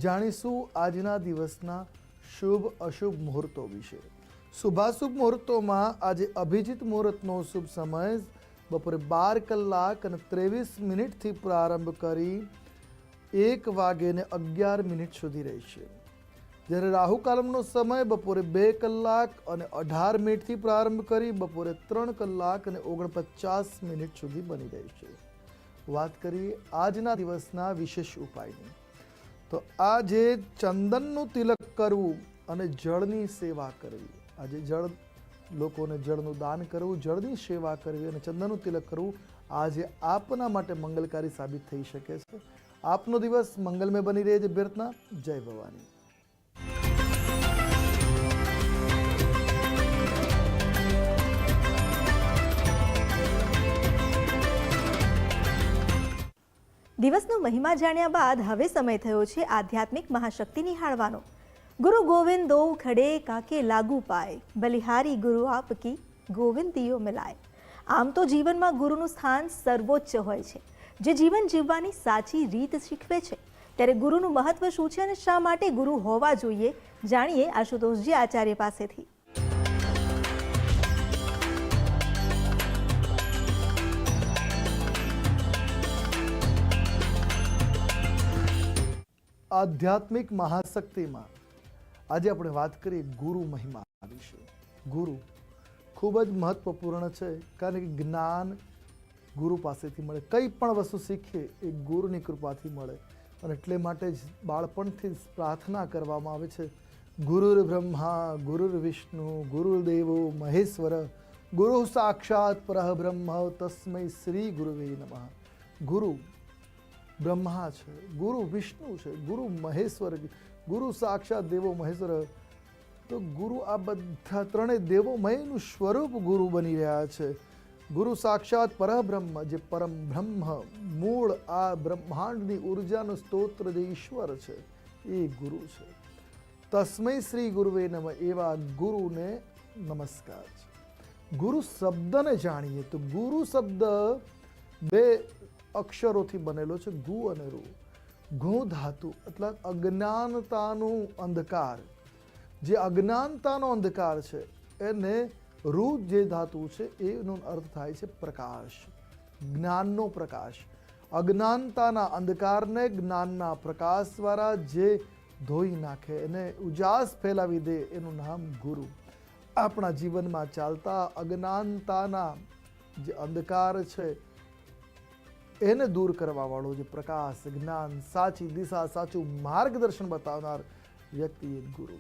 જાણીશું આજના દિવસના શુભ અશુભ મુહૂર્તો વિશે। શુભાશુભ મુહૂર્તોમાં આજે અભિજીત મુહૂર્તનો શુભ સમય બપોરે 12:23 થી પ્રારંભ કરી 1:11 સુધી રહેશે, જ્યારે રાહુકાલમનો સમય બપોરે 2:18 થી પ્રારંભ કરી બપોરે 3:49 સુધી બની રહેશે। વાત કરીએ આજના દિવસના વિશેષ ઉપાયની, તો આજે ચંદનનું તિલક કરવું અને જળની સેવા કરવી। આજે લોકોને જળનું દાન કરવું, જળની સેવા કરવી અને ચંદનનું તિલક કરવું આજે આપના માટે મંગલકારી સાબિત થઈ શકે છે। આપનો દિવસ મંગલમય બની રહે છે પ્રાર્થના। જય ભવાની। દિવસનો મહિમા જાણ્યા બાદ હવે સમય થયો છે આધ્યાત્મિક મહાશક્તિ નિહાળવાનો। ગુરુ ગોવિંદ દો ખડે કાકે લાગુ પાય, બલિહારી ગુરુ આપકી ગોવિંદ દિયો મિલાય। આમ તો જીવનમાં ગુરુનું સ્થાન સર્વોચ્ચ હોય છે, જે જીવન જીવવાની સાચી રીત શીખવે છે। ત્યારે ગુરુનું મહત્વ શું છે અને શા માટે ગુરુ હોવા જોઈએ, જાણીએ આશુતોષજી આચાર્ય પાસેથી। આધ્યાત્મિક મહાશક્તિમાં આજે આપણે વાત કરીએ ગુરુ મહિમા વિશે। ગુરુ ખૂબ જ મહત્વપૂર્ણ છે, કારણ કે જ્ઞાન ગુરુ પાસેથી મળે। કંઈ પણ વસ્તુ શીખીએ એ ગુરુની કૃપાથી મળે, અને એટલે માટે જ બાળપણથી પ્રાર્થના કરવામાં આવે છે, ગુરુર બ્રહ્મા ગુરુર વિષ્ણુ ગુરુદેવો મહેશ્વર ગુરુ સાક્ષાત પરબ્રહ્મ તસ્મૈ શ્રી ગુરુવે નમઃ। ગુરુ બ્રહ્મા છે, ગુરુ વિષ્ણુ છે, ગુરુ મહેશ્વર, ગુરુ સાક્ષાત દેવો મહેશ્વર। તો ગુરુ આ બધા ત્રણેય દેવોમયનું સ્વરૂપ ગુરુ બની રહ્યા છે। ગુરુ સાક્ષાત પરબ્રહ્મ, જે પરમ બ્રહ્મ મૂળ આ બ્રહ્માંડની ઉર્જાનું સ્તોત્ર જે ઈશ્વર છે એ ગુરુ છે। તસ્મૈ શ્રી ગુરુવે નમઃ, એવા ગુરુને નમસ્કાર છે। ગુરુ શબ્દને જાણીએ તો ગુરુ શબ્દ બે અક્ષરોથી બનેલો છે, ગુ અને રુ। ગુ ધાતુ એટલે અજ્ઞાનતાનું અંધકાર, જે અજ્ઞાનતાનો અંધકાર છે એને રૂ જે ધાતુ છે એનો અર્થ થાય છે પ્રકાશ, જ્ઞાનનો પ્રકાશ। અજ્ઞાનતાના અંધકારને જ્ઞાનના પ્રકાશ દ્વારા જે ધોઈ નાખે અને ઉજાસ ફેલાવી દે એનું નામ ગુરુ। આપણા જીવનમાં ચાલતા અજ્ઞાનતાના જે અંધકાર છે એને દૂર કરવા વાળો જે પ્રકાશ, જ્ઞાન, સાચી દિશા, સાચું માર્ગદર્શન બતાવનાર વ્યક્તિ એ ગુરુ।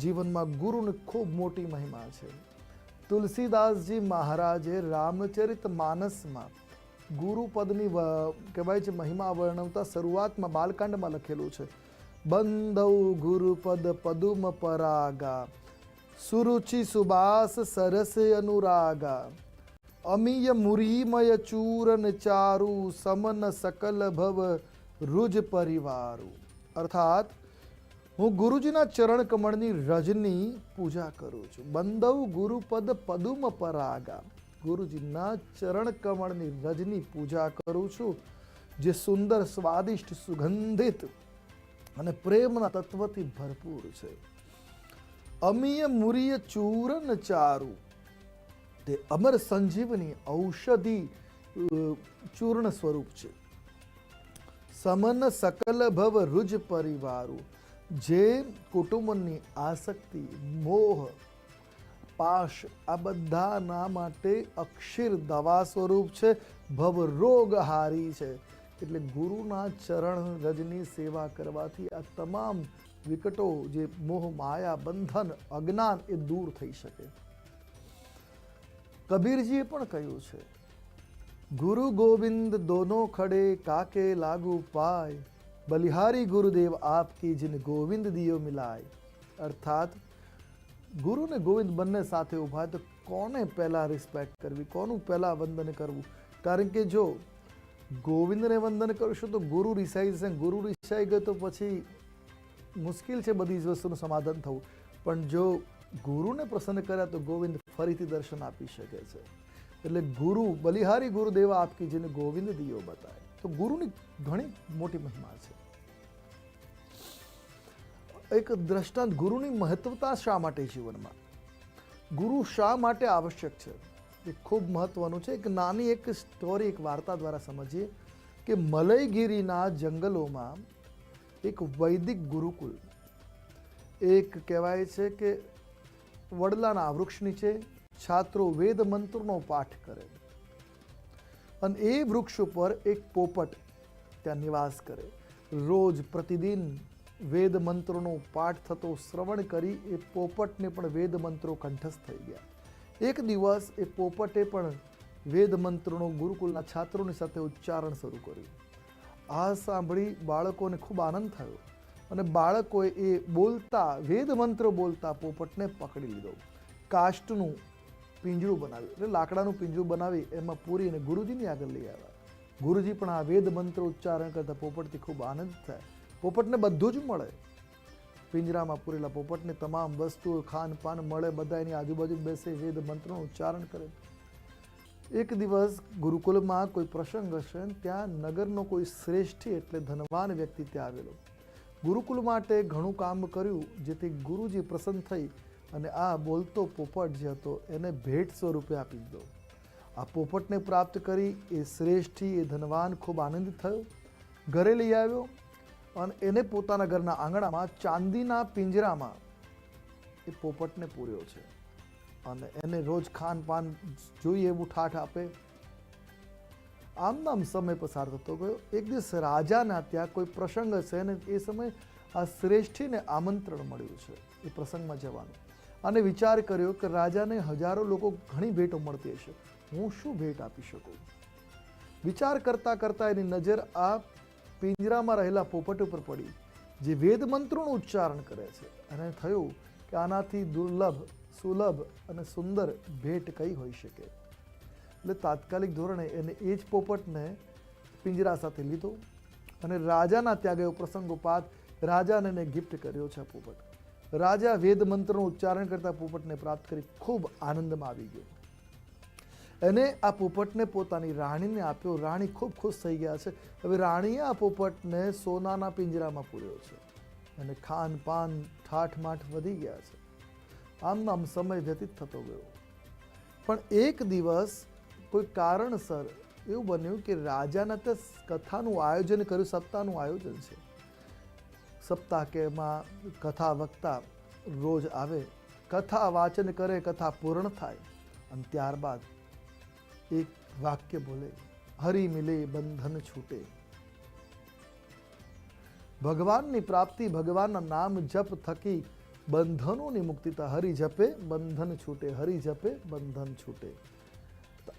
જીવનમાં ગુરુની ખૂબ મોટી મહિમા છે। તુલસીદાસજી મહારાજે રામચરિત માનસમાં ગુરુ પદની કહેવાય છે મહિમા વર્ણવતા શરૂઆતમાં બાલકાંડમાં લખેલું છે, બંધૌ ગુરુપદ પદુમ પરાગા સુરુચિ સુબાસ સરસ અનુરાગા અમીય મુરીમય ચૂરન ચારુ સમન સકલ ભવ રુજ પરિવારુ। અર્થાત હું ગુરુજીના ચરણ કમળની રજની પૂજા કરું છું। બંધવ ગુરુપદ પદુમ પરાગા, ગુરુજીના ચરણ કમળની રજની પૂજા કરું છું, જે સુંદર, સ્વાદિષ્ટ, સુગંધિત અને પ્રેમના તત્વથી ભરપૂર છે। અમીય મુરીય ચૂરન ચારુ, તે અમર સંજીવની ઔષધિ ચૂર્ણ સ્વરૂપ છે। સમન સકલ ભવ રુજ પરિવારુ, જે કુટુંબની આસક્તિ, મોહ, પાશ આ બધાના માટે અક્ષીર દવા સ્વરૂપ છે, ભવ રોગહારી છે। એટલે ગુરુના ચરણ રજની સેવા કરવાથી આ તમામ વિકટો, જે મોહ, માયા, બંધન, અજ્ઞાન એ દૂર થઈ શકે। કબીરજીએ પણ કહ્યું છે, ગુરુ ગોવિંદ દોનો ખડે કાકે લાગુ પાય, બલિહારી ગુરુદેવ આપકી જીન ગોવિંદ દિયો મિલાય। અર્થાત ગુરુ ને ગોવિંદ બંને સાથે ઉભા તો કોને પહેલા રિસ્પેક્ટ કરવી, કોનું પહેલા વંદન કરવું? કારણ કે જો ગોવિંદને વંદન કરશો તો ગુરુ રિસાઈ જશે, ગુરુ રિસાઈ ગયો તો પછી મુશ્કેલ છે બધી જ વસ્તુનું સમાધાન થવું। પણ જો ગુરુને પ્રસન્ન કર્યા તો ગોવિંદ ફરીથી દર્શન આપી શકે છે। એટલે ગુરુ બલિહારી ગુરુદેવ આપકી જેને ગોવિંદ દિયો બતાય, તો ગુરુની ઘણી મોટી મહિમા છે। એક દ્રષ્ટાંત ગુરુની મહત્વતા શા માટે જીવનમાં, ગુરુ શા માટે આવશ્યક છે, એ ખૂબ મહત્વનું છે. એક નાની એક સ્ટોરી, એક વાર્તા દ્વારા સમજીએ કે મલયગીરીના જંગલોમાં એક વૈદિક ગુરુકુલ, એક કહેવાય છે કે વડલાના વૃક્ષ નીચે છાત્રો વેદ મંત્રનો પાઠ કરે અને એ વૃક્ષ ઉપર એક પોપટ ત્યાં નિવાસ કરે. રોજ પ્રતિદિન વેદ મંત્રોનો પાઠ થતો શ્રવણ કરી એ પોપટને પણ વેદ મંત્રો કંઠસ્થ થઈ ગયા. એક દિવસ એ પોપટે પણ વેદ મંત્રોનો ગુરુકુલના છાત્રોની સાથે ઉચ્ચારણ શરૂ કર્યું. આ સાંભળી બાળકોને ખૂબ આનંદ થયો અને બાળકોએ એ બોલતા વેદ મંત્રો બોલતા પોપટને પકડી લીધો. કાષ્ટનું પિંજરું બનાવ્યું, એટલે લાકડાનું પિંજરું બનાવી એમાં પૂરીને ગુરુજીની આગળ લઈ આવ્યા. ગુરુજી પણ આ વેદ મંત્ર ઉચ્ચારણ કરતા પોપટથી ખૂબ આનંદ થાય. પોપટને બધું જ મળે, પિંજરામાં પૂરેલા પોપટને તમામ વસ્તુઓ ખાનપાન મળે, બધા એની આજુબાજુ બેસે વેદ મંત્રનું ઉચ્ચારણ કરે. એક દિવસ ગુરુકુલમાં કોઈ પ્રસંગ હશે, ત્યાં નગરનો કોઈ શ્રેષ્ઠી એટલે ધનવાન વ્યક્તિ ત્યાં આવેલો. ગુરુકુલ માટે ઘણું કામ કર્યું, જેથી ગુરુજી પ્રસન્ન થઈ અને આ બોલતો પોપટ જે હતો એને ભેટ સ્વરૂપે આપી દીધો. આ પોપટને પ્રાપ્ત કરી એ શ્રેષ્ઠી, એ ધનવાન ખૂબ આનંદિત થયો, ઘરે લઈ આવ્યો અને એને પોતાના ઘરના આંગણામાં ચાંદીના પિંજરામાં એ પોપટને પૂર્યો છે અને એને રોજ ખાનપાન જોઈએ એવું ઠાઠ આપે. આમ સમય પસાર થતો ગયો. એક દિવસ રાજાના ત્યાં કોઈ પ્રસંગ હશે અને એ સમયે આ શ્રેષ્ઠીને આમંત્રણ મળ્યું છે એ પ્રસંગમાં જવાનું, અને વિચાર કર્યો કે રાજાને હજારો લોકો ઘણી ભેટો મળતી હશે, હું શું ભેટ આપી શકું. વિચાર કરતા કરતા એની નજર આ પિંજરામાં રહેલા પોપટ ઉપર પડી, જે વેદ મંત્રોનું ઉચ્ચારણ કરે છે, અને થયું કે આનાથી દુર્લભ, સુલભ અને સુંદર ભેટ કઈ હોઈ શકે. એટલે તાત્કાલિક ધોરણે એને એ જ પોપટને પિંજરા સાથે લીધો અને રાજાના ત્યાં ગયો. પ્રસંગોપાત રાજાને એને ગિફ્ટ કર્યો છે આ પોપટ. રાજા વેદ મંત્રનું ઉચ્ચારણ કરતા પોપટને પ્રાપ્ત કરી ખૂબ આનંદમાં આવી ગયો. એને આ પોપટને પોતાની રાણીને આપ્યો. રાણી ખૂબ ખુશ થઈ ગયા છે. હવે રાણીએ આ પોપટને સોનાના પિંજરામાં પૂર્યો છે અને ખાનપાન ઠાઠમાઠ વધી ગયા છે. આમ સમય વ્યતીત થતો ગયો. પણ એક દિવસ કોઈ કારણસર એવું બન્યું કે રાજાના ત્યાં કથાનું આયોજન કર્યું. સપ્તાહનું આયોજન છે. સપ્તાહ કે એમાં કથા વક્તા રોજ આવે, કથા વાચન કરે, કથા પૂર્ણ થાય અને ત્યારબાદ એક વાક્ય બોલે, હરિ મિલે બંધન છૂટે. ભગવાનની પ્રાપ્તિ, ભગવાનના નામ જપ થકી બંધનોની મુક્તિતા. હરિ જપે બંધન છૂટે, હરિ જપે બંધન છૂટે.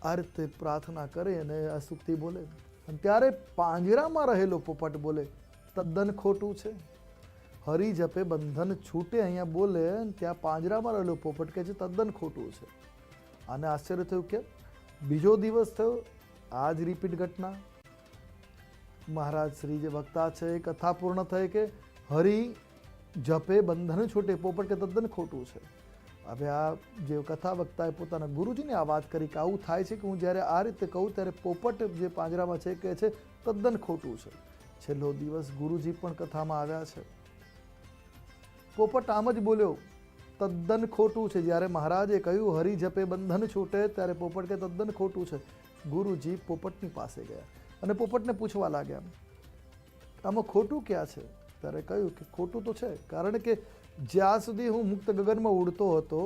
આ રીતે પ્રાર્થના કરે અને આ સુક્તિ બોલે. અને ત્યારે પાંજરામાં રહેલો પોપટ બોલે, તદ્દન ખોટું છે. હરિ જપે બંધન છૂટે અહીંયા બોલે, ત્યાં પાંજરામાં રહેલો પોપટ કહે છે તદ્દન ખોટું છે. આને આશ્ચર્ય થયું કે બીજો દિવસ થયો, આ જ રિપીટ ઘટના. મહારાજ શ્રી જે વક્તા છે એ કથા પૂર્ણ થઈ કે હરિ જપે બંધન છૂટે, પોપટ કે તદ્દન ખોટું છે. હવે આ જે કથા વક્તાએ પોતાના ગુરુજીને આ વાત કરી કે આવું થાય છે કે હું જ્યારે આ રીતે કહું ત્યારે પોપટ જે પાંજરામાં છે કહે છે તદ્દન ખોટું છે. છેલ્લો દિવસ ગુરુજી પણ કથામાં આવ્યા છે. પોપટ આમ જ બોલ્યો, તદ્દન ખોટું છે. જ્યારે મહારાજે કહ્યું હરિ જપે બંધન છૂટે ત્યારે પોપટ કે તદ્દન ખોટું છે. ગુરુજી પોપટની પાસે ગયા અને પોપટને પૂછવા લાગ્યા, આમાં ખોટું ક્યાં છે? ત્યારે કહ્યું કે ખોટું તો છે, કારણ કે જ્યાં સુધી હું મુક્ત ગગનમાં ઉડતો હતો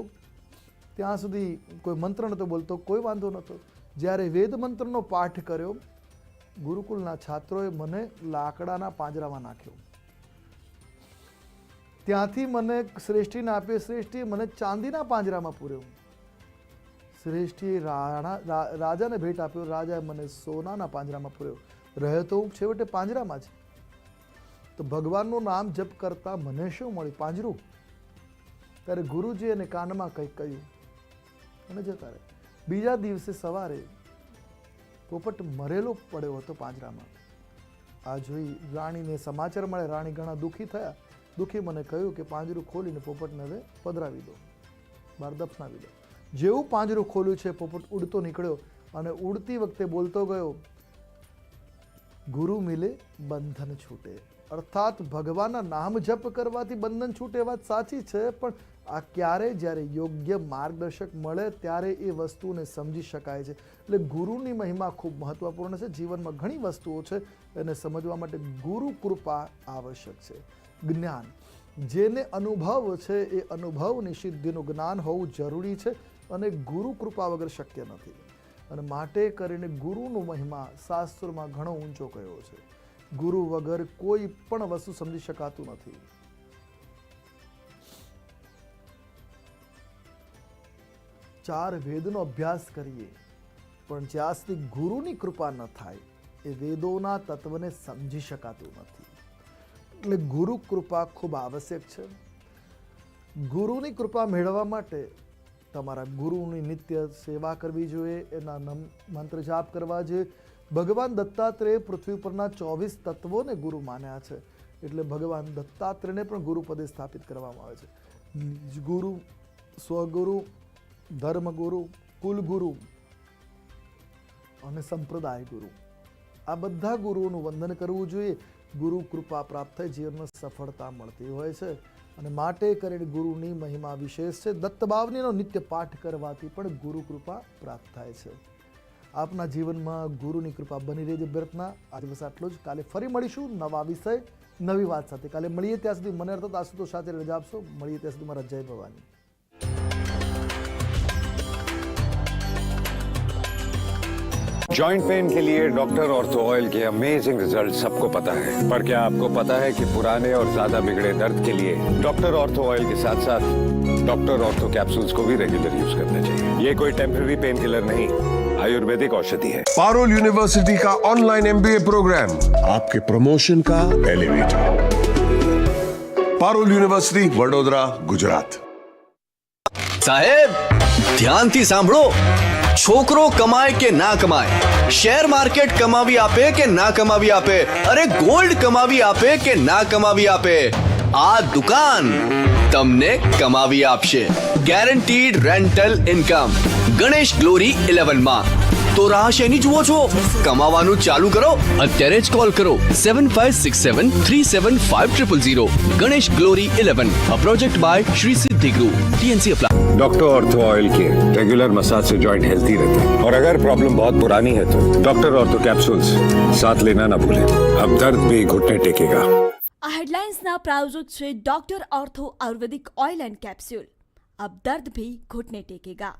ત્યાં સુધી કોઈ મંત્ર નહોતો બોલતો, કોઈ વાંધો નહોતો. જ્યારે વેદ મંત્રનો પાઠ કર્યો, ગુરુકુલના છાત્રોએ મને લાકડાના પાંજરામાં નાખ્યો. ત્યાંથી મને શ્રેષ્ઠીને આપ્યો, શ્રેષ્ઠીએ મને ચાંદીના પાંજરામાં પૂર્યો. શ્રેષ્ઠીએ રાજાને ભેટ આપ્યો, રાજાએ મને સોનાના પાંજરામાં પૂર્યો. રહ્યો તો હું છેવટે પાંજરામાં જ. તો ભગવાનનું નામ જપ કરતા મને શું મળ્યું? પાંજરું. ત્યારે ગુરુજી એને કાનમાં કંઈક કહ્યું અને જતા રહે. બીજા દિવસે સવારે પોપટ મરેલો પડ્યો હતો પાંજરામાં. આ જોઈ રાણીને સમાચાર મળે. રાણી ઘણા દુઃખી થયા. દુઃખી મને કહ્યું કે પાંજરું ખોલીને પોપટને હવે પધરાવી દો, બહાર દફનાવી દો. જેવું પાંજરું ખોલ્યું છે, પોપટ ઉડતો નીકળ્યો અને ઉડતી વખતે બોલતો ગયો, ગુરુ મિલે બંધન છૂટે. અર્થાત ભગવાનના નામ જપ કરવાથી બંધન છૂટે એ વાત સાચી છે, પણ આ ક્યારે જ્યારે યોગ્ય માર્ગદર્શક મળે ત્યારે એ વસ્તુને સમજી શકાય છે. એટલે ગુરુની મહિમા ખૂબ મહત્વપૂર્ણ છે. જીવનમાં ઘણી વસ્તુઓ છે એને સમજવા માટે ગુરુ કૃપા આવશ્યક છે. જ્ઞાન, જેને અનુભવ છે એ અનુભવની સિદ્ધિનું જ્ઞાન હોવું જરૂરી છે અને ગુરુ કૃપા વગર શક્ય નથી. અને માટે કરીને ગુરુનો મહિમા શાસ્ત્રોમાં ઘણો ઊંચો કયો છે. ગુરુ વગર કોઈ પણ વસ્તુ સમજી શકાતું નથી. ચાર વેદનો અભ્યાસ કરીએ પણ જ્યાં સુધી ગુરુની કૃપા ન થાય એ વેદોના તત્વને સમજી શકાતું નથી. એટલે ગુરુ કૃપા ખૂબ આવશ્યક છે. ગુરુની કૃપા મેળવવા માટે તમારા ગુરુની નિત્ય સેવા કરવી જોઈએ, એના મંત્ર જાપ કરવા જોઈએ. ભગવાન દત્તાત્રેય પૃથ્વી પરના 24 તત્વોને ગુરુ માન્યા છે, એટલે ભગવાન દત્તાત્રેયને પણ ગુરુ પદે સ્થાપિત કરવામાં આવે છે. નિજ ગુરુ, સ્વગુરુ, ધર્મગુરુ, કુલગુરુ અને સંપ્રદાય ગુરુ, આ બધા ગુરુઓનું વંદન કરવું જોઈએ. ગુરુ કૃપા પ્રાપ્ત થઈ જીવનમાં સફળતા મળતી હોય છે અને માટે કરીને ગુરુની મહિમા વિશેષ છે. દત્તભાવનીનો નિત્ય પાઠ કરવાથી પણ ગુરુ કૃપા પ્રાપ્ત થાય છે. આપના જીવનમાં ગુરુની કૃપા બની રહેજે. બ્રતના આજે બસ આટલું જ. કાલે ફરી મળીશું નવા વિષય નવી વાત સાથે. કાલે મળીએ ત્યાં સુધી મને અર્થાત આશુતોષ સાથે રજા આપશો. મળીએ ત્યાં સુધી મારા જય ભવાની. जॉइंट पेन के लिए डॉक्टर ऑर्थो ऑयल के अमेजिंग रिजल्ट सबको पता है, पर क्या आपको पता है कि पुराने और ज्यादा बिगड़े दर्द के लिए डॉक्टर ऑर्थो ऑयल के साथ साथ डॉक्टर ऑर्थो कैप्सूल्स को भी रेगुलर यूज करना चाहिए. ये कोई टेम्पररी पेन किलर नहीं, आयुर्वेदिक औषधि है. पारुल यूनिवर्सिटी का ऑनलाइन MBA प्रोग्राम आपके प्रमोशन का एलिवेटर. पारुल यूनिवर्सिटी, वडोदरा, गुजरात. साहेब ध्यानથી સાંભળો. છોકરો કમાય કે ના કમાય, શેર માર્કેટ કમાવી આપે કે ના કમાવી આપે, અરે ગોલ્ડ કમાવી આપે કે ના કમાવી આપે, આ દુકાન તમને કમાવી આપશે. Guaranteed rental income Ganesh glory 11 માં. તો રાહ શેની જુઓ છો? કમાવાનું ચાલુ કરો. અત્યારે જ કોલ કરો 7567375000. Ganesh glory 11, a project by Shri Siddhi Group. TNC apply. Doctor ortho oil के रेगुलर मसाज से जॉइंट हेल्थी रहते हैं. और अगर प्रॉब्लम बहुत पुरानी है तो डॉक्टर ऑर्थो कैप्सूल्स साथ लेना ना भूलें. अब दर्द भी घुटने टेकेगा. આ હેડલાઇન્સના પ્રાયોજક છે doctor ortho Ayurvedic oil and capsule. अब दर्द भी घुटने टेकेगा.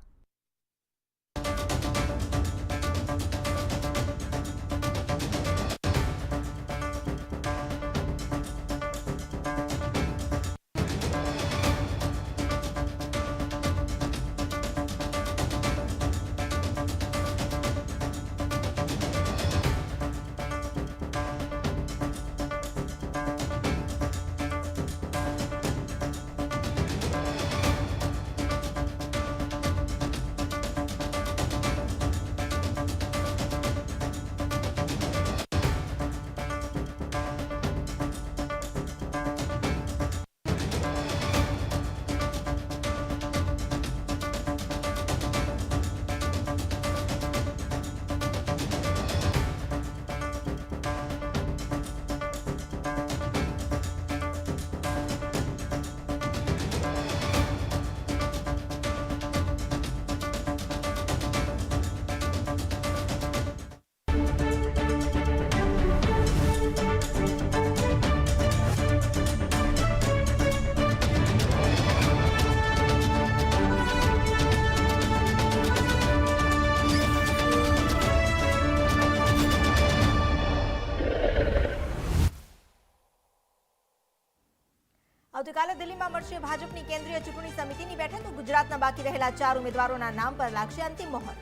આવતીકાલે દિલ્હીમાં મળશે ભાજપની કેન્દ્રીય ચૂંટણી સમિતિની બેઠક. ગુજરાતના બાકી રહેલા 4 ઉમેદવારોના નામ પર લાગશે અંતિમ મહોર.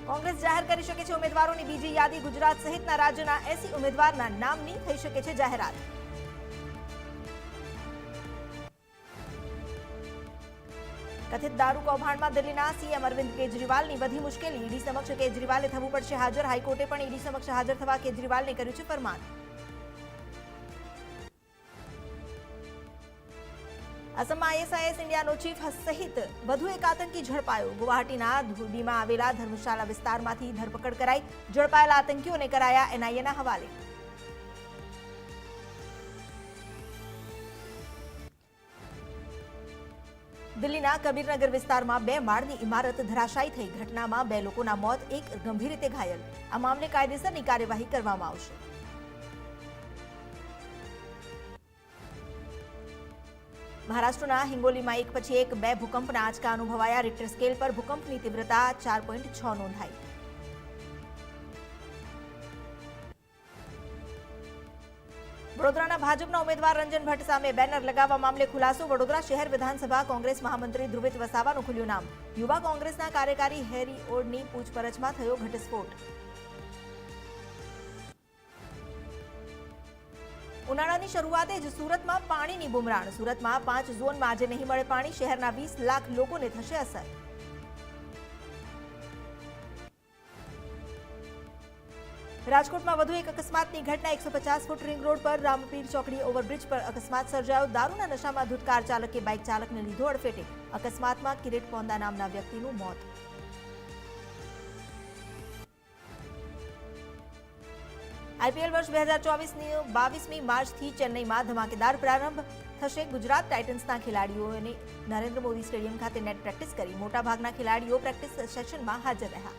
કોંગ્રેસ જાહેર કરી શકે છે ઉમેદવારોની બીજી યાદી. ગુજરાત સહિતના રાજ્યના 80 ઉમેદવારના નામની થઈ શકે છે જાહેરાત. કથિત દારૂ કૌભાંડમાં દિલ્હીના સીએમ અરવિંદ કેજરીવાલની વધી મુશ્કેલી. ઈડી સમક્ષ કેજરીવાલે થવું પડશે હાજર. હાઈકોર્ટે પણ ઈડી સમક્ષ હાજર થવા કેજરીવાલને કર્યું છે ફરમાન. અસમમાં ISIS ઇન્ડિયાનો ચીફ સહિત વધુ એક આતંકી ઝડપાયો. ગુવાહાટીના ધુરડીમાં આવેલા ધર્મશાલા વિસ્તારમાંથી ધરપકડ કરાઈ. ઝડપાયેલા આતંકીઓને કરાયા NIAના હવાલે. દિલ્હીના કબીરનગર વિસ્તારમાં 2 માળની ઇમારત ધરાશાયી થઈ. ઘટનામાં 2 લોકોના મોત, એક ગંભીર રીતે ઘાયલ. આ મામલે કાયદેસરની કાર્યવાહી કરવામાં આવશે. મહારાષ્ટ્રના હિંગોલીમાં એક પછી એક 2 ભૂકંપના આંચકા અનુભવાયા. રિક્ટર સ્કેલ પર ભૂકંપની તીવ્રતા 4.6 નોંધાઈ. વડોદરાના ભાજપના ઉમેદવાર રંજન ભટ્ટ સામે બેનર લગાવવા મામલે ખુલાસો. વડોદરા શહેર વિધાનસભા કોંગ્રેસ મહામંત્રી ધ્રુવિત વસાવાનું ખુલ્યું નામ. યુવા કોંગ્રેસના કાર્યકારી હેરી ઓડની પૂછપરછમાં થયો ઘટસ્ફોટ. ઉનાળાની શરૂઆતે જ સુરતમાં પાણીની બુમરાણ. સુરતમાં 5 ઝોનમાં આજે નહીં મળે પાણી. શહેરના 20 લાખ લોકોને થશે અસર. રાજકોટમાં વધુ એક અકસ્માતની ઘટના. 150 ફૂટ રિંગ રોડ પર રામપીર ચોકડી ઓવરબ્રિજ પર અકસ્માત સર્જાયો. દારૂના નશામાં ધૂત કાર ચાલકે બાઇક ચાલકને લીધો અડફેટે. અકસ્માતમાં કિરીટ પોંદા નામના વ્યક્તિનું મોત. IPL વર્ષ 2024-22મી માર્ચથી ચેન્નઈમાં ધમાકેદાર પ્રારંભ થશે. ગુજરાત ટાઇટન્સના ખેલાડીઓને નરેન્દ્ર મોદી સ્ટેડિયમ ખાતે નેટ પ્રેક્ટિસ કરી. મોટાભાગના ખેલાડીઓ પ્રેક્ટિસ સેશનમાં હાજર રહ્યા.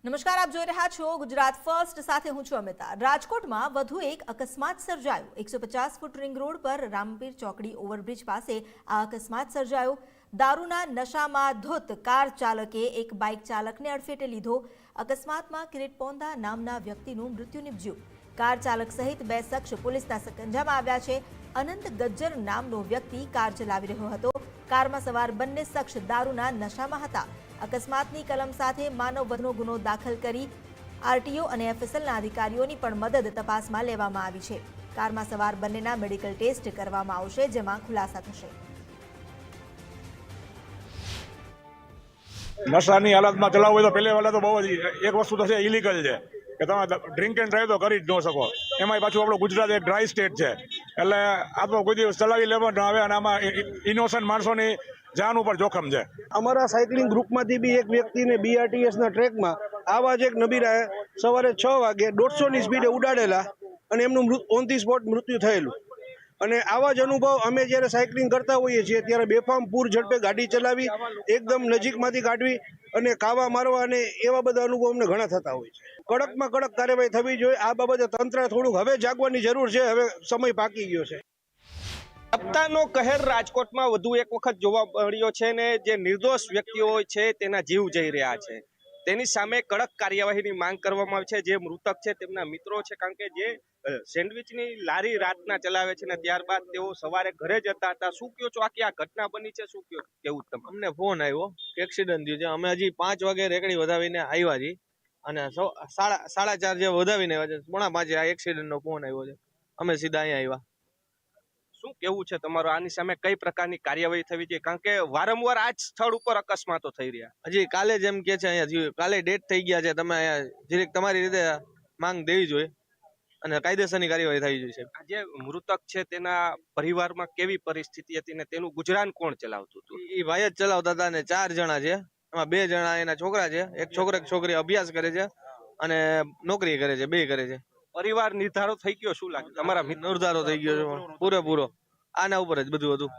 નમસ્કાર, આપ જોઈ રહ્યા છો ગુજરાત ફર્સ્ટ, સાથે હું છું અમિતા. રાજકોટમાં વધુ એક અકસ્માત સર્જાયો. 150 ફૂટ રિંગ રોડ પર રામપીર ચોકડી ઓવરબ્રિજ પાસે આ અકસ્માત સર્જાયો. દારૂના નશામાં ધૂત કાર ચાલકે એક બાઇક ચાલકને અડફેટે લીધો. અકસ્માતમાં કિરીટ પોંદા નામના વ્યક્તિનું મૃત્યુ નિપજ્યું. કાર ચાલક સહિત 2 શખ્સ પોલીસના સંકંજામાં આવ્યા છે. અનંત ગજ્જર નામનો વ્યક્તિ કાર ચલાવી રહ્યો હતો. કારમાં સવાર બંને શખ્સ દારૂના નશામાં હતા. અકસ્માતની કલમ સાથે માનવ વધનો ગુનો દાખલ કરી RTO અને FSLના અધિકારીઓની પણ મદદ તપાસમાં લેવામાં આવી છે. કારમાં સવાર બંનેના મેડિકલ ટેસ્ટ કરવામાં આવશે, જેમાં ખુલાસા થશે. નશાની હાલતમાં ચલાવવું હોય તો પહેલી વાર તો બહુ જ એક વસ્તુ તો છે, ઇલીગલ છે કે તમે ડ્રિંક એન્ડ ડ્રાઈવ તો કરી જ ન શકો. એમાંય પાછું આપણું ગુજરાત એક ડ્રાય સ્ટેટ છે, એટલે આ તો કોઈ દિવસ ચલાવી લેવા ન આવે. અને આમાં ઇનોસન્ટ માણસોની જાન ઉપર જોખમ છે. અમારા સાયકલિંગ ગ્રુપમાંથી બી એક વ્યક્તિને BRTSના ટ્રેકમાં આવા જ એક નબીરાએ સવારે 6 વાગે 150ની સ્પીડે ઉડાડેલા અને એમનું ઓન ધી સ્પોટ મૃત્યુ થયેલું. અને આવા જ અનુભવ અમે જ્યારે સાયકલિંગ કરતા હોઈએ છીએ ત્યારે બેફામ પૂર ઝડપે ગાડી ચલાવી, એકદમ નજીકમાંથી કાઢવી અને કાવા મારવા અને એવા બધા અનુભવ અમને ઘણા થતા હોય છે. કડકમાં કડક કાર્યવાહી થવી જોઈએ. આ બાબતે તંત્ર થોડુંક હવે જાગવાની જરૂર છે. હવે સમય પાકી ગયો છે. સત્તાનો કહેર રાજકોટમાં વધુ એક વખત જોવા મળ્યો છે ને જે નિર્દોષ વ્યક્તિઓ છે તેના જીવ જઈ રહ્યા છે. તેની સામે કડક કાર્યવાહીની માંગ કરવામાં આવી છે. જે મૃતક છે તેમના મિત્રો છે, કારણ કે જે સેન્ડવિચની લારી રાતના ચલાવે છે ને ત્યારબાદ તેઓ સવારે ઘરે જતા હતા. શું કહો છો, આખી આ ઘટના બની છે, શું કહો કેવું તમે? અમને ફોન આવ્યો કે એક્સિડન્ટ થયું છે. અમે હજી 5 વાગે રેકડી વધાવીને આવ્યા છીએ અને 4:30 જે વધાવીને આવ્યા છે. 4:30 આ એક્સિડન્ટનો ફોન આવ્યો છે. અમે સીધા અહીંયા આવ્યા. શું કેવું છે તમારું? આની સામે કઈ પ્રકારની કાર્યવાહી થવી જોઈએ? કારણ કે વારંવાર આ જ સ્થળ ઉપર અકસ્માતો થઈ રહ્યા. હજી કાલે જેમ કે છે અહીંયા કાલે ડેટ થઈ ગયા છે. તમે અહીંયા જરીક તમારી રીતે માંગ દેવી જોઈએ અને કાયદેસરની કાર્યવાહી થવી જોઈએ. આ જે મૃતક છે તેના પરિવારમાં કેવી પરિસ્થિતિ હતી ને તેનું ગુજરાન કોણ ચલાવતું હતું? એ ભાઈ જ ચલાવતા હતા અને 4 જણા છે. એમાં 2 જણા એના છોકરા છે. એક છોકરો એક છોકરી અભ્યાસ કરે છે અને નોકરી કરે છે. 2 કરે છે. પરિવાર નિર્ધારો થઈ ગયો શું લાગે તમારા? નિર્ધારો થઈ ગયો છે પૂરેપૂરો. આના ઉપર જ બધું હતું.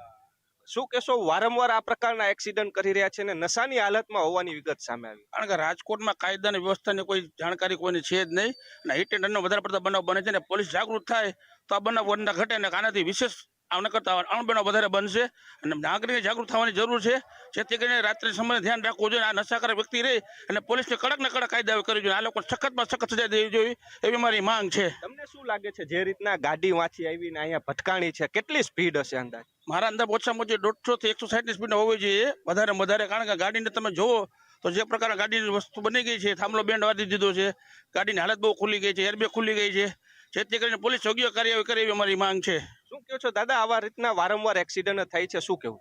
શું કહેશો, વારંવાર આ પ્રકારના એક્સિડન્ટ કરી રહ્યા છે ને નશાની હાલતમાં હોવાની વિગત સામે આવી? કારણ કે રાજકોટમાં કાયદાની વ્યવસ્થાની કોઈ જાણકારી કોઈને છે જ નહીં અને હિટ એન્ડ રનનો વધારે પડતા બનાવ બને છે ને પોલીસ જાગૃત થાય તો આ બનાવ ઘટે ને આનાથી વિશેષ આના કરતા અણબનાવ વધારે બનશે. અને નાગરિકને જાગૃત થવાની જરૂર છે, જેથી કરીને રાત્રિ સમયે ધ્યાન રાખવું જોઈએ. આ નશાકારક વ્યક્તિ રહે અને પોલીસને કડક ને કડક કાયદા કરવી જોઈએ. આ લોકો સખતમાં સખત સજા દેવી જોઈએ એવી મારી માંગ છે. તમને શું લાગે છે, જે રીતના ગાડી વાંચી આવીને અહીંયા ભટકાણી છે, કેટલી સ્પીડ હશે અંદાજ? મારા અંદાજ ઓછામાં ઓછી 150 થી 160ની સ્પીડ હોવી જોઈએ વધારે વધારે. કારણ કે ગાડીને તમે જોવો તો જે પ્રકારના ગાડીની વસ્તુ બની ગઈ છે, થાંભલો બેન્ડ વાળી દીધો છે, ગાડીની હાલત બહુ ખુલ્લી ગઈ છે, એરબેગ ખુલ્લી ગઈ છે, જેથી કરીને પોલીસ યોગ્ય કાર્યવાહી કરે એવી અમારી માંગ છે. શું કહો છો દાદા, આવા રીતના વારંવાર એક્સિડન્ટ થાય છે, શું કેવું?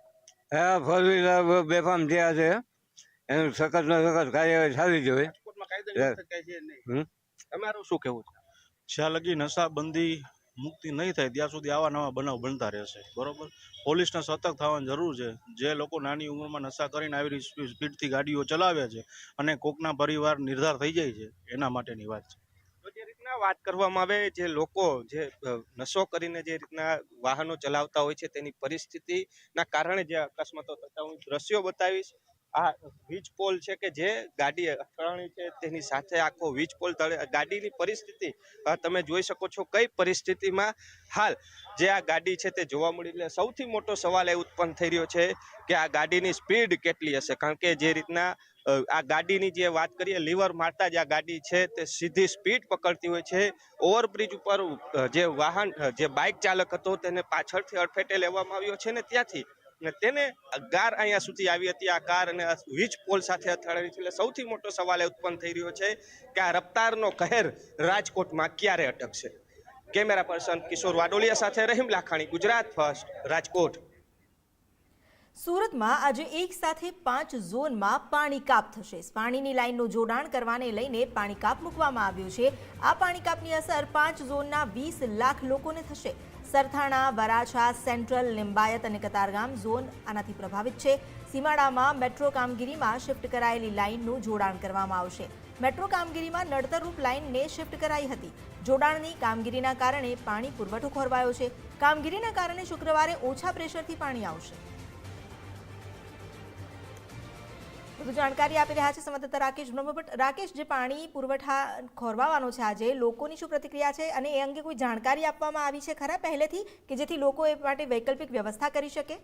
હા, 4 વ્હીલર બેફામ થયા છે. એનું સખત કાર્યવાહી થવી જોઈએ. તમારું શું કહેવું છે? જ્યાં લગી નશાબંધી મુક્તિ નહીં થાય ત્યાં સુધી આવા નવા બનાવ બનતા રહેશે. બરોબર, પોલીસને સતર્ક થવાની જરૂર છે. જે લોકો નાની ઉંમરમાં નશા કરીને આવી સ્પીડથી ગાડીઓ ચલાવે છે અને કોકના પરિવાર નિર્ધાર થઈ જાય છે, એના માટેની વાત છે. તો જે રીતના વાત કરવામાં આવે, જે લોકો જે નશો કરીને જે રીતના વાહનો ચલાવતા હોય છે તેની પરિસ્થિતિના કારણે જે અકસ્માતો થતા, હું દ્રશ્યો બતાવીશ. આ વીજ પોલ છે કે જે ગાડી અથડાણી છે તેની સાથે આખો વીજ પોલ તળે ગાડીની પરિસ્થિતિ તમે જોઈ શકો છો. કઈ પરિસ્થિતિમાં હાલ જે આ ગાડી છે તે જોવા મળી. એટલે સૌથી મોટો સવાલ એ ઉત્પન્ન થઈ રહ્યો છે કે આ ગાડીની સ્પીડ કેટલી હશે, કારણ કે જે રીતના આ ગાડીની જે વાત કરીએ, લીવર મારતા જ આ ગાડી છે તે સીધી સ્પીડ પકડતી હોય છે. ઓવરબ્રિજ ઉપર જે વાહન જે બાઇક ચાલક હતો તેને પાછળથી અડફેટે લેવામાં આવ્યો છે ને ત્યાંથી તેને કાર અહીંયા સુધી આવી હતી. આ કાર અને વીજ પોલ સાથે અથડાણી છે. એટલે સૌથી મોટો સવાલ એ ઉત્પન્ન થઈ રહ્યો છે કે આ રફતારનો કહેર રાજકોટમાં ક્યારે અટકશે. કેમેરા પર્સન કિશોર વાડોલિયા સાથે રહીમ લાખાણી, ગુજરાત ફર્સ્ટ, રાજકોટ. સુરતમાં આજે એક સાથે 5 ઝોનમાં પાણી કાપ થશે. પાણીની લાઇનનું જોડાણ કરવાને લઈને પાણી કાપ મૂકવામાં આવ્યું છે. આ પાણી કાપની અસર 5 ઝોનના 20 લાખ લોકોને થશે. સરથાણા, વરાછા, સેન્ટ્રલ, લિંબાયત અને કતારગામ ઝોન આનાથી પ્રભાવિત છે. સીમાડામાં મેટ્રો કામગીરીમાં શિફ્ટ કરાયેલી લાઇનનું જોડાણ કરવામાં આવશે. મેટ્રો કામગીરીમાં નડતરરૂપ લાઇનને શિફ્ટ કરાઈ હતી. જોડાણની કામગીરીના કારણે પાણી પુરવઠો ખોરવાયો છે. કામગીરીના કારણે શુક્રવારે ઓછા પ્રેશરથી પાણી આવશે. વધુ જાણકારી આપી રહ્યા છે સંવાદદાતા રાકેશ બ્રહ્મભટ્ટ. રાકેશ, જે પાણી પુરવઠા ખોરવાવાનો છે આજે, લોકોની શું પ્રતિક્રિયા છે અને એ અંગે કોઈ જાણકારી આપવામાં આવી છે ખરા પહેલેથી કે જેથી લોકો એ માટે વૈકલ્પિક વ્યવસ્થા કરી શકે?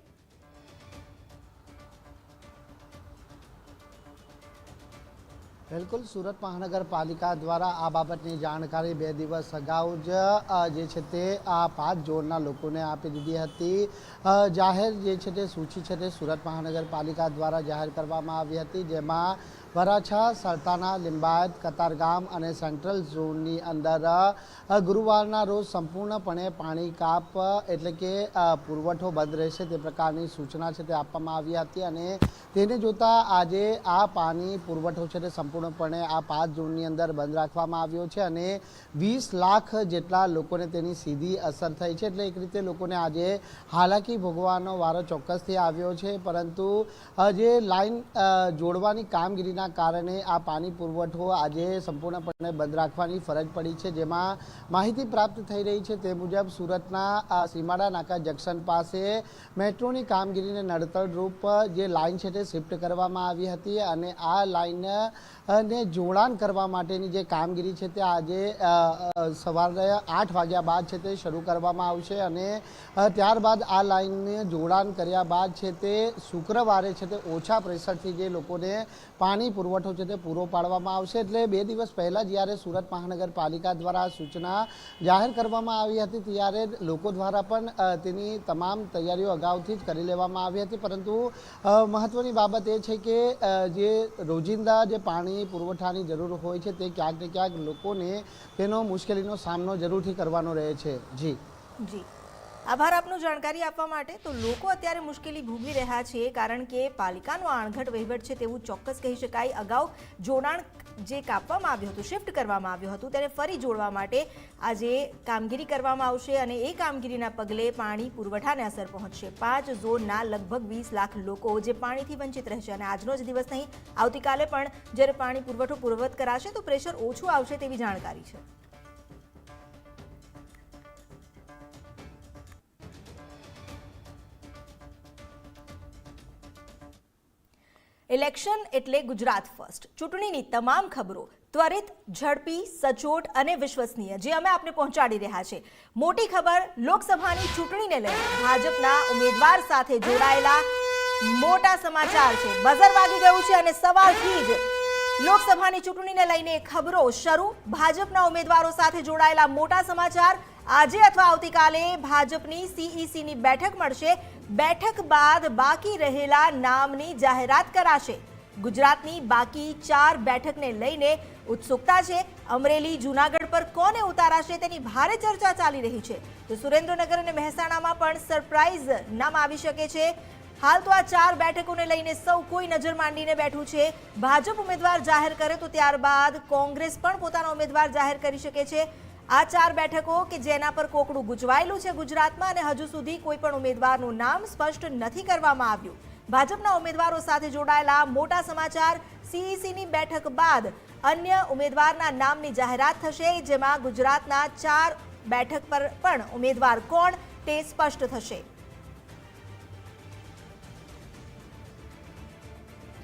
બિલકુલ, સુરત મહાનગરપાલિકા દ્વારા આ બાબતની જાણકારી 2 દિવસ અગાઉ જ જે છે તે આ 5 ઝોનના લોકોને આપી દીધી હતી. જાહેર જે છે તે સૂચિ છે તે સુરત મહાનગરપાલિકા દ્વારા જાહેર કરવામાં આવી હતી, જેમાં વરાછા, સરથાણા, લિંબાયત, કતારગામ અને સેન્ટ્રલ ઝોનની અંદર ગુરુવારના રોજ સંપૂર્ણપણે પાણી કાપ એટલે કે પુરવઠો બંધ રહેશે તે પ્રકારની સૂચના છે તે આપવામાં આવી હતી. અને તેને જોતા આજે આ પાણી પુરવઠો છે તે સંપૂર્ણપણે આ 5 ઝોનની અંદર બંધ રાખવામાં આવ્યો છે અને 20 લાખ જેટલા લોકોને તેની સીધી અસર થઈ છે. એટલે એક રીતે લોકોને આજે હાલાકી ભોગવવાનો વારો ચોક્કસથી આવ્યો છે, પરંતુ જે લાઈન જોડવાની કામગીરીના કારણે આ પાણી પુરવઠો આજે સંપૂર્ણપણે બંધ રાખવાની ફરજ પડી છે. જેમાં માહિતી પ્રાપ્ત થઈ રહી છે તે મુજબ સુરતના સીમાડા નાકા જંકશન પાસે મેટ્રોની કામગીરીને નડતરરૂપ જે લાઇન છે તે શિફ્ટ કરવામાં આવી હતી અને આ લાઇન ને જોડાણ કરવા માટેની જે કામગીરી છે તે આજે સવારે 8 વાગ્યા બાદ છે તે શરૂ કરવામાં આવશે અને ત્યારબાદ આ લાઇનને જોડાણ કર્યા બાદ છે તે શુક્રવારે છે તે ઓછા પ્રેશરથી જે લોકોને પાણી પુરવઠો છે તે પૂરો પાડવામાં આવશે. એટલે 2 દિવસ પહેલાં જ્યારે સુરત મહાનગરપાલિકા દ્વારા આ સૂચના જાહેર કરવામાં આવી હતી ત્યારે લોકો દ્વારા પણ તેની તમામ તૈયારીઓ અગાઉથી જ કરી લેવામાં આવી હતી, પરંતુ મહત્ત્વની બાબત એ છે કે જે રોજિંદા જે પાણી પુરવઠાની જરૂર હોય છે તે ક્યાંક ને ક્યાંક લોકોને તેનો મુશ્કેલીનો સામનો જરૂરથી કરવાનો રહે છે. જી આભાર આપનો જાણકારી આપવા માટે. તો લોકો અત્યારે મુશ્કેલી ભોગવી રહ્યા છે કારણ કે પાલિકાનો આણઘડ વહીવટ છે તેવું ચોક્કસ કહી શકાય. અગાઉ જોડાણ જે કાપવામાં આવ્યું હતું, શિફ્ટ કરવામાં આવ્યું હતું, તેને ફરી જોડવા માટે આજે કામગીરી કરવામાં આવશે અને એ કામગીરીના પગલે પાણી પુરવઠાને અસર પહોંચશે. 5 ઝોનના લગભગ 20 લાખ લોકો જે પાણીથી વંચિત રહેશે અને આજનો જ દિવસ નહીં, આવતીકાલે પણ જ્યારે પાણી પુરવઠો પૂર્વવત કરાશે તો પ્રેશર ઓછું આવશે તેવી જાણકારી છે. ઇલેક્શન એટલે ગુજરાત ફર્સ્ટ. ચૂંટણીની તમામ ખબરો ત્વરિત, ઝડપી, સચોટ અને વિશ્વસનીય જે અમે આપને પહોંચાડી રહ્યા છે. મોટી ખબર લોકસભાની ચૂંટણીને લઈને ભાજપના ઉમેદવાર સાથે જોડાયેલા મોટા સમાચાર છે. બઝર વાગી ગયું છે અને સવારથી જ લોકસભાની ચૂંટણીને લઈને ખબરો શરૂ. ભાજપના ઉમેદવારો સાથે જોડાયેલા મોટા સમાચાર. આજે અથવા આવતીકાલે ભાજપની સીઈસીની બેઠક મળશે. બેઠક બાદ બાકી રહેલા નામની જાહેરાત કરાશે. ગુજરાતની બાકી 4 બેઠકને લઈને ઉત્સુકતા છે. અમરેલી, જૂનાગઢ પર કોને ઉતારાશે તેની ભારે ચર્ચા ચાલી રહી છે. તો સુરેન્દ્રનગર અને મહેસાણામાં પણ સરપ્રાઇઝ નામ આવી શકે છે. હાલ તો આ 4 બેઠકોને લઈને સૌ કોઈ નજર માંડીને બેઠું છે. ભાજપ ઉમેદવાર જાહેર કરે તો ત્યારબાદ કોંગ્રેસ પણ પોતાનો ઉમેદવાર જાહેર કરી શકે છે. આ 4 બેઠકો કે જેના પર કોકડું ગુંજવાયેલું છે ગુજરાતમાં, અને હજુ સુધી કોઈ પણ ઉમેદવારનું નામ સ્પષ્ટ નથી કરવામાં આવ્યું. ભાજપના ઉમેદવારો સાથે જોડાયેલા મોટા સમાચાર. સીઈસીની બેઠક બાદ અન્ય ઉમેદવારના નામની જાહેરાત થશે, જેમાં ગુજરાતના 4 બેઠક પર પણ ઉમેદવાર કોણ તે સ્પષ્ટ થશે.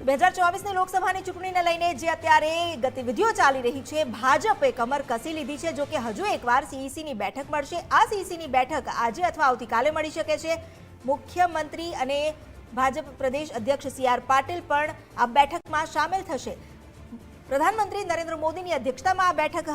2024ની લોકસભાની ચૂંટણીને લઈને જે અત્યારે ગતિવિધિઓ ચાલી રહી છે, ભાજપે કમર કસી લીધી છે. જો કે હજુ એકવાર સીઈસીની બેઠક મળશે. આ સીઈસીની બેઠક આજે અથવા આવતીકાલે મળી શકે છે. મુખ્યમંત્રી અને ભાજપ પ્રદેશ અધ્યક્ષ CR પાટીલ પણ આ બેઠકમાં સામેલ થશે. પ્રધાનમંત્રી નરેન્દ્ર મોદીની અધ્યક્ષતામાં આ બેઠક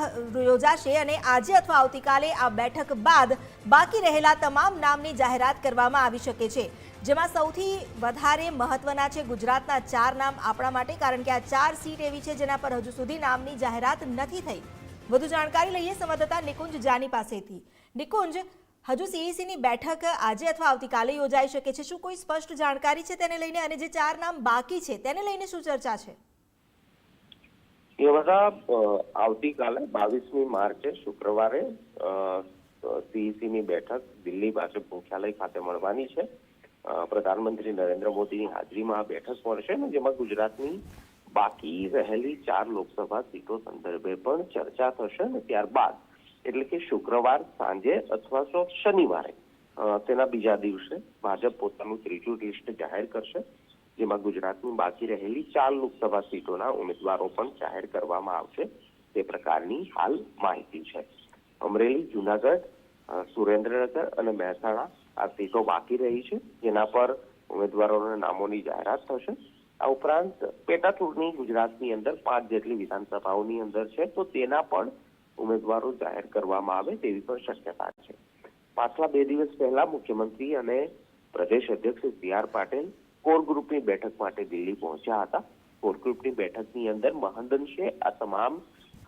યોજાશે અને આજે અથવા આવતીકાલે આ બેઠક બાદ બાકી રહેલા તમામ નામની જાહેરાત કરવામાં આવી શકે છે, જેમાં સૌથી વધારે મહત્વના છે ગુજરાતના 4 નામ આપણા માટે, કારણ કે આ 4 સીટ એવી છે જેના પર હજુ સુધી નામની જાહેરાત નથી થઈ. વધુ જાણકારી લઈએ સંવાદદાતા નિકુંજ જાની પાસેથી. નિકુંજ, હજુ સીઈસીની બેઠક આજે અથવા આવતીકાલે યોજાઈ શકે છે. શું કોઈ સ્પષ્ટ જાણકારી છે તેને લઈને, અને જે 4 નામ બાકી છે તેને લઈને શું ચર્ચા છે? એ બધા આવતીકાલે 22મી માર્ચે શુક્રવારે સીઈસીની બેઠક દિલ્હી ભાજપ મુખ્યાલય ખાતે મળવાની છે. પ્રધાનમંત્રી નરેન્દ્ર મોદીની હાજરીમાં આ બેઠક મળશે ને જેમાં ગુજરાતની બાકી રહેલી 4 લોકસભા સીટો સંદર્ભે પણ ચર્ચા થશે. ને ત્યારબાદ એટલે કે શુક્રવાર સાંજે અથવા તો શનિવારે તેના બીજા દિવસે ભાજપ પોતાનું ત્રીજું લિસ્ટ જાહેર કરશે, જેમાં ગુજરાતની બાકી રહેલી 4 લોકસભા સીટોના ઉમેદવારો પણ જાહેર કરવામાં આવશે. તે પ્રકારની હાલ માહિતી છે. અમરેલી, જુનાગઢ, સુરેન્દ્રનગર અને મહેસાણા આ સીટો બાકી રહી છે, જેના પર ઉમેદવારોના નામોની જાહેરાત થશે. આ ઉપરાંત પેટા ચૂંટણી ગુજરાતની અંદર 5 જેટલી વિધાનસભાઓની અંદર છે, તો તેના પણ ઉમેદવારો જાહેર કરવામાં આવે તેવી પણ શક્યતા છે. પાછલા 2 દિવસ પહેલા મુખ્યમંત્રી અને પ્રદેશ અધ્યક્ષ CR પાટીલ કોર ગ્રુપની બેઠક માટે દિલ્હી પહોંચ્યા હતા. કોર ગ્રુપની બેઠકની અંદર મહદઅંશે આ તમામ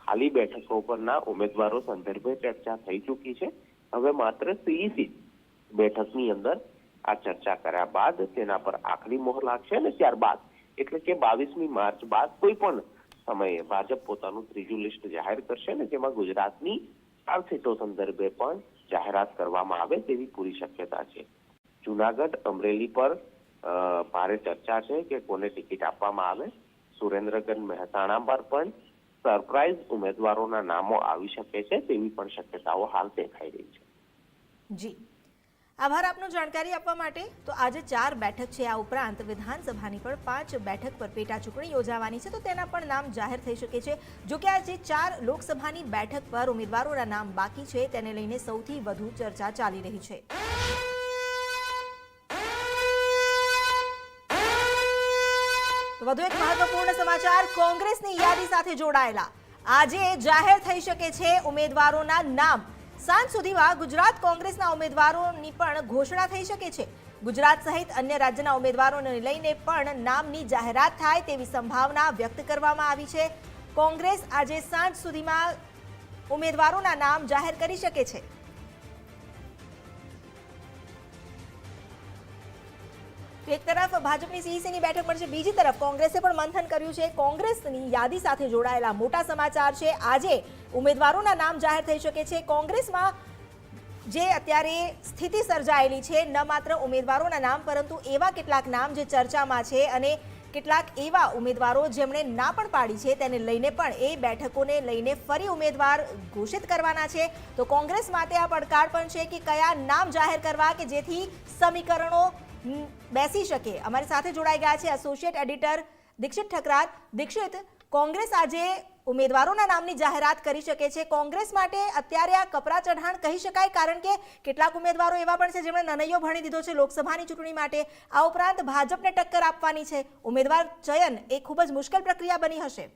ખાલી બેઠકો પરના ઉમેદવારો સંદર્ભે ચર્ચા થઈ ચૂકી છે. હવે માત્ર સીઈસી બેઠકની અંદર આ ચર્ચા કર્યા બાદ તેના પર આખરી મોહર લાગશે અને ત્યારબાદ એટલે કે 22મી માર્ચ બાદ કોઈ પણ સમયે ભાજપ પોતાનું ત્રીજું લિસ્ટ જાહેર કરશે ને જેમાં ગુજરાતની 4 સીટો સંદર્ભે પણ જાહેરાત કરવામાં આવે તેવી પૂરી શક્યતા છે. જુનાગઢ, અમરેલી પર ભારે ચર્ચા છે કે કોને ટિકિટ આપવામાં આવે. સુરેન્દ્રનગર, મહેસાણા પર પણ સરપ્રાઇઝ ઉમેદવારોના નામો આવી શકે છે તેવી પણ શક્યતાઓ હાલ દેખાઈ રહી છે. જી, આભાર આપનો જાણકારી આપવા માટે. તો આજે 4 બેઠક છે. આ ઉપરાંત વિધાનસભાની પણ 5 બેઠક પર પેટા ચૂંટણી યોજાવાની છે, તો તેના પણ નામ જાહેર થઈ શકે છે. જો કે આજે 4 લોકસભાની બેઠક પર ઉમેદવારોના નામ બાકી છે તેને લઈને સૌથી વધુ ચર્ચા ચાલી રહી છે. તો વધુ એક મહત્વપૂર્ણ સમાચાર કોંગ્રેસની યાદી સાથે જોડાયેલા. આજે જાહેર થઈ શકે છે ઉમેદવારોના નામ. સાંજ સુધીમાં ગુજરાત કોંગ્રેસના ઉમેદવારોની પણ ઘોષણા થઈ શકે છે. ગુજરાત સહિત અન્ય રાજ્યના ઉમેદવારોને લઈને પણ નામની જાહેરાત થાય તેવી સંભાવના વ્યક્ત કરવામાં આવી છે. કોંગ્રેસ આજે સાંજ સુધીમાં ઉમેદવારોના નામ જાહેર કરી શકે છે. એક તરફ ભાજપની સીઈસીની બેઠક મળશે, બીજી તરફ કોંગ્રેસે પણ મંથન કર્યું છે. કોંગ્રેસની યાદી સાથે જોડાયેલા મોટા સમાચાર છે. આજે ઉમેદવારોના નામ જાહેર થઈ શકે છે. કોંગ્રેસમાં જે અત્યારે સ્થિતિ સર્જાયેલી છે, ન માત્ર ઉમેદવારોના નામ પરંતુ એવા કેટલાક નામ જે ચર્ચામાં છે અને કેટલાક એવા ઉમેદવારો જેમણે ના પણ પાડી છે તેને લઈને પણ એ બેઠકોને લઈને ફરી ઉમેદવાર ઘોષિત કરવાના છે. તો કોંગ્રેસ માટે આ પડકાર પણ છે કે કયા નામ જાહેર કરવા કે જેથી સમીકરણો બેસી શકે. અમારી સાથે જોડાઈ ગયા છે એસોસિએટ એડિટર દીક્ષિત ઠકરાર. દીક્ષિત, કોંગ્રેસ આજે ઉમેદવારોના નામની જાહેરાત કરી શકે છે. કોંગ્રેસ માટે અત્યારે આ કપરા ચઢાણ કહી શકાય, કારણ કે કેટલાક ઉમેદવારો એવા પણ છે જેમણે નનૈયો ભણી દીધો છે લોકસભાની ચૂંટણી માટે. આ ઉપરાંત ભાજપને ટક્કર આપવાની છે. ઉમેદવાર ચયન એ ખૂબ જ મુશ્કેલ પ્રક્રિયા બની હશે.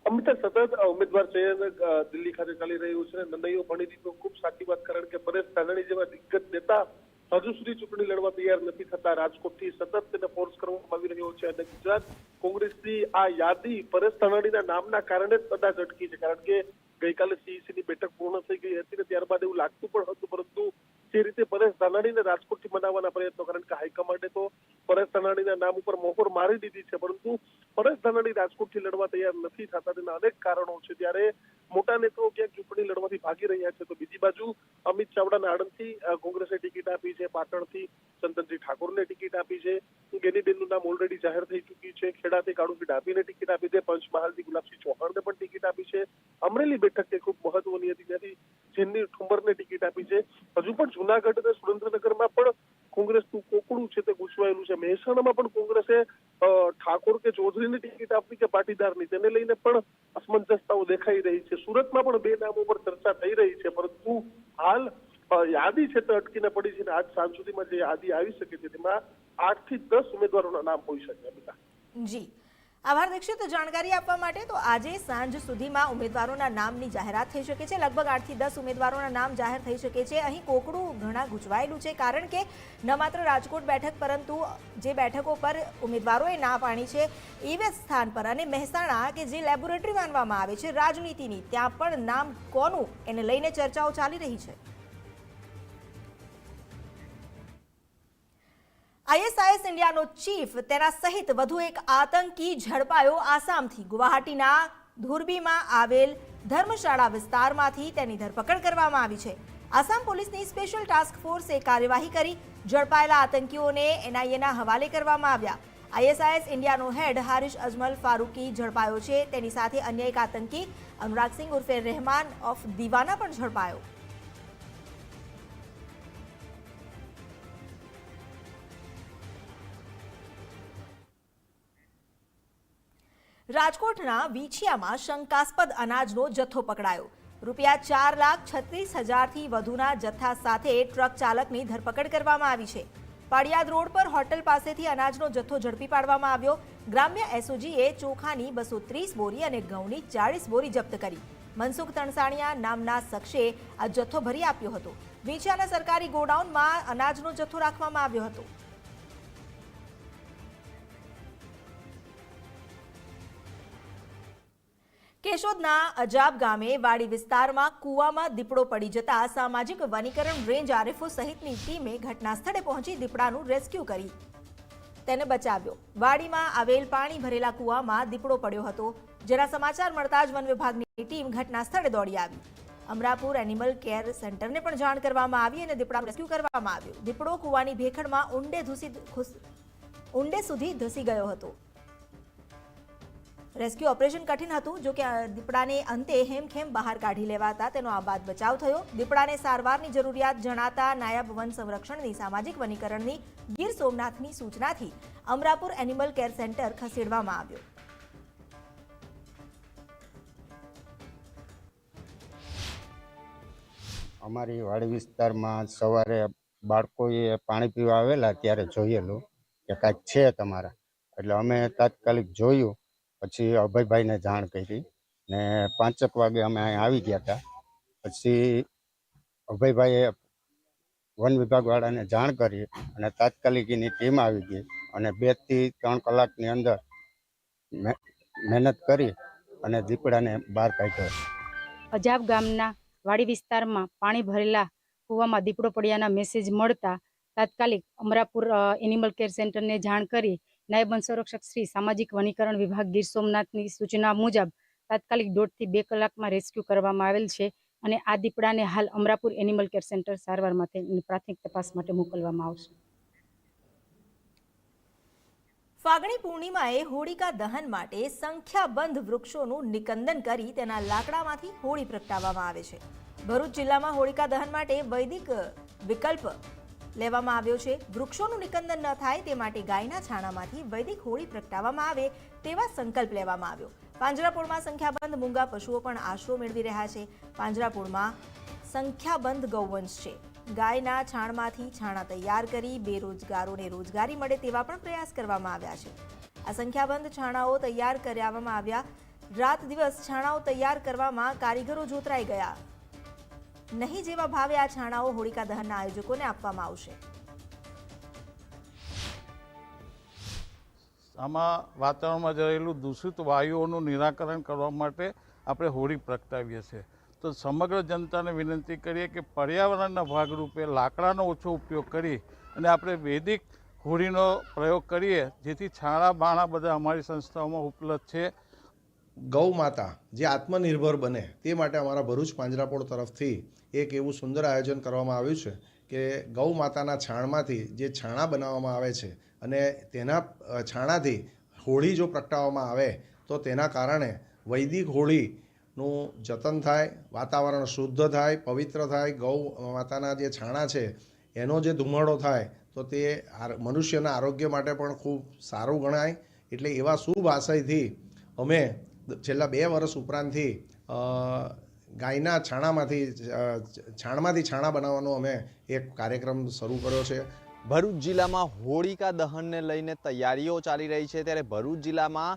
અમિતા, સતત ઉમેદવાર ચયન દિલ્હી ખાતે ચાલી રહ્યું છે. નનૈયો ભણી દીધો ખૂબ સાચી વાત, કારણ કે પરેશ ધાનાણી જેવા દિગ્ગજ નેતા હજુ સુધી ચૂંટણી લડવા તૈયાર નથી થતા. રાજકોટથી સતત તેને ફોર્સ કરવામાં આવી રહ્યો છે અને ગુજરાત કોંગ્રેસની આ યાદી પરેશ ધાનાણીના નામના કારણે જ કદાચ અટકી છે, કારણ કે ગઈકાલે સીઈસીની બેઠક પૂર્ણ થઈ ગઈ હતી ને ત્યારબાદ એવું લાગતું પણ હતું, પરંતુ જે રીતે પરેશ ધાનાણીને રાજકોટથી બનાવવાના પ્રયત્નો, કારણ કે હાઈકમાન્ડે તો પરેશ ધાનાણીના નામ ઉપર મોહર મારી દીધી છે, પરંતુ પરેશ ધાનાણી રાજકોટથી લડવા તૈયાર નથી થતા. તેના અનેક કારણો છે. ત્યારે મોટા નેતાઓ ક્યાંક ચૂંટણી લડવાથી ભાગી રહ્યા છે, તો બીજી બાજુ અમિત ચાવડાને આણંદથી કોંગ્રેસે ટિકિટ આપી છે, પાટણથી ચંદનજી ઠાકોરને ટિકિટ આપી છે, ગેનીબેનનું નામ ઓલરેડી જાહેર થઈ ચૂક્યું છે, ખેડાથી કાળુભાઈ ડાભીને ટિકિટ આપી છે, પંચમહાલથી ગુલાબસિંહ ચૌહાણને પણ ટિકિટ આપી છે, અમરેલી બેઠક એ ખૂબ મહત્વની હતી ત્યાંથી જેની ઠુંબરને ટિકિટ આપી છે. હજુ પણ જુનાગઢ અને સુરેન્દ્રનગરમાં પણ કોંગ્રેસનું કોકડું છે તે ગૂંચવાયેલું છે. મહેસાણામાં પણ કોંગ્રેસે ઠાકોર કે ચૌધરીની ટિકિટ આપવી કે પાટીદારની, તેને લઈને પણ અસમંજસતાઓ દેખાઈ રહી છે. સુરતમાં પણ બે નામો પર ચર્ચા થઈ રહી છે, પરંતુ હાલ યાદી છે તે અટકીને પડી છે. આજ સાંજ સુધીમાં જે યાદી આવી શકે છે તેમાં 8 થી 10 ઉમેદવારોના નામ હોઈ શકે. જી આભાર દીક્ષિત જાણકારી આપવા માટે. તો આજે સાંજ સુધીમાં ઉમેદવારોના નામની જાહેરાત થઈ શકે છે. લગભગ 8 થી 10 ઉમેદવારોના નામ જાહેર થઈ શકે છે. અહીં કોકડું ઘણા ગૂંચવાયેલું છે, કારણ કે ન માત્ર રાજકોટ બેઠક પરંતુ જે બેઠકો પર ઉમેદવારોએ ના પાડી છે એવા સ્થાન પર અને મહેસાણા કે જે લેબોરેટરી માનવામાં આવે છે રાજનીતિની, ત્યાં પણ નામ કોનું એને લઈને ચર્ચાઓ ચાલી રહી છે. ISIS ઇન્ડિયાનો ચીફ તેના સહિત વધુ એક આતંકી ઝડપાયો આસામથી. ગુવાહાટીના ધુરબીમાં આવેલ ધર્મશાળા વિસ્તારમાંથી તેની ધરપકડ કરવામાં આવી છે. આસામ પોલીસની સ્પેશિયલ ટાસ્ક ફોર્સે કાર્યવાહી કરી ઝડપાયેલા આતંકીઓને NIAના હવાલે કરવામાં આવ્યા. ISIS ઇન્ડિયાનો હેડ હારિશ અજમલ ફારૂકી ઝડપાયો છે. તેની સાથે અન્ય એક આતંકી અનુરાગસિંહ ઉર્ફે રહેમાન ઓફ દીવાના પણ ઝડપાયો. રાજકોટના વીછિયામાં શંકાસ્પદ અનાજનો જથ્થો પકડાયો. રૂપિયા 4,36,000થી વધુના જથ્થા સાથે ટ્રક ચાલકની ધરપકડ કરવામાં આવી છે. પાડિયાદ રોડ પર હોટલ પાસેથી અનાજનો જથ્થો ઝડપી પાડવામાં આવ્યો. ગ્રામ્ય SOGએ ચોખાની 230 બોરી અને ઘઉંની 40 બોરી જપ્ત કરી. મનસુખ તણસાણિયા નામના શખ્સે આ જથ્થો ભરી આપ્યો હતો. વીછિયાના સરકારી ગોડાઉનમાં અનાજનો જથ્થો રાખવામાં આવ્યો હતો. કેશોદના અજાબ ગામે વાડી વિસ્તારમાં કૂવામાં દીપડો પડી જતા સામાજિક વનીકરણ રેન્જ RFO સહિતની ટીમે ઘટના સ્થળે પહોંચી દીપડાનું રેસ્ક્યુ કરી તેને બચાવ્યો. વાડીમાં આવેલ પાણી ભરેલા કૂવામાં દીપડો પડ્યો હતો, જેના સમાચાર મળતા જ વન વિભાગની ટીમ ઘટના સ્થળે દોડી આવી. અમરાપુર એનિમલ કેર સેન્ટરને પણ જાણ કરવામાં આવી અને દીપડાનું રેસ્ક્યુ કરવામાં આવ્યું. દીપડો કૂવાની ભેખડમાં ઊંડે સુધી ધસી ગયો હતો. રેસ્ક્યુ ઓપરેશન કઠિન હતું, જો કે દીપડાને અંતે હેમખેમ બહાર કાઢી લેવાતા તેનો આબાદ બચાવ થયો. દીપડાને સારવારની જરૂરિયાત જણાતા નાયબ વન સંરક્ષણની સામાજિક વનીકરણની ગીર સોમનાથની સૂચનાથી અમરાપુર એનિમલ કેર સેન્ટર ખસેડવામાં આવ્યો. અમારી વાડી વિસ્તારમાં સવારે બાળકોએ પાણી પીવા આવેલા ત્યારે જોયેલું કે કાંઈક છે તમારા, એટલે અમે તાત્કાલિક જોયું. પછી અભયભાઈને જાણ કરી ને 5 વાગે અમે અહીં આવી ગયા હતા. પછી અભયભાઈએ વન વિભાગવાળાને જાણ કરી અને તાત્કાલિક એની ટીમ આવી ગઈ અને 2 થી 3 કલાકની અંદર મહેનત કરી અને દીપડાને બહાર કાઢ્યો. અજાબ ગામના વાડી વિસ્તારમાં પાણી ભરેલા કૂવામાં દીપડો પડ્યાના મેસેજ મળતા તાત્કાલિક અમરાપુર એનિમલ કેર સેન્ટરને જાણ કરી નાયબ વન સંરક્ષક શ્રી સામાજિક વનીકરણ વિભાગ ગીર સોમનાથની સૂચના મુજબ તાત્કાલિક 1.5 થી 2 કલાકમાં રેસ્ક્યુ કરવામાં આવેલ છે અને આ દીપડાને હાલ અમરાપુર એનિમલ કેર સેન્ટર સારવાર માટે પ્રાથમિક તપાસ માટે મોકલવામાં આવશે. ફાગણી પૂર્ણિમાએ હોળિકા દહન માટે સંખ્યાબંધ વૃક્ષોનું નિકંદન કરી તેના લાકડામાંથી હોળી પ્રગટાવવામાં આવે છે. ભરૂચ જિલ્લામાં હોળિકા દહન માટે વૈદિક વિકલ્પ લેવામાં આવ્યો છે. વૃક્ષોનું નિકંદન ન થાય તે માટે ગાયના છાણામાંથી વૈદિક હોળી પ્રગટાવવામાં આવે તેવા સંકલ્પ લેવામાં આવ્યો. પાંજરાપોળમાં સંખ્યાબંધ મૂંગા પશુઓ પણ આશરો મેળવી રહ્યા છે. પાંજરાપોળમાં સંખ્યાબંધ ગૌવંશ છે. ગાયના છાણમાંથી છાણા તૈયાર કરી બેરોજગારોને રોજગારી મળે તેવા પણ પ્રયાસ કરવામાં આવ્યા છે. આ સંખ્યાબંધ છાણાઓ તૈયાર કરવામાં આવ્યા. રાત દિવસ છાણાઓ તૈયાર કરવામાં કારીગરો જોતરાઈ ગયા. નહીં જેવા ભાવે આ છાણાઓ હોળિકા દહનના આયોજકોને આપવામાં આવશે. આમાં વાતાવરણમાં રહેલું દૂષિત વાયુઓનું નિરાકરણ કરવા માટે આપણે હોળી પ્રગટાવીએ છીએ. તો સમગ્ર જનતાને વિનંતી કરીએ કે પર્યાવરણના ભાગરૂપે લાકડાનો ઓછો ઉપયોગ કરી અને આપણે વૈદિક હોળીનો પ્રયોગ કરીએ, જેથી છાણા બાણા બધા અમારી સંસ્થાઓમાં ઉપલબ્ધ છે. ગૌ માતા જે આત્મનિર્ભર બને તે માટે અમારા ભરૂચ પાંજરાપોળ તરફથી એક એવું સુંદર આયોજન કરવામાં આવ્યું છે કે ગૌ માતાના છાણમાંથી જે છાણા બનાવવામાં આવે છે અને તેના છાણાથી હોળી જો પ્રગટાવવામાં આવે તો તેના કારણે વૈદિક હોળીનું જતન થાય, વાતાવરણ શુદ્ધ થાય, પવિત્ર થાય. ગૌ માતાના જે છાણા છે એનો જે ધુમાડો થાય તો તે મનુષ્યના આરોગ્ય માટે પણ ખૂબ સારું ગણાય. એટલે એવા શુભ આશયથી અમે છેલ્લા 2 વર્ષ ઉપરાંતથી ગાયના છાણમાંથી છાણા બનાવવાનો અમે એક કાર્યક્રમ શરૂ કર્યો છે. ભરૂચ જિલ્લામાં હોળિકા દહનને લઈને તૈયારીઓ ચાલી રહી છે, ત્યારે ભરૂચ જિલ્લામાં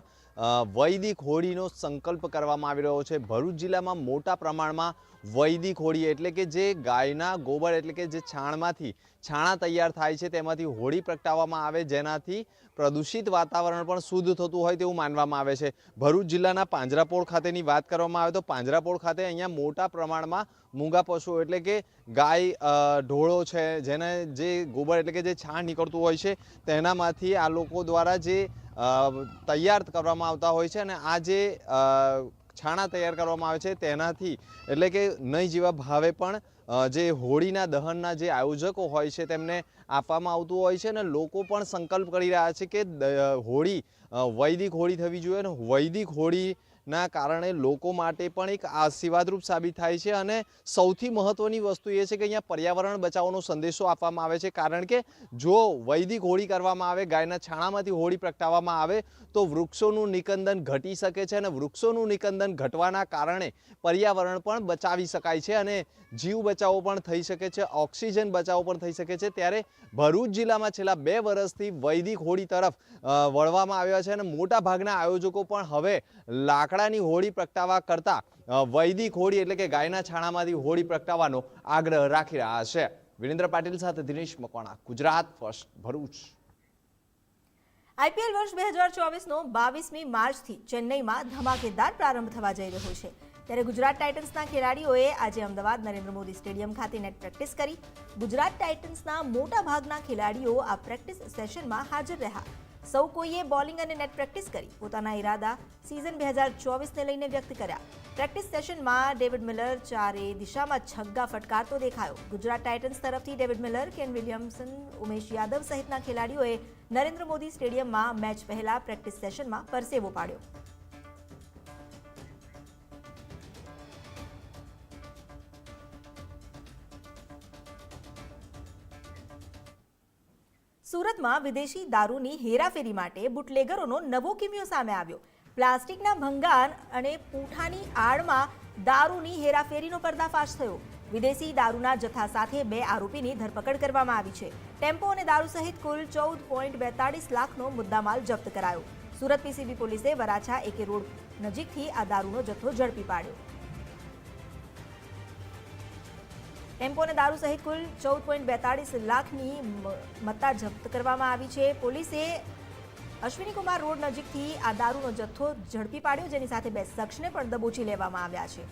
વૈદિક હોળીનો સંકલ્પ કરવામાં આવી રહ્યો છે. ભરૂચ જિલ્લામાં મોટા પ્રમાણમાં વૈદિક હોળી એટલે કે જે ગાયના ગોબર એટલે કે જે છાણમાંથી છાણા તૈયાર થાય છે તેમાંથી હોળી પ્રગટાવવામાં આવે, જેનાથી પ્રદૂષિત વાતાવરણ પણ શુદ્ધ થતું હોય તેવું માનવામાં આવે છે. ભરૂચ જિલ્લાના પાંજરાપોળ ખાતેની વાત કરવામાં આવે તો પાંજરાપોળ ખાતે અહીંયા મોટા પ્રમાણમાં મૂંગા પશુઓ એટલે કે ગાય ઢોળો છે, જેને જે ગોબર એટલે કે જે છાણ નીકળતું હોય છે તેનામાંથી આ લોકો દ્વારા જે તૈયાર કરવામાં આવતા હોય છે અને આ જે છાણા તૈયાર કરવામાં આવે છે તેનાથી એટલે કે નહીં જેવા ભાવે પણ જે હોળીના દહનના જે આયોજકો હોય છે તેમને આપવામાં આવતું હોય છે અને લોકો પણ સંકલ્પ કરી રહ્યા છે કે હોળી વૈદિક હોળી થવી જોઈએ અને વૈદિક હોળીના કારણે લોકો માટે પણ એક આશીર્વાદરૂપ સાબિત થાય છે. અને સૌથી મહત્વની વસ્તુ એ છે કે અહીંયા પર્યાવરણ બચાવવાનો સંદેશો આપવામાં આવે છે, કારણ કે જો વૈદિક હોળી કરવામાં આવે, ગાયના છાણામાંથી હોળી પ્રગટાવવામાં આવે તો વૃક્ષોનું નિકંદન ઘટી શકે છે અને વૃક્ષોનું નિકંદન ઘટવાના કારણે પર્યાવરણ પણ બચાવી શકાય છે અને જીવ બચાવો પણ થઈ શકે છે, ઓક્સિજન બચાવો પણ થઈ શકે છે. ત્યારે ભરૂચ જિલ્લામાં છેલ્લા 2 વર્ષથી વૈદિક હોળી તરફ વળવામાં આવ્યા છે અને મોટા ભાગના આયોજકો પણ હવે લાકડાની હોળી પ્રગટાવવા કરતાં વૈદિક હોળી એટલે કે ગાયના છાણામાંથી હોળી પ્રગટાવવાનો આગ્રહ રાખી રહ્યા છે. વિરેન્દ્ર પાટીલ સાથે દિનેશ મકવાણા, ગુજરાત ફર્સ્ટ, ભરૂચ. આઈપીએલ વર્ષ 2024નો 22મી માર્ચથી ચેન્નઈમાં ધમાકેદાર પ્રારંભ થવા જઈ રહ્યો છે. ત્યારે ગુજરાત ટાઇટન્સના ખેલાડીઓએ આજે અમદાવાદ નરેન્દ્ર મોદી સ્ટેડિયમ ખાતે નેટ પ્રેક્ટિસ કરી. ગુજરાત ટાઇટન્સના મોટા ભાગના ખેલાડીઓ આ પ્રેક્ટિસ સેશનમાં હાજર રહ્યા. સૌ કોઈએ બોલિંગ અને નેટ પ્રેક્ટિસ કરી પોતાના ઇરાદા સિઝન 2024ને લઈને વ્યક્ત કર્યા. પ્રેક્ટિસ સેશનમાં ડેવિડ મિલર ચારે દિશામાં છગ્ગા ફટકારતો દેખાયો. ગુજરાત ટાઇટન્સ તરફથી David Miller, can Williamson, Umesh Yadav સહિતના ખેલાડીઓએ નરેન્દ્ર મોદી સ્ટેડિયમમાં મેચ પહેલા પ્રેક્ટિસ સેશનમાં પરસેવો પાડ્યો. સુરતમાં વિદેશી દારૂની હેરાફેરી માટે બુટલેગરોનો નવો કિમિયો સામે આવ્યો. પ્લાસ્ટિકના ભંગાર અને પૂંઠાની આડમાં દારૂની હેરાફેરીનો પર્દાફાશ થયો. વિદેશી દારૂના જથ્થા સાથે 2 આરોપીની ધરપકડ કરવામાં આવી છે. ટેમ્પો અને દારૂ સહિત કુલ 14.42 લાખનો મુદ્દામાલ જપ્ત કરાયો. સુરત પીસીબી પોલીસે વરાછા એકે રોડ નજીકથી આ દારૂનો જથ્થો ઝડપી પાડ્યો. ટેમ્પો અને દારૂ સહિત કુલ 14.42 લાખની મત્તા જપ્ત કરવામાં આવી છે. પોલીસે અશ્વિનીકુમાર રોડ નજીકથી આ દારૂનો જથ્થો ઝડપી પાડ્યો, જેની સાથે 2 શખ્સને પણ દબોચી લેવામાં આવ્યા છે.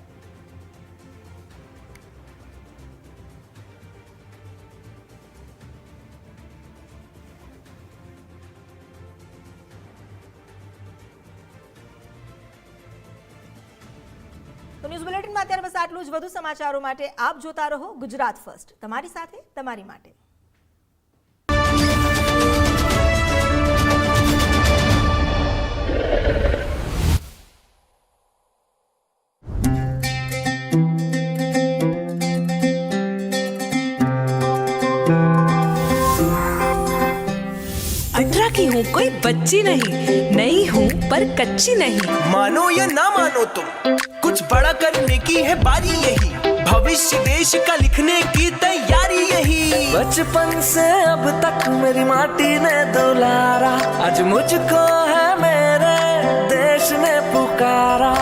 તો ન્યૂઝ બુલેટિનમાં અત્યારે બસ આટલું જ. વધુ સમાચારો માટે આપ જોતા રહો ગુજરાત ફર્સ્ટ, તમારી સાથે તમારી માટે. की हूँ कोई बच्ची नहीं, नहीं हूँ पर कच्ची नहीं. मानो या ना मानो तुम, कुछ बड़ा करने की है बारी यही. भविष्य देश का लिखने की तैयारी यही. बचपन से अब तक मेरी माटी ने दुलारा, आज मुझको है मेरे देश ने पुकारा.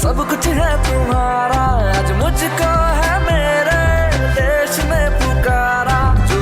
सब कुछ है तुम्हारा, आज मुझको है मेरे देश ने पुकारा. जो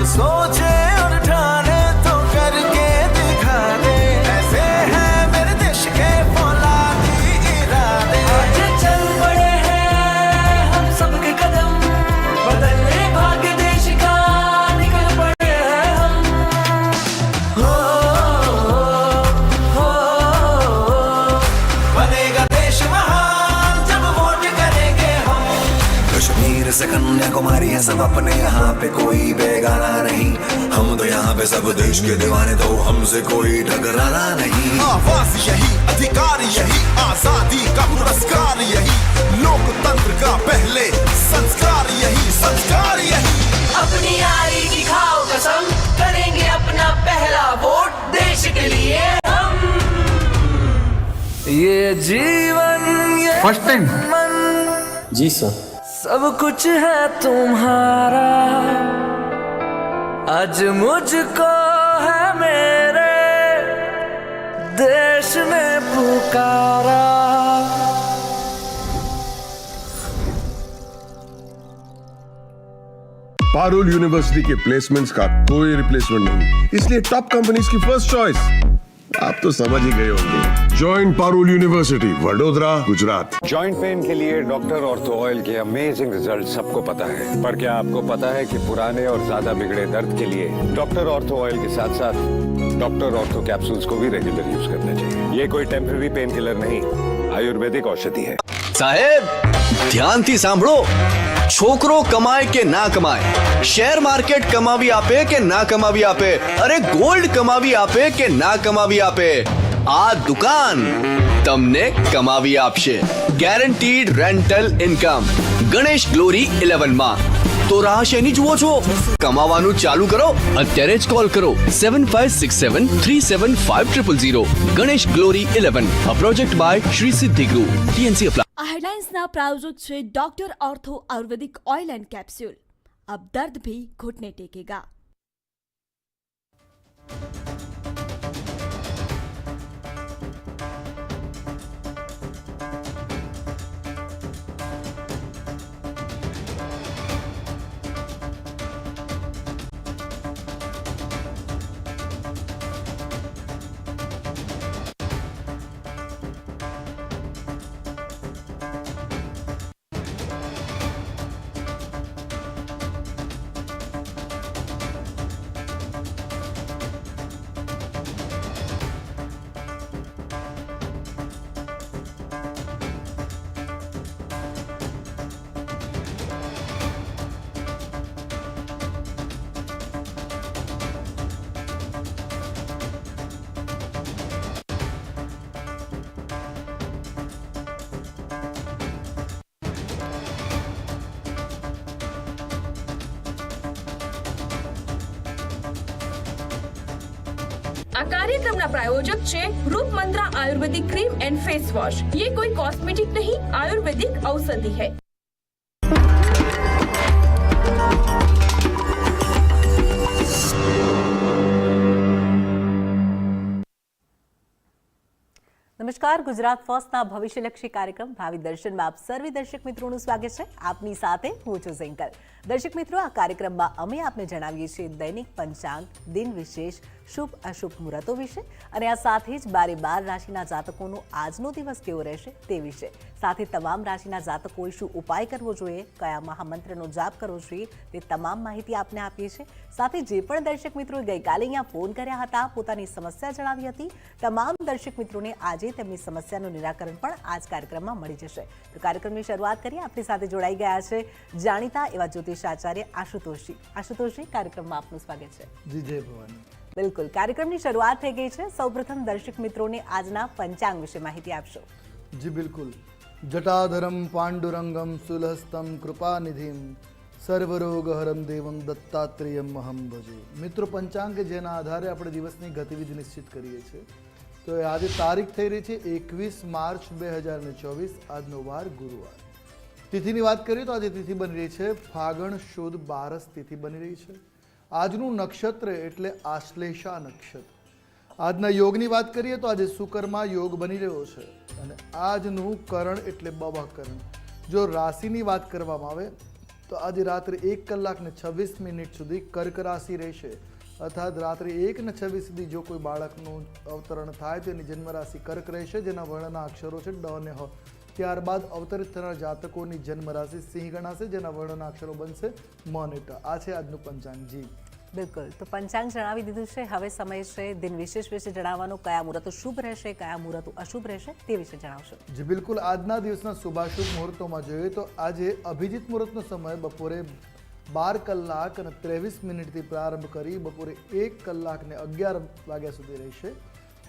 से कन्याकुमारी है सब अपने, यहाँ पे कोई बेगाना नहीं। हम तो यहाँ पे सब देश के दीवाने, तो हमसे कोई टकराना नहीं। आवाज यही, अधिकार यही, आजादी का पुरस्कार यही, लोकतंत्र का पहले संस्कार यही, संस्कार यही। अपनी यारी की खाओ कसम, करेंगे अपना पहला वोट देश के लिए हम। ये जीवन ये फर्स्ट टाइम जी सर, सब कुछ है तुम्हारा, आज मुझको है मेरे देश ने पुकारा। पारुल यूनिवर्सिटी के प्लेसमेंट्स का कोई रिप्लेसमेंट नहीं, इसलिए टॉप कंपनीज की फर्स्ट चॉइस आप तो समझ ही गए होंगे। Join Parul university, Vadodara, Gujarat. Joint pain के लिए डॉक्टर ऑर्थो ऑयल के अमेजिंग रिजल्ट सबको पता है, पर क्या आपको पता है कि पुराने और ज्यादा बिगड़े दर्द के लिए डॉक्टर ऑर्थो ऑयल के साथ साथ डॉक्टर ऑर्थो कैप्सूल्स को भी रेगुलर यूज करना चाहिए। ये कोई टेम्पररी पेन किलर नहीं, आयुर्वेदिक औषधि है। साहेब ध्यानથી સાંભળો, છોકરો કમાય કે ના કમાય, શેર માર્કેટ કમાવી આપે કે ના કમાવી આપે, અરે ગોલ્ડ કમાવી આપે કે ના કમાવી આપે, આ દુકાન તમને કમાવી આપશે। Guaranteed rental income Ganesh glory 11 માં। તો રાહ શેની જુઓ છો? કમાવાનું ચાલુ કરો, અત્યારે જ કોલ કરો 7567375000। Ganesh glory 11, a project by Shri Siddhi group, TNC apply. આ હેડલાઇન્સના પ્રાયોજક છે doctor ortho Ayurvedic oil and capsule. अब दर्द भी घुटने टेकेगा। આ કાર્યક્રમના પ્રાયોજક છે રૂપ મંત્રા આયુર્વેદિક ક્રીમ એન્ડ ફેસ વોશ। ये कोई कॉस्मेटिक नहीं, आयुर्वेदिक औषधि है। નમસ્કાર, ગુજરાત ફર્સ્ટના ભવિષ્યલક્ષી કાર્યક્રમ ભાવિ દર્શનમાં આપ સર્વે દર્શક મિત્રોનું સ્વાગત છે। આપની સાથે હું છું ઝિંકલ। દર્શક મિત્રો, આ કાર્યક્રમમાં અમે આપને જણાવીએ છીએ દૈનિક પંચાંગ, દિન વિશેષ, શુભ અશુભ મુહૂર્તો વિશે અને આ સાથે જ 12 રાશિના જાતકોનો આજનો દિવસ કેવો રહેશે તે વિશે, સાથે તમામ રાશિના જાતકોએ શું ઉપાય કરવો જોઈએ, કયા મહામંત્રનો જાપ કરવો જોઈએ તે તમામ માહિતી આપને આપીએ છીએ। સાથે જે પણ દર્શક મિત્રોએ ગઈકાલે અહીંયા ફોન કર્યા હતા, પોતાની સમસ્યા જણાવી હતી, તમામ દર્શક મિત્રોને આજે તેમની સમસ્યાનું નિરાકરણ પણ આજ કાર્યક્રમમાં મળી જશે। તો કાર્યક્રમની શરૂઆત કરીએ। આપણી સાથે જોડાઈ ગયા છે જાણીતા એવા જ્યોતિષ આચાર્ય આશુતોષજી। આશુતોષજી, કાર્યક્રમમાં આપનું સ્વાગત છે। જી જય ભવાની। બિલકુલ, કાર્યક્રમની શરૂઆત થઈ ગઈ છે। સૌપ્રથમ દર્શક મિત્રોને આજના પંચાંગ વિશે માહિતી આપશો। જી બિલકુલ। જટાધરમ પાંડુરંગમ સુલહસ્તમ કૃપાનિધિમ સર્વરોગહરમ દેવમ દત્તાત્રેયમ અહમ ભજે। મિત્રો, પંચાંગ કે જેના આધારે આપણે દિવસની ગતિવિધિ નિશ્ચિત કરીએ છીએ। તો આજે તારીખ થઈ રહી છે 21 માર્ચ 2024, આજનો વાર ગુરુવાર। તિથિની વાત કરીએ તો આજે તિથિ બની રહી છે ફાગણ સુદ 12 તિથિ બની રહી છે। આજનું નક્ષત્ર એટલે આશ્લેષા નક્ષત્ર। આજના યોગની વાત કરીએ તો આજે શુકર્મા યોગ બની રહ્યો છે અને આજનું કરણ એટલે બવા કરણ। જો રાશિની વાત કરવામાં આવે તો આજે રાત્રે 1 કલાક ને 26 મિનિટ સુધી કર્ક રાશિ રહેશે, અર્થાત રાત્રે 1:26 સુધી જો કોઈ બાળકનું અવતરણ થાય તો એની જન્મ રાશિ કર્ક રહેશે, જેના વર્ણના અક્ષરો છે ડ અને હ। ત્યારબાદ અવતરિત થનાર જાતકોની જન્મ રાશિ સિંહ ગણાશે, જેના વર્ણના અક્ષરો બનશે મ અને ટ। આ છે આજનું પંચાંગ। જી બિલકુલ, તો પંચાંગ જણાવી દીધું છે. હવે સમય છે દિન વિશેષ વિશે જણાવવાનો. કયા મુહૂર્તો શુભ રહેશે, કયા મુહૂર્તો અશુભ રહેશે તે વિશે જણાવશો. જી બિલકુલ, આજના દિવસના શુભાશુભ મુહૂર્તોમાં જોઈએ તો આજે અભિજીત મુહૂર્તનો સમય બપોરે 12 કલાક અને 23 મિનિટથી પ્રારંભ કરી બપોરે 1 કલાક ને 11 વાગ્યા સુધી રહેશે.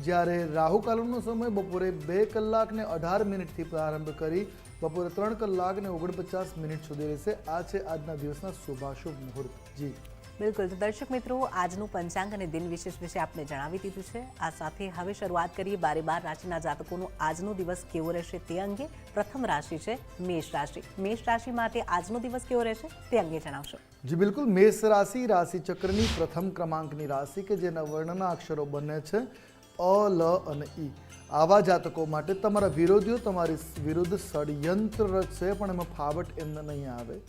જ્યારે રાહુકાલનો સમય બપોરે 2 કલાક ને 18 મિનિટથી પ્રારંભ કરી બપોરે 3 કલાક ને 49 મિનિટ સુધી રહેશે. આ છે આજના દિવસના શુભાશુભ મુહૂર્ત. જી બિલકુલ, તો દર્શક મિત્રો, આજનું પંચાંગ અને દિન વિશેષ વિશે આપને જણાવી દીધું છે. આ સાથે હવે શરૂઆત કરીએ 12 રાશિના જાતકોનો આજનો દિવસ કેવો રહેશે તે અંગે. પ્રથમ રાશિ છે મેષ રાશિ. મેષ રાશિ માટે આજનો દિવસ કેવો રહેશે તે અંગે જણાવશો. જી બિલકુલ, મેષ રાશિ રાશિ ચક્રની પ્રથમ ક્રમાંકની રાશિ કે જેના વર્ણના અક્ષરો બને છે અ, લ અને ઈ. આવા જાતકો માટે તમારા વિરોધીઓ તમારી વિરુદ્ધ ષડયંત્ર રચશે, પણ એમાં ફાવટ એમને નહીં આવે.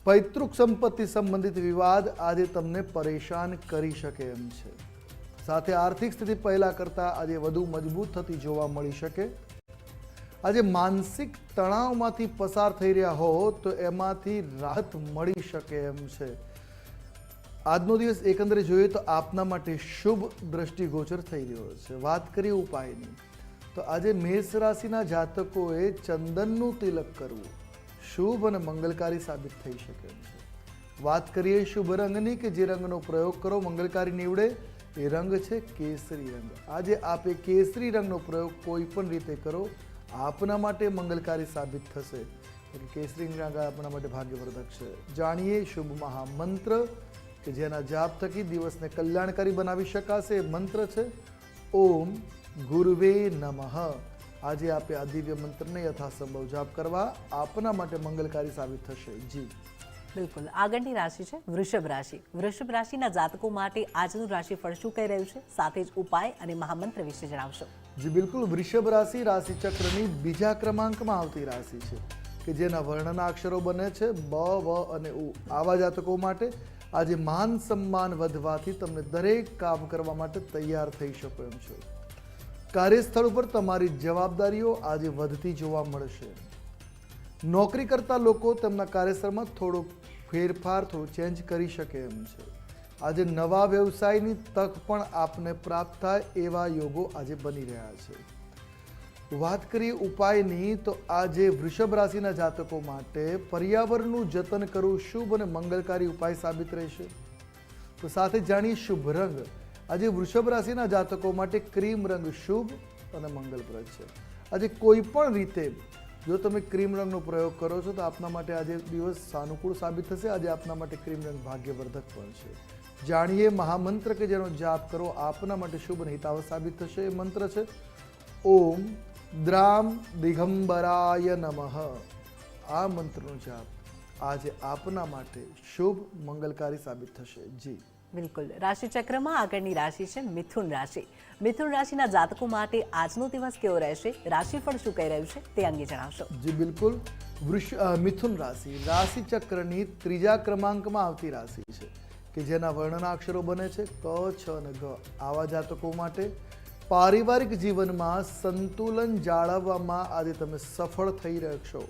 પૈતૃક સંપત્તિ સંબંધિત વિવાદ આજે તમને પરેશાન કરી શકે એમ છે. સાથે આર્થિક સ્થિતિ પહેલા કરતાં આજે વધુ મજબૂત થતી જોવા મળી શકે. આજે માનસિક તણાવમાંથી પસાર થઈ રહ્યા હો તો એમાંથી રાહત મળી શકે એમ છે. આજનો દિવસ એકંદરે જોઈએ તો આપના માટે શુભ દ્રષ્ટિગોચર થઈ રહ્યો છે. વાત કરીએ ઉપાયની તો આજે મેષ રાશિના જાતકોએ ચંદનનું તિલક કરવું શુભ અને મંગલકારી સાબિત થઈ શકે એમ છે. વાત કરીએ શુભ રંગની કે જે રંગનો પ્રયોગ કરો મંગલકારી નીવડે એ રંગ છે કેસરી રંગ. આજે આપે કેસરી રંગનો પ્રયોગ કોઈ પણ રીતે કરો આપના માટે મંગલકારી સાબિત થશે. કેસરી રંગ આપના માટે ભાગ્યવર્ધક છે. જાણીએ શુભ મહામંત્ર કે જેના જાપ થકી દિવસને કલ્યાણકારી બનાવી શકાશે. મંત્ર છે ઓમ ગુરુવે નમઃ. આજે આપે આ દિવ્ય મંત્રને યથાસંભવ જાપ કરવા આપના માટે મંગલકારી સાબિત થશે. જી બિલકુલ, આગળની રાશિ છે વૃષભ રાશિ. વૃષભ રાશિના જાતકો માટે આજનું રાશિફળ શું કહી રહ્યું છે, સાથે જ ઉપાય અને મહામંત્ર વિશે જણાવશો. જી બિલકુલ, વૃષભ રાશિ રાશિ ચક્રની બીજા ક્રમાંકમાં આવતી રાશિ છે કે જેના વર્ણના અક્ષરો બને છે બ, વ અને ઉ. આવા જાતકો માટે આજે માન સન્માન વધવાથી તમને દરેક કામ કરવા માટે તૈયાર થઈ શકો એમ છો. કાર્યસ્થળ ઉપર તમારી જવાબદારીઓ આજે વધતી જોવા મળશે. નોકરી કરતા લોકો તેમના કાર્યસ્થળમાં થોડો ફેરફાર થોડું ચેન્જ કરી શકે એમ છે. આજે નવા વ્યવસાયની તક પણ આપને પ્રાપ્ત થાય એવા યોગો આજે બની રહ્યા છે. વાત કરીએ ઉપાયની તો આજે વૃષભ રાશિના જાતકો માટે પર્યાવરણનું જતન કરવું શુભ અને મંગલકારી ઉપાય સાબિત રહેશે. તો સાથે જાણીએ શુભ રંગ. આજે વૃષભ રાશિના જાતકો માટે ક્રીમ રંગ શુભ અને મંગલપ્રદ છે. આજે કોઈ પણ રીતે જો તમે ક્રીમ રંગનો પ્રયોગ કરો છો તો આપના માટે આજે દિવસ સાનુકૂળ સાબિત થશે. આજે આપના માટે ક્રીમ રંગ ભાગ્યવર્ધક પણ છે. જાણીએ મહામંત્ર કે જેનો જાપ કરો આપના માટે શુભ અને હિતાવ સાબિત થશે. એ મંત્ર છે ઓમ દ્રામ દિગંબરાય નમઃ. આ મંત્રનો જાપ આજે આપના માટે શુભ મંગલકારી સાબિત થશે. જી બિલકુલ, રાશિચક્રમાં આગળની રાશિ છે મિથુન રાશિ. મિથુન રાશિના જાતકો માટે આજનો દિવસ કેવો રહેશે, રાશિફળ શું કહી રહ્યું છે તે અંગે જણાવશો. જી બિલકુલ, મિથુન રાશિ રાશિચક્રની ત્રીજા ક્રમાંકમાં આવતી રાશિ છે કે જેના વર્ણના અક્ષરો બને છે ક, છ અને ગ. આવા જાતકો માટે પારિવારિક જીવનમાં સંતુલન જાળવવામાં આજે તમે સફળ થઈ રહેશો.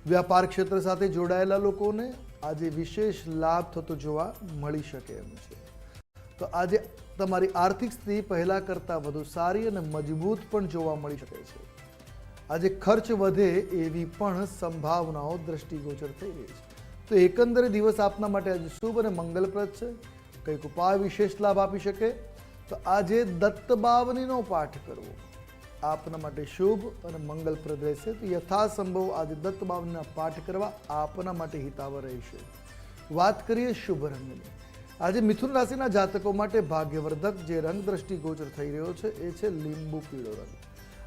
વ્યાપાર ક્ષેત્ર સાથે જોડાયેલા લોકોને આજે વિશેષ લાભ થતો જોવા મળી શકે એમ છે. તો આજે તમારી આર્થિક સ્થિતિ પહેલા કરતાં વધુ સારી અને મજબૂત પણ જોવા મળી શકે છે. આજે ખર્ચ વધે એવી પણ સંભાવનાઓ દ્રષ્ટિગોચર થઈ રહી છે. તો એકંદરે દિવસ આપના માટે આજે શુભ અને મંગલપ્રદ છે. કંઈક ઉપાય વિશેષ લાભ આપી શકે તો આજે દત્તબાવનીનો પાઠ કરવો આપના માટે શુભ અને મંગલપ્રદ રહેશે. તો યથાસંભવ આજે દત્તબાવનીના પાઠ કરવા આપના માટે હિતાવહ રહેશે. વાત કરીએ શુભ રંગની. આજે મિથુન રાશિના જાતકો માટે ભાગ્યવર્ધક જે રંગ દ્રષ્ટિગોચર થઈ રહ્યો છે એ છે લીંબુ પીળો રંગ.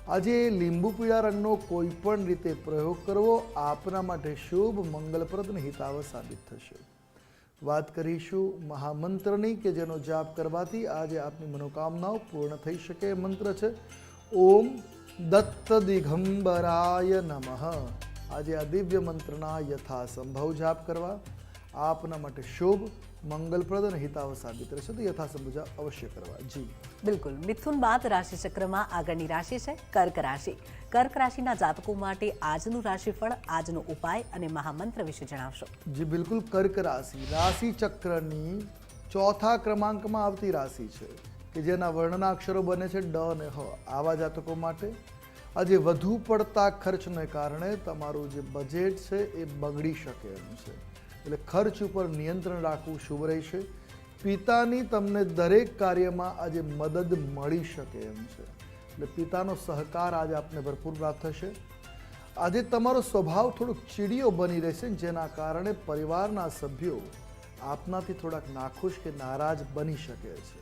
આજે લીંબુ પીળા રંગનો કોઈ પણ રીતે પ્રયોગ કરવો આપના માટે શુભ મંગલપ્રદ અને હિતાવહ સાબિત થશે. વાત કરીશું મહામંત્રની કે જેનો જાપ કરવાથી આજે આપની મનોકામનાઓ પૂર્ણ થઈ શકે. મંત્ર છે ઓમ દત્ત દિગંબરાય નમઃ. આજે આ દિવ્ય મંત્રના યથાસંભવ જાપ કરવા આપના માટે શુભ મંગલપ્રદ અને હિતાવહ સાબિત રહેશે. તો યથાસંભવ જાપ અવશ્ય કરવા. જી બિલકુલ, મિથુન બાદ રાશિચક્રમાં આગળની રાશિ છે કર્ક રાશિ. કર્ક રાશિના જાતકો માટે આજનું રાશિફળ, આજનો ઉપાય અને મહામંત્ર વિશે જણાવશો. જી બિલકુલ, કર્ક રાશિ રાશિ ચક્રની ચોથા ક્રમાંકમાં આવતી રાશિ છે કે જેના વર્ણના અક્ષરો બને છે ડ અને હ. આવા જાતકો માટે આજે વધુ પડતા ખર્ચને કારણે તમારું જે બજેટ છે એ બગડી શકે એમ છે, એટલે ખર્ચ ઉપર નિયંત્રણ રાખવું શુભ રહેશે. પિતાની તમને દરેક કાર્યમાં આજે મદદ મળી શકે એમ છે, એટલે પિતાનો સહકાર આજે આપને ભરપૂર પ્રાપ્ત થશે. આજે તમારો સ્વભાવ થોડોક ચીડિયો બની રહેશે, જેના કારણે પરિવારના સભ્યો આપનાથી થોડાક નાખુશ કે નારાજ બની શકે છે.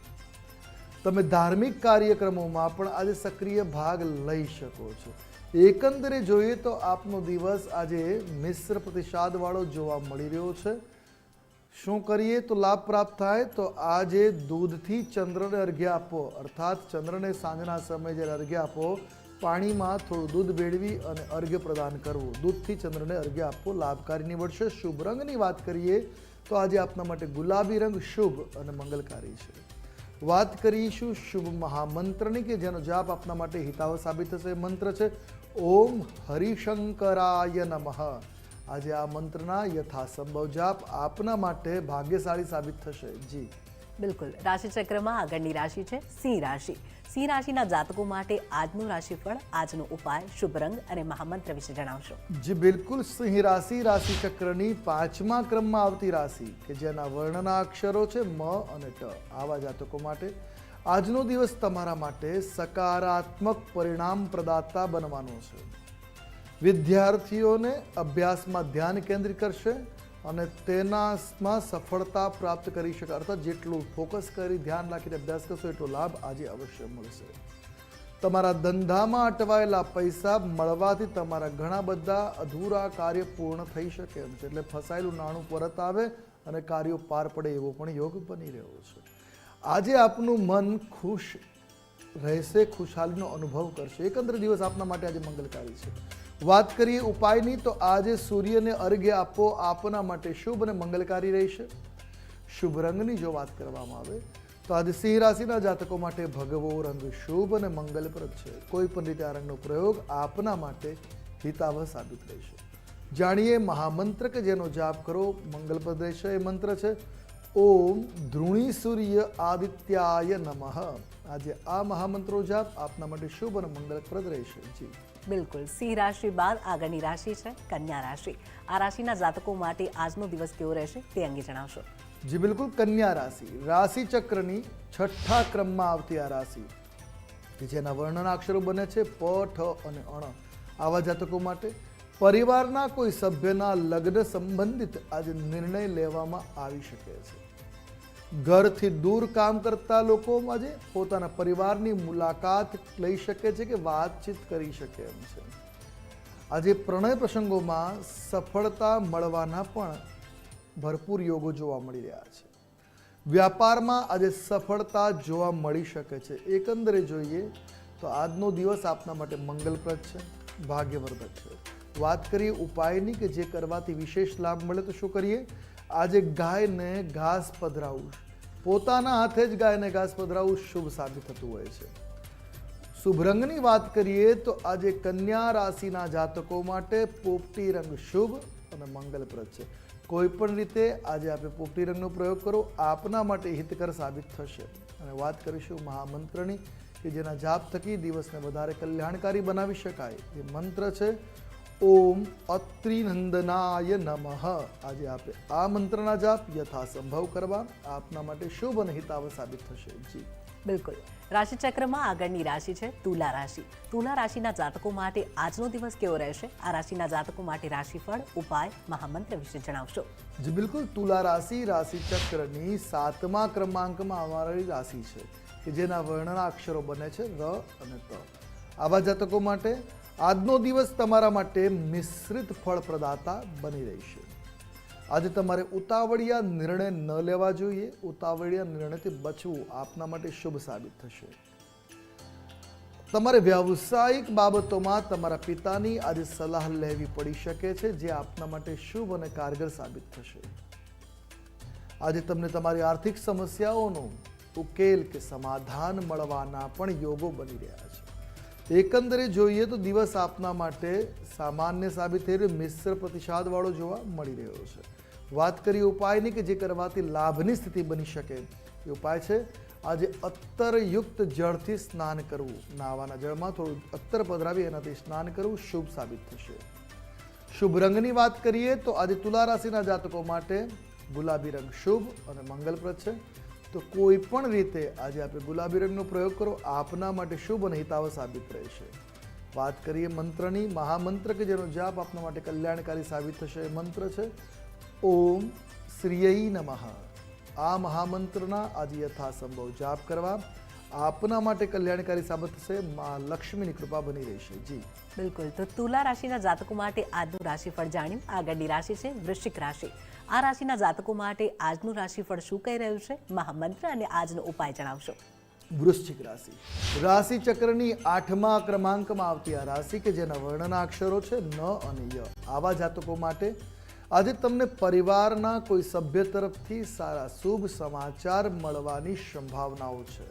તમે ધાર્મિક કાર્યક્રમોમાં પણ આજે સક્રિય ભાગ લઈ શકો છો. એકંદરે જોઈએ તો આપનો દિવસ આજે મિશ્ર પ્રતિસાદવાળો જોવા મળી રહ્યો છે. શું કરીએ તો લાભ પ્રાપ્ત થાય? તો આજે દૂધથી ચંદ્રને અર્ઘ્ય આપો, અર્થાત ચંદ્રને સાંજના સમયે જ્યારે અર્ઘ્ય આપો, પાણીમાં થોડું દૂધ ભેળવી અને અર્ઘ્ય પ્રદાન કરવું. દૂધથી ચંદ્રને અર્ઘ્ય આપવો લાભકારી નીવડશે. શુભ રંગની વાત કરીએ તો આજે આપના માટે ગુલાબી રંગ શુભ અને મંગલકારી છે. વાત કરીશું શુભ મહામંત્રની કે જેનો જાપ આપના માટે હિતાવ સાબિત થશે. મંત્ર છે ઓમ હરિશંકરાય નમઃ. આજે આ મંત્રના યથાસંભવ જાપ આપના માટે ભાગ્યશાળી સાબિત થશે. જી બિલકુલ. રાશિચક્રમાં આગળની રાશિ છે સિંહ રાશિ. સિંહ રાશિના જાતકો માટે આજનું રાશિફળ, આજનો ઉપાય, શુભ રંગ અને મહામંત્ર વિશે જણાવશો. જી બિલકુલ. સિંહ રાશિ રાશિચક્રની 5મા ક્રમમાં આવતી રાશિ કે જેના વર્ણના અક્ષરો છે મ અને ટ. આવા જાતકો માટે આજનો દિવસ તમારા માટે સકારાત્મક પરિણામ પ્રદાતા બનવાનો છે. વિદ્યાર્થીઓને અભ્યાસમાં ધ્યાન કેન્દ્રિત કરશે અને તેનામાં સફળતા પ્રાપ્ત કરી શકે. અર્થાત જેટલું ફોકસ કરી ધ્યાન રાખીને અભ્યાસ કરશો એટલો લાભ આજે અવશ્ય મળશે. તમારા ધંધામાં અટવાયેલા પૈસા મળવાથી તમારા ઘણા બધા અધૂરા કાર્ય પૂર્ણ થઈ શકે એમ છે, એટલે ફસાયેલું નાણું પરત આવે અને કાર્યો પાર પડે એવો પણ યોગ બની રહ્યો છે. આજે આપનું મન ખુશ રહેશે, ખુશહાલીનો અનુભવ કરશે. એકંદરે દિવસ આપના માટે આજે મંગલકારી છે. વાત કરીએ ઉપાયની તો આજે સૂર્યને અર્ઘ્ય આપવો આપના માટે શુભ અને મંગલકારી રહેશે. શુભ રંગની જો વાત કરવામાં આવે તો આજે સિંહ રાશિના જાતકો માટે ભગવો રંગ શુભ અને મંગલપ્રદ છે. કોઈ પણ રીતે આ રંગનો પ્રયોગ આપના માટે હિતાવહ સાબિત રહેશે. જાણીએ મહામંત્ર કે જેનો જાપ કરો મંગલપ્રદ રહેશે. એ મંત્ર છે ઓમ ધૃણી સૂર્ય આદિત્યાય નમઃ. આજે આ મહામંત્રો જાપ આપના માટે શુભ અને મંગલપ્રદ રહેશે. જી બિલકુલ. સિંહ રાશિ બાદ આગળની રાશિ છે કન્યા રાશિ. આ રાશિના જાતકો માટે આજનો દિવસ કેવો રહેશે તે અંગે જણાવશો. જી બિલકુલ. કન્યા રાશિ રાશિચક્રની 6થા ક્રમમાં આવતી આ રાશિ કે જેના વર્ણના અક્ષરો બને છે પ, ઠ અને અણ. આવા જાતકો માટે પરિવારના કોઈ સભ્યના લગ્ન સંબંધિત આજે નિર્ણય લેવામાં આવી શકે છે. ઘરથી દૂર કામ કરતા લોકો આજે પોતાના પરિવારની મુલાકાત લઈ શકે છે કે વાતચીત કરી શકે એમ છે. આજે પ્રણય પ્રસંગોમાં સફળતા મળવાના પણ ભરપૂર યોગો જોવા મળી રહ્યા છે. વ્યાપારમાં આજે સફળતા જોવા મળી શકે છે. એકંદરે જોઈએ તો આજનો દિવસ આપના માટે મંગલપ્રદ છે, ભાગ્યવર્ધક છે. વાત કરીએ ઉપાયની કે જે કરવાથી વિશેષ લાભ મળે તો શું કરીએ? આજે ગાયને ઘાસ પધરાવવું, પોતાના હાથે જ ગાયને ઘાસ પધરાવવું શુભ સાબિત થતું હોય છે. શુભ રંગની વાત કરીએ તો આજે કન્યા રાશિના જાતકો માટે પોપટી રંગ શુભ અને મંગલપ્રદ છે. કોઈ પણ રીતે આજે આપણે પોપટી રંગનો પ્રયોગ કરો આપના માટે હિતકર સાબિત થશે. અને વાત કરીશું મહામંત્રની કે જેના જાપ થકી દિવસને વધારે કલ્યાણકારી બનાવી શકાય. એ મંત્ર છે ઓમ અત્રિનંદનાય નમઃ. આજે આપણે આ મંત્રના જાપ યથાસંભવ કરવા આપના માટે શુભ અને હિતાવ સાબિત થશે. જી બિલકુલ. રાશિચક્રમાં આગળની રાશિ છે તુલા રાશિ. તુલા રાશિના જાતકો માટે આજનો દિવસ કેવો રહેશે? આ રાશિના જાતકો માટે રાશિફળ, ઉપાય, મહામંત્ર વિશે જણાવશો. જી બિલકુલ. તુલા રાશિ રાશિચક્રની 7મા ક્રમાંકમાં અમારી રાશિ છે કે જેના વર્ણના અક્ષરો બને છે ર અને ત. આવા જાતકો માટે આજનો દિવસ તમારા માટે મિશ્રિત ફળ પ્રદાતા બની રહેશે. આજે તમારે ઉતાવળિયા નિર્ણય ન લેવા જોઈએ. ઉતાવળિયા નિર્ણયથી બચવું આપના માટે શુભ સાબિત થશે. તમારે વ્યાવસાયિક બાબતોમાં તમારા પિતાની આજે સલાહ લેવી પડી શકે છે, જે આપના માટે શુભ અને કારગર સાબિત થશે. આજે તમને તમારી આર્થિક સમસ્યાઓનો ઉકેલ કે સમાધાન મળવાના પણ યોગો બની રહ્યા છે. એકંદરે જોઈએ તો દિવસ આપના માટે સામાન્ય સાબિત થઈ રહ્યો, મિશ્ર પ્રતિસાદવાળો જોવા મળી રહ્યો છે. વાત કરીએ ઉપાયની કે જે કરવાથી લાભની સ્થિતિ બની શકે, એ ઉપાય છે આજે અત્તરયુક્ત જળથી સ્નાન કરવું. નાવાના જળમાં થોડું અત્તર પધરાવી એનાથી સ્નાન કરવું શુભ સાબિત થશે. શુભ રંગની વાત કરીએ તો આજે તુલા રાશિના જાતકો માટે ગુલાબી રંગ શુભ અને મંગલપ્રદ છે. તો કોઈ પણ રીતે આજે આપણે ગુલાબી રંગનો પ્રયોગ કરો, આપના માટે શુભ અને હિતાવ સાબિત રહેશે. વાત કરીએ મંત્રની, મહામંત્ર કે જેનો જાપ આપના માટે કલ્યાણકારી સાબિત થશે. એ મંત્ર છે ઓમ શ્રીય નમઃ. આ મહામંત્રના આજે યથાસંભવ જાપ કરવા આપના માટે કલ્યાણકારી સાબિત થશે. મા લક્ષ્મીની કૃપા બની રહેશે. જી બિલકુલ. તો તુલા રાશિના જાતકો માટે આજનું રાશિફળ જાણ્યું. આગળની રાશિ છે વૃશ્ચિક રાશિ. આ રાશિના જાતકો માટે આજનું રાશિફળ શું કહી રહ્યું છે, મહામંત્ર અને આજનો ઉપાય જણાવશો. વૃશ્ચિક રાશિ, રાશિ ચક્રની 8મા ક્રમાંકમાં આવતી આ રાશિ કે જેના વર્ણના અક્ષરો છે ન અને ય. આવા જાતકો માટે આજે તમને પરિવારના કોઈ સભ્ય તરફથી સારા શુભ સમાચાર મળવાની સંભાવનાઓ છે.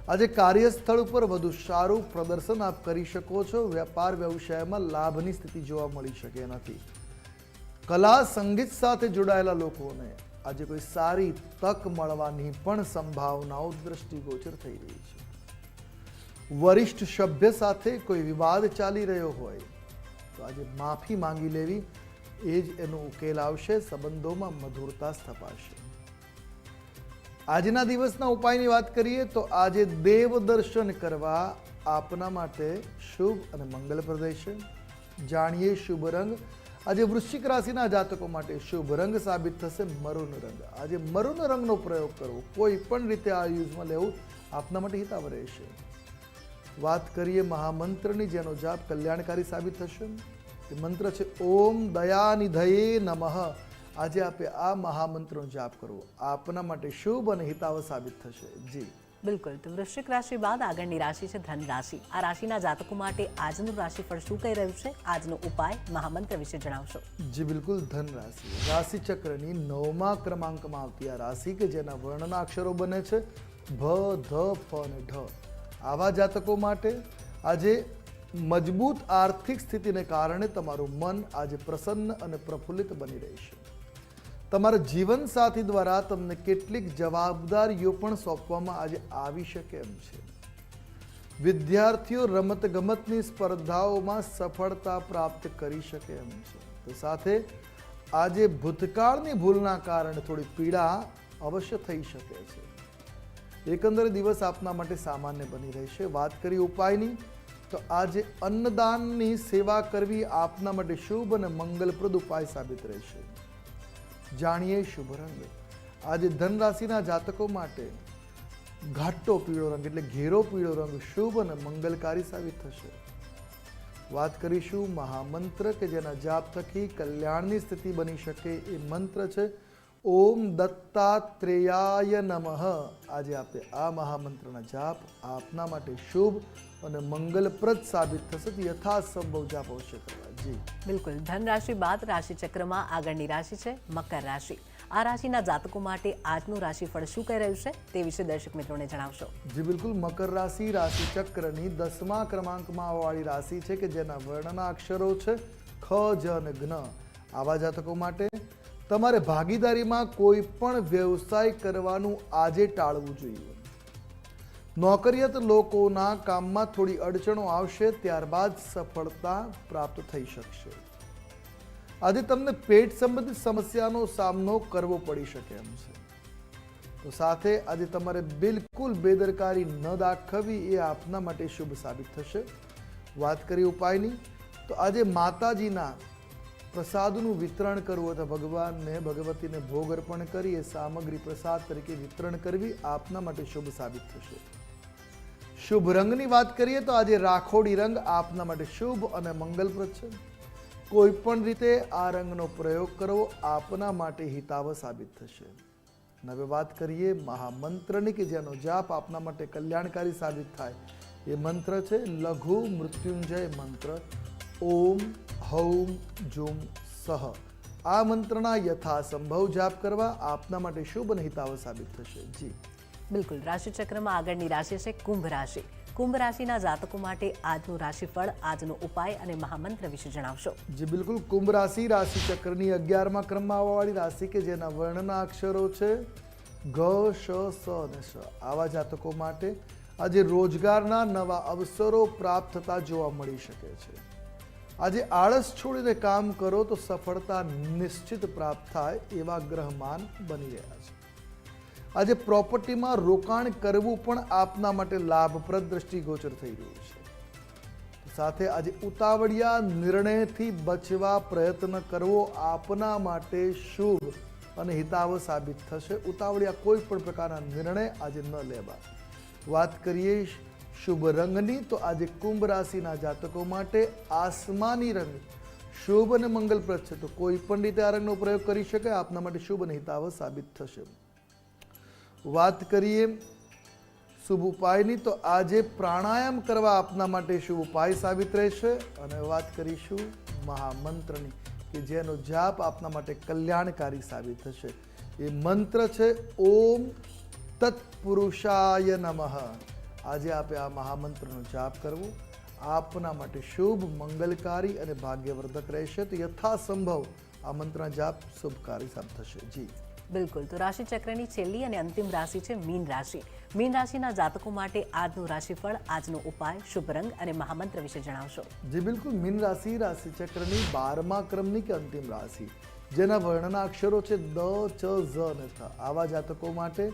આજે કાર્યસ્થળ ઉપર વધુ સારું પ્રદર્શન આપ કરી શકો છો. વેપાર વ્યવસાયમાં લાભની સ્થિતિ જોવા મળી શકે નથી. કલા સંગીત સાથે જોડાયેલા લોકોને આજે કોઈ સારી તક મળવાની પણ સંભાવનાઓ દ્રષ્ટિગોચર થઈ રહી છે. વરિષ્ઠ સભ્ય સાથે કોઈ વિવાદ ચાલી રહ્યો હોય તો આજે માફી માંગી લેવી એ જ એનો ઉકેલ આવશે. સંબંધોમાં મધુરતા સ્થપાશે. આજના દિવસના ઉપાયની વાત કરીએ તો આજે દેવ દર્શન કરવા આપના માટે શુભ અને મંગલપ્રદ છે. જાણીએ શુભ રંગ. આજે વૃશ્ચિક રાશિના જાતકો માટે શુભ રંગ સાબિત થશે મરૂન રંગ. આજે મરૂન રંગનો પ્રયોગ કરવો, કોઈ પણ રીતે આ યુઝમાં લેવું આપના માટે હિતાવ રહેશે. વાત કરીએ મહામંત્રની જેનો જાપ કલ્યાણકારી સાબિત થશે. તે મંત્ર છે ઓમ દયાનિધયે નમઃ. આજે આપે આ મહામંત્રનો જાપ કરવો આપના માટે શુભ અને હિતાવ સાબિત થશે. જી બિલકુલ. તો વૃશ્ચિક રાશિ બાદ આગળની રાશિ છે ધન રાશિ. આ રાશિના જાતકો માટે આજનું રાશિફળ શું કહી રહ્યું છે, આજનો ઉપાય, મહામંત્ર વિશે જણાવશો. જી બિલકુલ. ધન રાશિ, રાશિ ચક્રની 9મા ક્રમાંકમાં આવતી આ રાશિ કે જેના વર્ણના અક્ષરો બને છે ભ, ધ, ફ અને ઢ. આવા જાતકો માટે આજે મજબૂત આર્થિક સ્થિતિને કારણે તમારું મન આજે પ્રસન્ન અને પ્રફુલ્લિત બની રહેશે. તમારા જીવનસાથી દ્વારા તમને કેટલીક જવાબદારીઓ પણ સોંપવામાં આજે આવી શકે એમ છે. વિદ્યાર્થીઓ રમતગમતની સ્પર્ધાઓમાં સફળતા પ્રાપ્ત કરી શકે એમ છે. તો સાથે આજે ભૂતકાળની ભૂલના કારણે થોડી પીડા અવશ્ય થઈ શકે છે. એકંદરે દિવસ આપના માટે સામાન્ય બની રહેશે. વાત કરી ઉપાયની તો આજે અન્નદાનની સેવા કરવી આપના માટે શુભ અને મંગલપ્રદ ઉપાય સાબિત રહેશે. જાણીએ શુભ રંગ. આજે ધન રાશિના જાતકો માટે ઘાટો પીળો રંગ એટલે ઘેરો પીળો રંગ શુભ અને મંગલકારી સાબિત થશે. વાત કરીશું મહામંત્ર કે જેના જાપ થકી કલ્યાણની સ્થિતિ બની શકે. એ મંત્ર છે ઓમ દત્તાત્રેયાય નમઃ. આજે આપે આ મહામંત્રના જાપ આપના માટે શુભ અને મંગલપ્રદ સાબિત થશે. યથાસંભવ જાપ અવશ્ય કરવા. જી બિલકુલ. ધન રાશિ બાદ રાશિ ચક્રમાં આગળની રાશિ છે મકર રાશિ. આ રાશિના જાતકો માટે આજનું રાશિફળ શું કહી રહ્યું છે તે વિશે દર્શક મિત્રોને જણાવશો. જી બિલકુલ. મકર રાશિ રાશિ ચક્રની 10મા ક્રમાંકમાં વાળી રાશિ છે કે જેના વર્ણના અક્ષરો છે ખ, જ અને જ્ઞ. આવા જાતકો માટે તમારે ભાગીદારીમાં કોઈ પણ વ્યવસાય કરવાનું આજે ટાળવું જોઈએ. નોકરિયાત લોકોના કામમાં થોડી અડચણો આવશે, ત્યારબાદ સફળતા પ્રાપ્ત થઈ શકશે. આજે તમને પેટ સંબંધિત સમસ્યાનો સામનો કરવો પડી શકે એમ છે. તો સાથે આજે તમારે બિલકુલ બેદરકારી ન દાખવવી એ આપના માટે શુભ સાબિત થશે. વાત કરી ઉપાયની તો આજે માતાજીના પ્રસાદનું વિતરણ કરવું અથવા ભગવાનને ભગવતીને ભોગ અર્પણ કરી એ સામગ્રી પ્રસાદ તરીકે વિતરણ કરવી આપના માટે શુભ સાબિત થશે. શુભ રંગની વાત કરીએ તો આજે રાખોડી રંગ આપના માટે શુભ અને મંગલપ્રદ છે. કોઈ પણ રીતે આ રંગનો પ્રયોગ કરવો આપના માટે હિતાવ સાબિત થશે. હવે વાત કરીએ મહામંત્રની કે જેનો જાપ આપના માટે કલ્યાણકારી સાબિત થાય. એ મંત્ર છે લઘુ મૃત્યુંજય મંત્ર ઓમ હૌમ જુમ સહ. આ મંત્રના યથાસંભવ જાપ કરવા આપના માટે શુભ અને હિતાવ સાબિત થશે. જી બિલકુલ. રાશિ ચક્રમાં આગળની રાશિ છે કુંભ રાશિ. કુંભ રાશિના જાતકો માટે આજનું રાશિફળ, આજનો ઉપાય અને મહામંત્ર વિશે જણાવશો. જી બિલકુલ. કુંભ રાશિ રાશિ ચક્રની 11મા ક્રમમાં આવવાવાળી રાશિ કે જેના વર્ણના અક્ષરો છે ગ, શ, સ અને શ. આવા જાતકો માટે આજે રોજગારના નવા અવસરો પ્રાપ્ત થતા જોવા મળી શકે છે. આજે આળસ છોડીને કામ કરો તો સફળતા નિશ્ચિત પ્રાપ્ત થાય એવા ગ્રહમાન બની રહ્યા છે. આજે પ્રોપર્ટીમાં રોકાણ કરવું પણ આપના માટે લાભપ્રદ દ્રષ્ટિગોચર થઈ રહ્યું છે. સાથે આજે ઉતાવળિયા નિર્ણયથી બચવા પ્રયત્ન કરવો આપના માટે શુભ અને હિતાવ સાબિત થશે. ઉતાવળિયા કોઈ પણ પ્રકારના નિર્ણય આજે ન લેવા. વાત કરીએ શુભ રંગની તો આજે કુંભ રાશિના જાતકો માટે આસમાની રંગ શુભ અને મંગલપ્રદ છે. તો કોઈ પણ રીતે આ રંગનો પ્રયોગ કરી શકાય, આપના માટે શુભ અને હિતાવ સાબિત થશે. વાત કરીએ શુભ ઉપાયની તો આજે પ્રાણાયામ કરવા આપના માટે શુભ ઉપાય સાબિત રહેશે. અને વાત કરીશું મહામંત્રની કે જેનો જાપ આપના માટે કલ્યાણકારી સાબિત થશે. એ મંત્ર છે ઓમ તત્પુરુષાય નમઃ. આજે આપે આ મહામંત્રનો જાપ કરવો આપના માટે શુભ, મંગલકારી અને ભાગ્યવર્ધક રહેશે. તો યથાસંભવ આ મંત્રના જાપ શુભકારી સાબિત થશે. જી બિલકુલ. તો રાશિ ચક્રની છેલ્લી અને અંતિમ રાશિ છે મીન રાશિ. મીન રાશિના જાતકો માટે આજનું રાશિફળ, આજનો ઉપાય, શુભ રંગ અને મહામંત્ર વિશે જણાવશો. જી બિલકુલ. મીન રાશિ રાશિ ચક્રની 12મા ક્રમની કે અંતિમ રાશિ જેના વર્ણના અક્ષરો છે દ, ચ, ઝ અને થ. આવા જાતકો માટે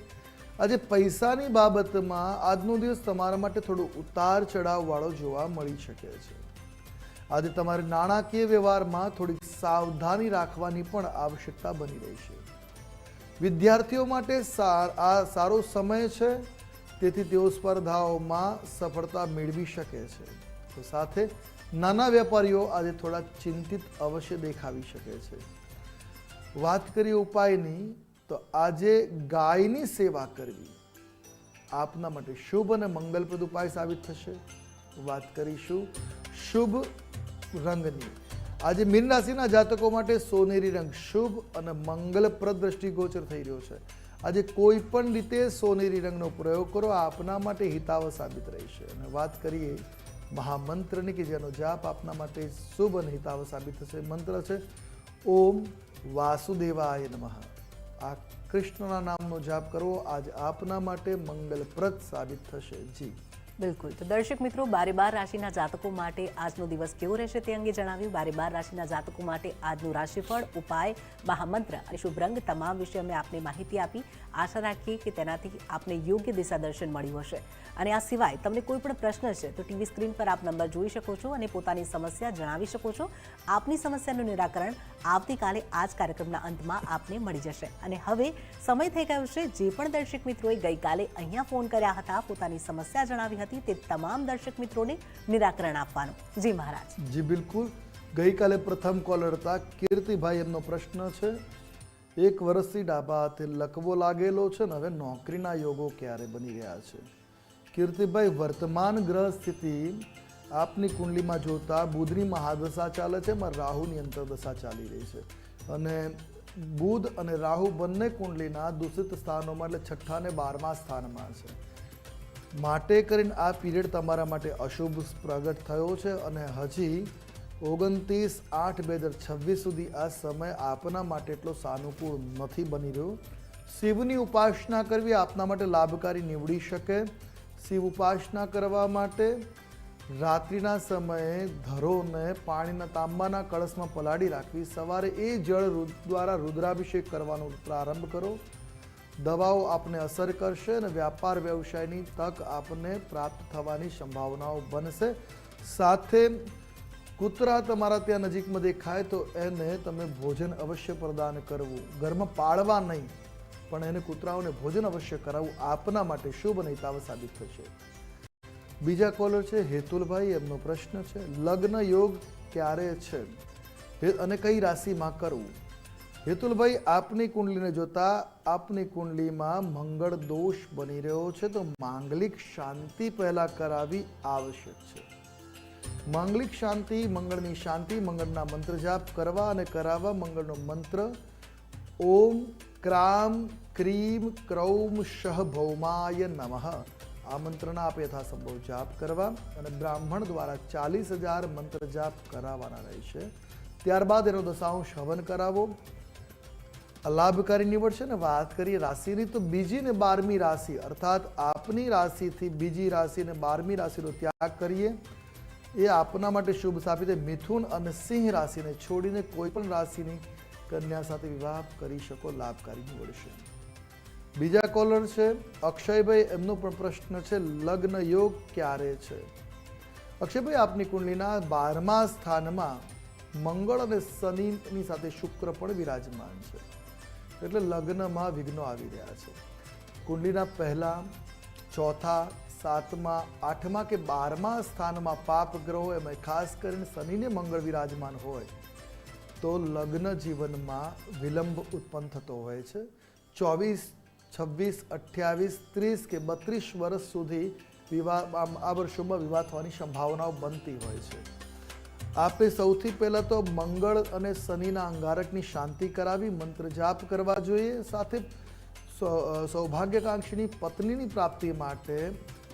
આજે પૈસાની બાબતમાં આજનો દિવસ તમારા માટે થોડો ઉતાર ચઢાવ વાળો જોવા મળી શકે છે. આજે તમારે નાણાકીય વ્યવહારમાં થોડીક સાવધાની રાખવાની પણ આવશ્યકતા બની રહેશે. વિદ્યાર્થીઓ માટે આ સારો સમય છે, તેથી તેઓ સ્પર્ધાઓમાં સફળતા મેળવી શકે છે. તો સાથે નાના વેપારીઓ આજે થોડા ચિંતિત અવશ્ય દેખાવી શકે છે. વાત કરીએ ઉપાયની તો આજે ગાયની સેવા કરવી આપના માટે શુભ અને મંગલપ્રદ ઉપાય સાબિત થશે. વાત કરીશું શુભ રંગની. આજે મીન રાશિના જાતકો માટે સોનેરી રંગ શુભ અને મંગલપ્રદ દ્રષ્ટિગોચર થઈ રહ્યો છે. આજે કોઈ પણ રીતે સોનેરી રંગનો પ્રયોગ કરો આપના માટે હિતાવ સાબિત રહેશે. અને વાત કરીએ મહામંત્રની કે જેનો જાપ આપના માટે શુભ અને હિતાવ સાબિત થશે. મંત્ર છે ઓમ વાસુદેવાય નમઃ. આ કૃષ્ણના નામનો જાપ કરવો આજ આપના માટે મંગલપ્રદ સાબિત થશે. જી બિલકુલ. તો દર્શક મિત્રો, 12 રાશિના જાતકો માટે આજનો દિવસ કેવો રહેશે તે અંગે જણાવ્યું. 12 રાશિના જાતકો માટે આજનું રાશિફળ, ઉપાય, મહામંત્ર અને શુભ રંગ તમામ વિશે અમે આપને માહિતી આપી. આશા રાખીએ કે તેનાથી આપને યોગ્ય દિશા દર્શન મળ્યું હશે. અને આ સિવાય તમને કોઈ પણ પ્રશ્ન છે તો ટીવી સ્ક્રીન પર આપ નંબર જોઈ શકો છો અને પોતાની સમસ્યા જણાવી શકો છો. આપની સમસ્યાનું નિરાકરણ આવતીકાલે આ જ કાર્યક્રમના અંતમાં આપને મળી જશે. અને હવે સમય થઈ ગયો છે જે પણ દર્શક મિત્રોએ ગઈકાલે અહીંયા ફોન કર્યા હતા, પોતાની સમસ્યા જણાવી હતી, તે તમામ દર્શક મિત્રોને નિરાકરણ આપવાનું. જી મહારાજ. જી બિલકુલ. ગઈકાલે પ્રથમ કોલર હતા કીર્તિભાઈ. એમનો પ્રશ્ન છે 1 વર્ષથી ડાબા હાથે લકવો લાગેલો છે ને હવે નોકરીના યોગો ક્યારે બની રહ્યા છે. કીર્તિભાઈ, વર્તમાન ગ્રહ સ્થિતિ આપની કુંડલીમાં જોતા બુધની મહાદશા ચાલે છે, એમાં રાહુની અંતરદશા ચાલી રહી છે. અને બુધ અને રાહુ બંને કુંડલીના દૂષિત સ્થાનોમાં એટલે 6ઠ્ઠા અને 12મા સ્થાનમાં છે. માટે કરીને આ પીરિયડ તમારા માટે અશુભ પ્રગટ થયો છે. અને હજી 29/8/2026 સુધી આ સમય આપના માટે એટલો સાનુકૂળ નથી બની રહ્યો. શિવની ઉપાસના કરવી આપના માટે લાભકારી નીવડી શકે. શિવ ઉપાસના કરવા માટે રાત્રિના સમયે ધરોને પાણીના તાંબાના કળશમાં પલાળી રાખવી. સવારે એ જળ દ્વારા રુદ્રાભિષેક કરવાનો પ્રારંભ કરો. દવાઓ આપને અસર કરશે અને વ્યાપાર વ્યવસાયની તક આપને પ્રાપ્ત થવાની સંભાવનાઓ બનશે. સાથે કૂતરા તમારા ત્યાં નજીકમાં દેખાય તો એને તમે ભોજન અવશ્ય પ્રદાન કરવું. ઘરમાં પાળવા નહીં પણ એને કૂતરાઓને ભોજન અવશ્ય કરાવવું આપના માટે શુભ અને હિતાવ સાબિત થશે. બીજા કોલર છે હેતુલભાઈ. એમનો પ્રશ્ન છે લગ્ન યોગ ક્યારે છે અને કઈ રાશિમાં કરવું. હેતુલભાઈ, આપની કુંડલીને જોતા આપની કુંડલીમાં મંગળ દોષ બની રહ્યો છે, તો માંગલિક શાંતિ પહેલા કરાવી આવશ્યક છે. માંગલિક શાંતિ, મંગળની શાંતિ, મંગળના મંત્ર જાપ કરવા અને કરાવવા. મંગળનો મંત્ર ઓમ ક્રામ ક્રીમ ક્રૌમ શહ ભૌમાય નમઃ. આ મંત્રના આપ યથાસંભવ જાપ કરવા અને બ્રાહ્મણ દ્વારા 40,000 મંત્ર જાપ કરાવવાના રહેશે. ત્યારબાદ એનો દશાંશ હવન કરાવો. લાભકારી નીવડશે. ને વાત કરીએ રાશિની તો બીજી ને 12મી રાશિ અર્થાત આપની રાશિથી બીજી રાશિ અને 12મી રાશિનો ત્યાગ કરીએ એ આપના માટે શુભ સાબિત. મિથુન અને સિંહ રાશિને છોડીને કોઈ પણ રાશિની કન્યા સાથે વિવાહ કરી શકો, લાભકારી નીવડશે. બીજા કોલર છે અક્ષયભાઈ, એમનો પણ પ્રશ્ન છે લગ્ન યોગ ક્યારે છે? અક્ષયભાઈ, આપની કુંડલીના 12મા સ્થાનમાં મંગળ અને શનિની સાથે શુક્ર પણ વિરાજમાન છે, એટલે લગ્નમાં વિઘ્નો આવી રહ્યા છે. કુંડલીના પહેલા, ચોથા, 7મા, 8મા કે 12મા સ્થાનમાં પાપ ગ્રહો, એમાં ખાસ કરીને શનિ ને મંગળ વિરાજમાન હોય તો લગ્ન જીવનમાં વિલંબ ઉત્પન્ન થતો હોય છે. 24, 26, 28, 30 કે 32 વર્ષ સુધી વિવાહ આ વર્ષોમાં વિવાહ થવાની સંભાવનાઓ બનતી હોય છે. આપે સૌથી પહેલાં તો મંગળ અને શનિના અંગારકની શાંતિ કરાવી મંત્ર જાપ કરવા જોઈએ. સાથે સૌભાગ્યકાંક્ષીની પત્નીની પ્રાપ્તિ માટે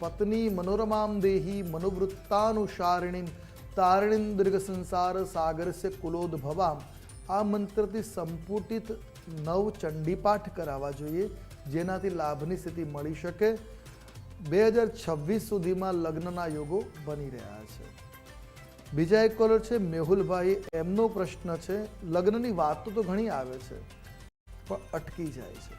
પત્ની મનોરમામ દેહી મનોવૃત્તાનુસારિણીમ તારિણીમ દીર્ઘ સંસાર સાગરસ્ય કુલોદ્ભવામ આ મંત્રથી સંપુટિત 9 ચંડીપાઠ કરાવવા જોઈએ, જેનાથી લાભની સ્થિતિ મળી શકે. 2026 સુધીમાં લગ્નના યોગો બની રહ્યા છે. બીજા એક કોલર છે મેહુલભાઈ, એમનો પ્રશ્ન છે લગ્નની વાતો તો ઘણી આવે છે પણ અટકી જાય છે.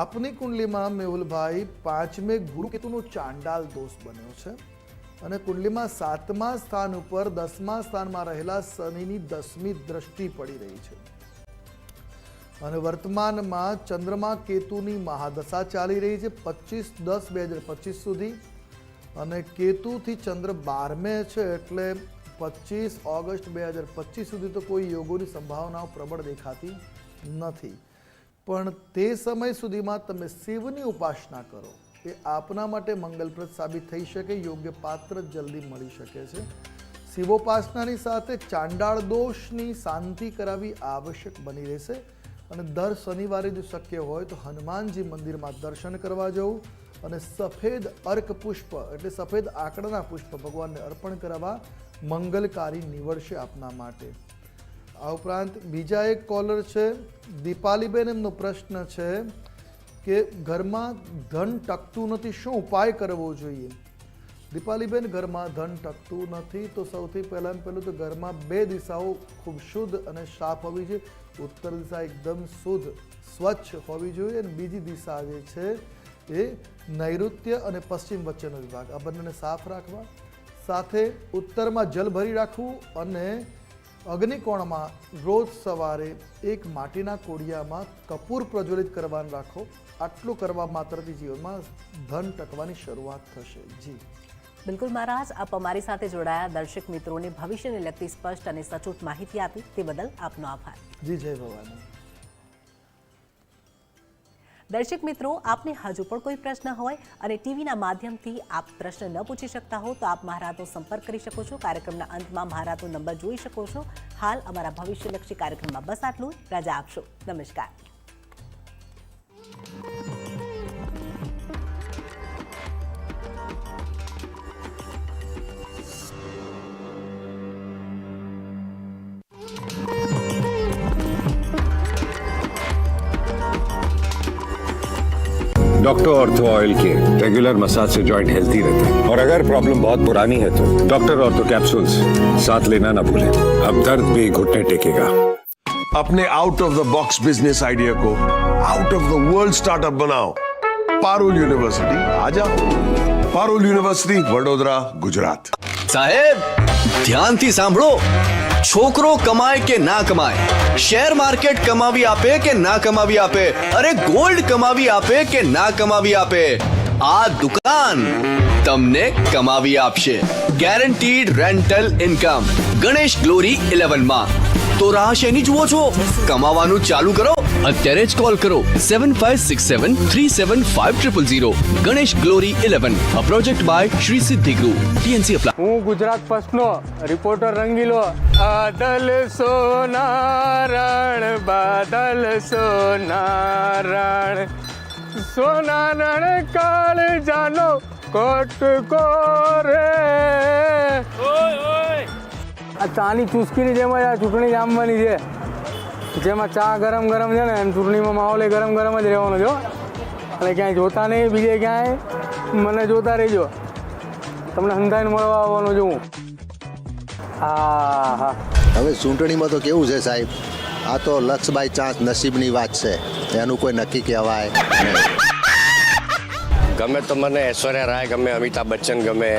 આપની કુંડલીમાં મેહુલભાઈ 5મે ગુરુ કેતુનો ચાંડાલ દોષ બન્યો છે અને કુંડલીમાં 7મા સ્થાન ઉપર 10મા સ્થાનમાં રહેલા શનિની 10મી દ્રષ્ટિ પડી રહી છે અને વર્તમાનમાં ચંદ્રમા કેતુની મહાદશા ચાલી રહી છે 25/10/2025 સુધી અને કેતુથી ચંદ્ર 12મે છે, એટલે 25 ઓગસ્ટ 2025 સુધી તો કોઈ યોગોની સંભાવનાઓ પ્રબળ દેખાતી નથી. પણ તે સમય સુધીમાં તમે શિવની ઉપાસના કરો, એ આપના માટે મંગલપ્રદ સાબિત થઈ શકે. યોગ્ય પાત્ર જલ્દી મળી શકે છે. શિવોપાસનાની સાથે ચાંડાળ દોષની શાંતિ કરાવી આવશ્યક બની રહેશે અને દર શનિવારે જો શક્ય હોય તો હનુમાનજી મંદિરમાં દર્શન કરવા જવું અને સફેદ અર્ક પુષ્પ એટલે સફેદ આંકડાના પુષ્પ ભગવાનને અર્પણ કરવા મંગલકારી નીવડશે આપના માટે. આ ઉપરાંત બીજા એક કોલર છે દીપાલીબેન, એમનો પ્રશ્ન છે કે ઘરમાં ધન ટકતું નથી, શું ઉપાય કરવો જોઈએ? દીપાલીબેન, ઘરમાં ધન ટકતું નથી તો સૌથી પહેલાં તો ઘરમાં 2 દિશાઓ ખૂબ શુદ્ધ અને સાફ હોવી જોઈએ. ઉત્તર દિશા એકદમ શુદ્ધ સ્વચ્છ હોવી જોઈએ અને બીજી દિશા જે છે એ નૈઋત્ય અને પશ્ચિમ વચ્ચેનો વિભાગ, આ બંનેને સાફ રાખવા. સાથે ઉત્તરમાં જલ ભરી રાખવું અને અગ્નિકોણમાં રોજ સવારે એક માટીના કોડિયામાં કપૂર પ્રજ્વલિત કરવાનું રાખો. આટલું કરવા માત્રથી જીવનમાં ધન ટકવાની શરૂઆત થશે. જી બિલકુલ મહારાજ, આપ અમારી સાથે જોડાયા, દર્શક મિત્રોને ભવિષ્યને લગતી સ્પષ્ટ અને સચોટ માહિતી આપી તે બદલ આપનો આભાર. જી, જય ભવાની. દર્શક મિત્રો, આપને હજુ પણ કોઈ પ્રશ્ન હોય અને ટીવીના માધ્યમથી આપ પ્રશ્ન ન પૂછી શકતા હો તો આપ મહારાજનો સંપર્ક કરી શકો છો. કાર્યક્રમના અંતમાં મહારાજનો નંબર જોઈ શકો છો. હાલ અમારા ભવિષ્યલક્ષી કાર્યક્રમમાં બસ આટલું. રજા આપશો. નમસ્કાર. डॉक्टर ऑर्थो ऑयल के रेगुलर मसाज से जॉइंट हेल्थी रहते हैं और अगर प्रॉब्लम बहुत पुरानी है तो डॉक्टर ऑर्थो कैप्सूल्स साथ लेना ना भूलें. अब दर्द भी घुटने टेकेगा. अपने out of the box business idea को out of the world startup बनाओ. पारुल यूनिवर्सिटी आ जाओ. पारुल यूनिवर्सिटी वडोदरा, गुजरात. साहेब, ध्यानથી સાંભળો. છોકરો કમાય કે ના કમાય, શેર માર્કેટ કમાવી આપે કે ના કમાવી આપે, અરે ગોલ્ડ કમાવી આપે કે ના કમાવી આપે, આ દુકાન તમને કમાવી આપશે. Guaranteed rental income Ganesh glory 11 માં. તો રાહ શેની જુઓ છો? કમાવાનું ચાલુ કરો. અત્યારે જ કોલ કરો 7567375000. Ganesh glory 11, a project by Shri Siddhi group. TNC apply. હું ગુજરાત ફર્સ્ટનો રિપોર્ટર રંગીલો. બાદલ સોના રણ, બાદલ સોના રણ, સોના નણ કાળ જાનો કોટકો રે. આ ચાની ચુસ્કીની જેમ જ આ ચૂંટણી જામવાની છે, જેમાં ચા ગરમ ગરમ છે ને એમ ચૂંટણીમાં માહોલ ગરમ ગરમ જ રહેવાનો છો. અને ક્યાંય જોતા નહીં, બીજે ક્યાંય મને જોતા રહેજો, તમને હંધાઈને મળવા આવવાનો છું. હા હા. હવે ચૂંટણીમાં તો કેવું છે સાહેબ, આ તો લક્ષ બાય ચાન્સ નસીબની વાત છે, એનું કોઈ નક્કી કહેવાય નહીં. ગમે તો મને ઐશ્વર્યા રાય ગમે, અમિતાભ બચ્ચન ગમે.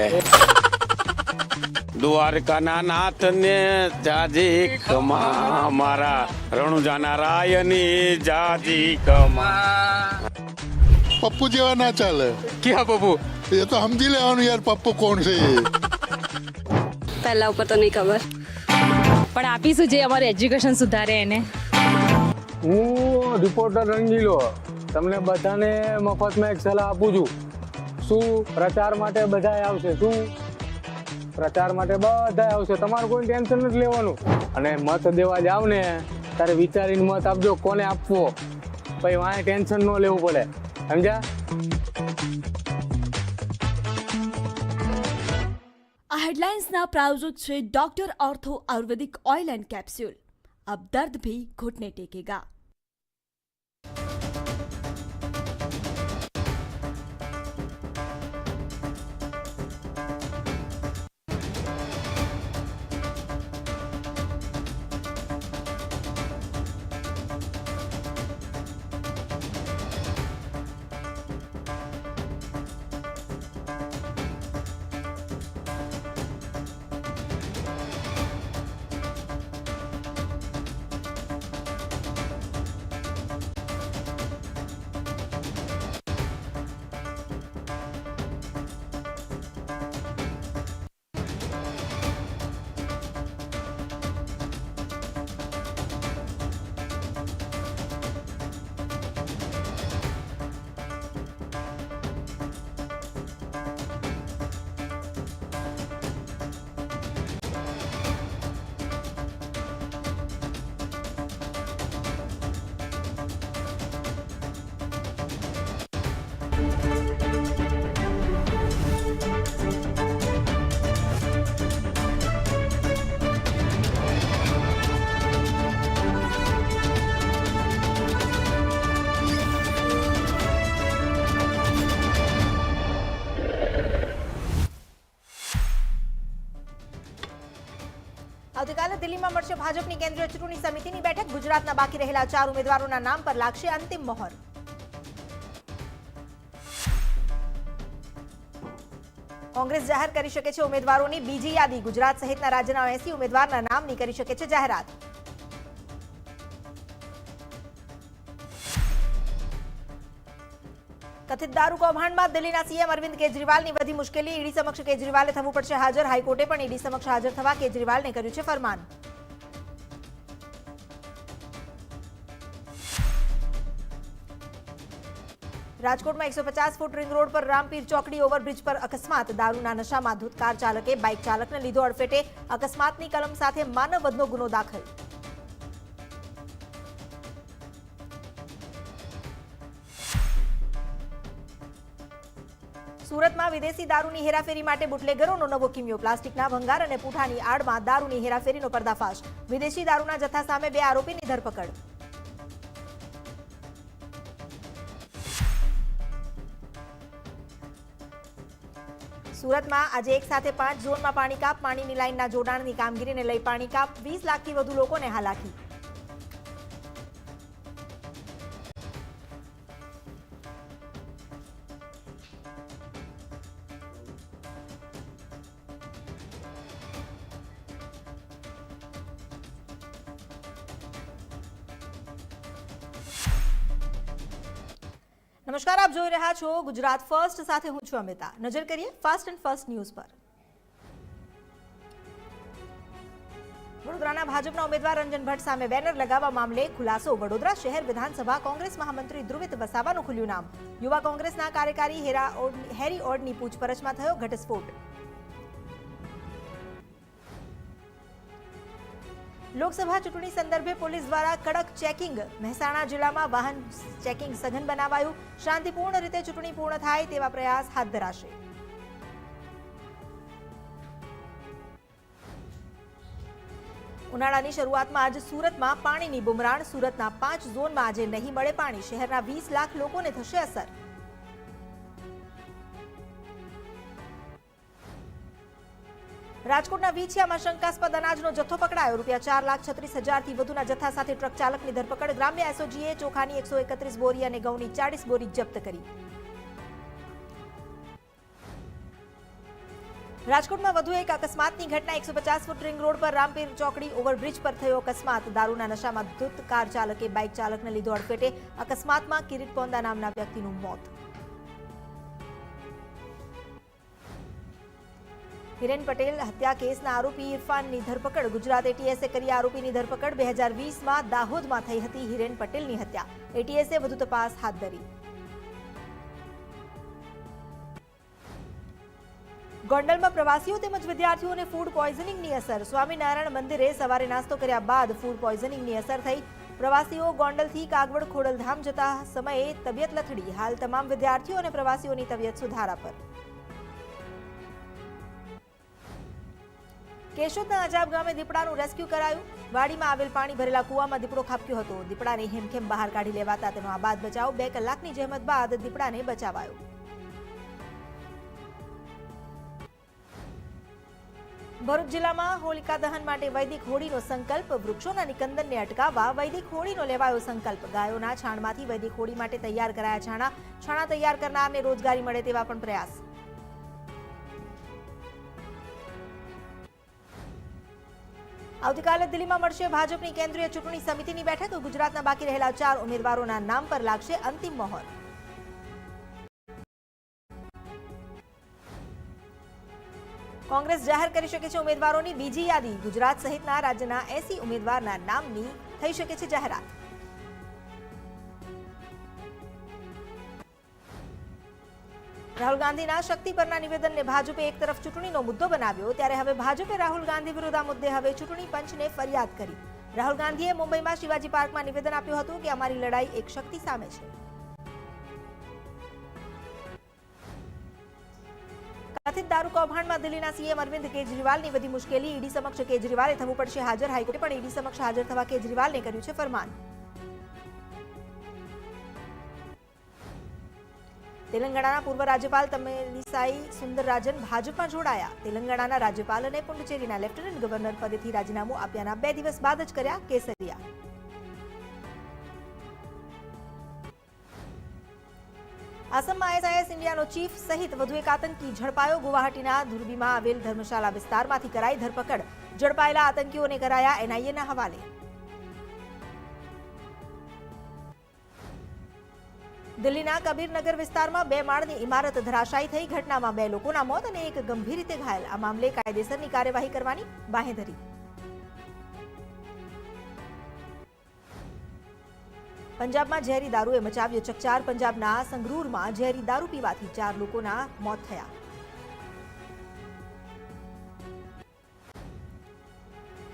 દ્વારકાના નાથને જાજી કમા, મારા રણુજાના રાયની જાજી કમા. પપ્પુ જેવા ના ચાલે. ક્યાં પપ્પુ? એ તો સમજી લેવાનું યાર, પપ્પુ કોણ છે એ. પહેલા ઉપર તો નહીં ખબર, પણ આપીશું જે અમારું એજ્યુકેશન સુધારે એને. હું રિપોર્ટર રંગીલો તમને બધાને મફતમાં એક સલાહ આપું છું. શું પ્રચાર માટે બધાય આવશે? શું પ્રચાર માટે બધાય આવશે, તમારે કોઈ ટેન્શન નથી લેવાનું. અને મત દેવા જાવ ને ત્યારે વિચારીને મત આપજો કોને આપવો, પછી વાંહે ટેન્શન ન લેવું પડે, સમજ્યા? આ हेडलाइंसના प्रायोजक છે doctor ortho Ayurvedic oil and capsule. अब दर्द भी घुटने टेकेगा. આવતીકાલે દિલ્હીમાં મળશે ભાજપની કેન્દ્રીય ચૂંટણી સમિતિની બેઠક. ગુજરાતના બાકી રહેલા 4 ઉમેદવારોના નામ પર લાગશે અંતિમ મહોર. કોંગ્રેસ જાહેર કરી શકે છે ઉમેદવારોની બીજી યાદી. ગુજરાત સહિતના રાજ્યના 80 ઉમેદવારના નામની કરી શકે છે જાહેરાત. કથિત દારૂ કૌભાંડમાં દિલ્હીના સીએમ અરવિંદ કેજરીવાલની વધી મુશ્કેલી. ઈડી સમક્ષ કેજરીવાલે થવું પડશે હાજર. હાઈકોર્ટે પણ ઈડી સમક્ષ હાજર થવા કેજરીવાલને કર્યું છે ફરમાન. રાજકોટમાં 150 ફૂટ રિંગ રોડ પર રામપીર ચોકડી ઓવરબ્રિજ પર અકસ્માત. દારૂના નશામાં ધૂત કાર ચાલકે બાઇક ચાલકને લીધો અડફેટે. અકસ્માતની કલમ સાથે માનવ વધનો ગુનો દાખલ. સુરતમાં વિદેશી દારૂની હેરાફેરી માટે બુટલેગરોનો નવો કિમિયો. પ્લાસ્ટિકના ભંગાર અને પૂંઠાની આડમાં દારૂની હેરાફેરીનો પર્દાફાશ. વિદેશી દારૂના જથ્થા સામે 2 આરોપીની ધરપકડ. સુરતમાં આજે એક સાથે 5 ઝોનમાં પાણી કાપ. પાણીની લાઇનના જોડાણની કામગીરીને લઈ પાણી કાપ. 20 લાખથી વધુ લોકોને હાલાકી. નમસ્કાર, આપ જોઈ રહ્યા છો ગુજરાત ફર્સ્ટ, સાથે હું છું અમિતા. નજર કરીએ ફાસ્ટ એન્ડ ફર્સ્ટ ન્યૂઝ પર. વડોદરાના ભાજપના ઉમેદવાર રંજન ભટ્ટ સામે બેનર લગાવવા મામલે ખુલાસો. વડોદરા શહેર વિધાનસભા કોંગ્રેસ મહામંત્રી ધ્રુવિત વસાવાનું ખુલ્યું નામ. યુવા કોંગ્રેસના કાર્યકારી હેરી ઓડની પૂછપરછમાં થયો ઘટસ્ફોટ. લોકસભા ચૂંટણી સંદર્ભે પોલીસ દ્વારા કડક ચેકિંગ. મહેસાણા જિલ્લામાં વાહન ચેકિંગ સઘન બનાવાયું. શાંતિપૂર્ણ રીતે ચૂંટણી પૂર્ણ થાય તેવા પ્રયાસ હાથ ધરાશે. ઉનાળાની શરૂઆતમાં આજ સુરતમાં પાણીની બુમરાણ. સુરતના 5 ઝોનમાં આજે નહીં મળે પાણી. શહેરના 20 લાખ લોકોને થશે અસર. રાજકોટના વીછિયામાં શંકાસ્પદ અનાજનો જથ્થો પકડાયો. ₹4,36,000થી વધુના જથ્થા સાથે ટ્રક ચાલકની ધરપકડ. ગ્રામ્ય એસઓજીએ ચોખાની 131 બોરી અને ઘઉંની 40 બોરી જપ્ત કરી. રાજકોટમાં વધુ એક અકસ્માતની ઘટના. 150 ફૂટ રિંગ રોડ પર રામપીર ચોકડી ઓવરબ્રિજ પર થયો અકસ્માત. દારૂના નશામાં ધૂત કાર ચાલકે બાઇક ચાલકને લીધો અડફેટે. અકસ્માતમાં કિરીટ પોંદા નામના વ્યક્તિનું મોત. હિરેન પટેલ હત્યા કેસના આરોપી ઇરફાનની ધરપકડ. ગુજરાત એટીએસે કરી આરોપીની ધરપકડ. 2020માં દાહોદમાં થઈ હતી હિરેન પટેલની હત્યા. એટીએસે વધુ તપાસ હાથ ધરી. ગોંડલમાં પ્રવાસીઓ તેમજ વિદ્યાર્થીઓને ફૂડ પોઈઝનિંગની અસર. સ્વામિનારાયણ મંદિરે સવારે નાસ્તો કર્યા બાદ ફૂડ પોઈઝનિંગની અસર થઈ. પ્રવાસીઓ ગોંડલથી કાગવડ ખોડલધામ જતા સમયે તબિયત લથડી. હાલ તમામ વિદ્યાર્થીઓ અને પ્રવાસીઓની તબિયત સુધારા પર. કેશોદના અજાબ ગામે દીપડાનું રેસ્ક્યુ કરાયું. વાડીમાં આવેલ પાણી ભરેલા કૂવામાં દીપડો ખાબક્યો હતો. દીપડાને હેમખેમ બહાર કાઢી લેવાતા તેનો આબાદ બચાવ. 2 કલાકની જહેમત બાદ દીપડાને બચાવાયો. ભરૂચ જિલ્લામાં હોલિકા દહન માટે વૈદિક હોળીનો સંકલ્પ. વૃક્ષોના નિકંદનને અટકાવવા વૈદિક હોળીનો લેવાયો સંકલ્પ. ગાયોના છાણમાંથી વૈદિક હોળી માટે તૈયાર કરાયા છાણા. છાણા તૈયાર કરનારને રોજગારી મળે તેવા પણ પ્રયાસ. આવતીકાલે દિલ્હીમાં મળશે ભાજપની કેન્દ્રીય ચૂંટણી સમિતિની બેઠક. ગુજરાતના બાકી રહેલા 4 ઉમેદવારોના નામ પર લાગશે અંતિમ મહોર. કોંગ્રેસ જાહેર કરી શકે છે ઉમેદવારોની બીજી યાદી. ગુજરાત સહિતના રાજ્યના 80 ઉમેદવારના નામની થઈ શકે છે જાહેરાત. રાહુલ ગાંધીના શક્તિ પરના નિવેદનને ભાજપે એક તરફ ચૂંટણીનો મુદ્દો બનાવ્યો, ત્યારે હવે ભાજપે રાહુલ ગાંધી વિરુદ્ધ આ મુદ્દે હવે ચૂંટણી પંચને ફરિયાદ કરી. રાહુલ ગાંધીએ મુંબઈમાં શિવાજી પાર્કમાં નિવેદન આપ્યું હતું કે અમારી લડાઈ એક શક્તિ સામે છે. કથિત દારૂ કૌભાંડમાં દિલ્હીના સીએમ અરવિંદ કેજરીવાલની વધી મુશ્કેલી. ઈડી સમક્ષ કેજરીવાલે થવું પડશે હાજર. હાઈકોર્ટે પણ ઈડી સમક્ષ હાજર થવા કેજરીવાલને કર્યું છે ફરમાન. તેલંગાણાના પૂર્વ રાજ્યપાલ તમિલિસાઈ સુંદરરાજન ભાજપમાં જોડાયા. તેલંગાણાના રાજ્યપાલ અને પુડુચેરીના લેફ્ટનન્ટ ગવર્નર પદેથી રાજીનામું આપ્યાના 2 દિવસ બાદ જ કર્યા કેસરિયા. આસામમાં આઈએસઆઈએસ ઇન્ડિયાનો ચીફ સહિત વધુ એક આતંકી ઝડપાયો. ગુવાહાટીના ધુરબીમાં આવેલ ધર્મશાળા વિસ્તારમાંથી કરાઈ ધરપકડ. ઝડપાયેલા આતંકીઓને કરાયા એનઆઈએના હવાલે. દિલ્હીના કબીરનગર વિસ્તારમાં 2 માળની ઇમારત ધરાશાયી થઈ. ઘટનામાં 2 લોકોના મોત અને 1 ગંભીર રીતે ઘાયલ. આ મામલે કાયદેસરની કાર્યવાહી કરવાની બાંહેધરી. પંજાબમાં ઝેરી દારૂએ મચાવ્યો ચકચાર. પંજાબના સંગરૂરમાં ઝેરી દારૂ પીવાથી 4 લોકોના મોત થયા.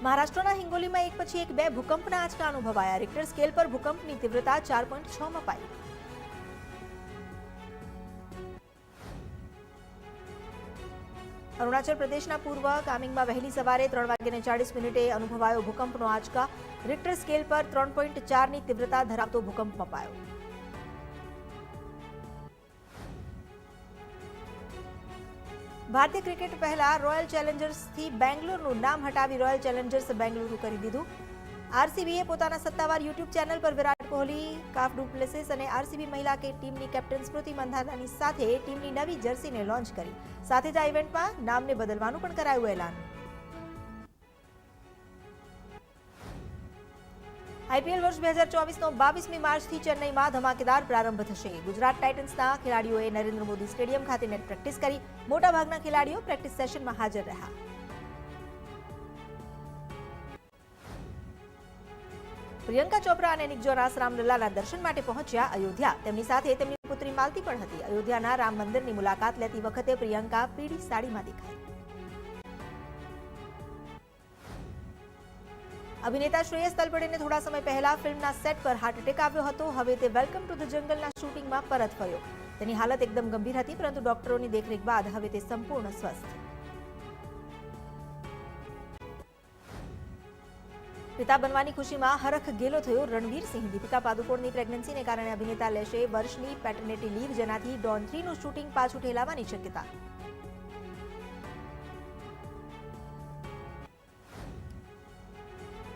મહારાષ્ટ્રના હિંગોલીમાં એક પછી એક 2 ભૂકંપના આંચકા અનુભવાયા. રિક્ટર સ્કેલ પર ભૂકંપની તીવ્રતા 4.6 મપાઈ. અરુણાચલ પ્રદેશના પૂર્વ કામિંગમાં વહેલી સવારે 3:40 અનુભવાયો ભૂકંપનો આંચકા. રિક્ટર સ્કેલ પર 3.4ની તીવ્રતા ધરાવતો ભૂકંપ મપાયો. ભારતીય ક્રિકેટ પહેલા રોયલ ચેલેન્જર્સથી બેંગ્લોરનું નામ હટાવી રોયલ ચેલેન્જર્સ બેંગલુરુ કરી દીધું. આરસીબીએ પોતાના સત્તાવાર યુટ્યુબ ચેનલ પર Virat Kohli, calf do places અને આરસીબી મહિલા ટીમની કેપ્ટન સ્મૃતિ મંધાનાની સાથે ટીમની નવી જર્સીને લોન્ચ કરી. સાથે જ આ ઇવેન્ટમાં નામને બદલવાનું પણ કરાયું એલાન. આઈપીએલ વર્ષ 2024નો 22મી માર્ચથી ચેન્નઈમાં ધમાકેદાર પ્રારંભ થશે. ગુજરાત ટાઇટન્સના ખેલાડીઓએ નરેન્દ્ર મોદી સ્ટેડિયમ ખાતે નેટ પ્રેક્ટિસ કરી. મોટાભાગના ખેલાડીઓ પ્રેક્ટિસ સેશનમાં હાજર રહ્યા. પ્રિયંકા ચોપરા અને નિક જોનાસ રામલલ્લાના દર્શન માટે પહોંચ્યા અયોધ્યા. તેમની સાથે તેમની પુત્રી માલતી પણ હતી. અયોધ્યાના રામ મંદિરની મુલાકાત લેતી વખતે પ્રિયંકા પીળી સાડીમાં દેખાઈ. અભિનેતા શ્રેયસ તલપડેને થોડા સમય પહેલા ફિલ્મના સેટ પર હાર્ટ એટેક આવ્યો હતો. હવે તે વેલકમ ટુ ધ જંગલના શૂટિંગમાં પરત ફર્યો. તેની હાલત એકદમ ગંભીર હતી, પરંતુ ડોક્ટરોની દેખરેખ બાદ હવે તે સંપૂર્ણ સ્વસ્થ. પિતા બનવાની ખુશીમાં હરખ ગેલો થયો રણવીર સિંહ. દીપિકા પાદુકોણની પ્રેગ્નન્સીને કારણે અભિનેતા લેશે વર્ષની પેટર્નિટી લીવ, જેનાથી ડોન 3નું શૂટિંગ પાછું ઠેલાવાની શક્યતા.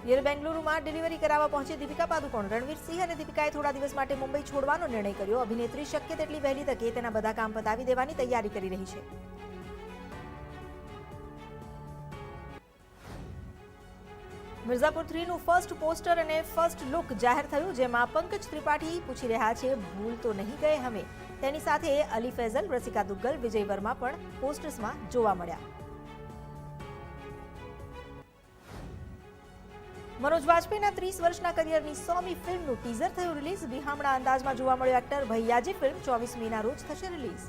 યર બેંગલુરુમાં ડિલિવરી કરાવવા પહોંચી દીપિકા પાદુકોણ. રણવીર સિંહ અને દીપિકાએ થોડા દિવસ માટે મુંબઈ છોડવાનો નિર્ણય કર્યો. અભિનેત્રી શક્ય તેટલી વહેલી તકે તેના બધા કામ પતાવી દેવાની તૈયારી કરી રહી છે. મિર્ઝાપુર 3નું ફર્સ્ટ પોસ્ટર અને ફર્સ્ટ લુક જાહેર થયું, જેમાં પંકજ ત્રિપાઠી પૂછી રહ્યા છે ભૂલ તો નહીં ગયે હમે. તેની સાથે અલી ફૈઝલ, રસિકા દુગ્ગલ, વિજય વર્મા પણ પોસ્ટર્સમાં જોવા મળ્યા. મનોજ વાજપેયીના 30 વર્ષના કરિયરની 100મી ફિલ્મનું ટીઝર થયું રિલીઝ. વિહામણા અંદાજમાં જોવા મળ્યો એક્ટર. ભૈયાજી ફિલ્મ 24 મેના રોજ થશે રિલીઝ.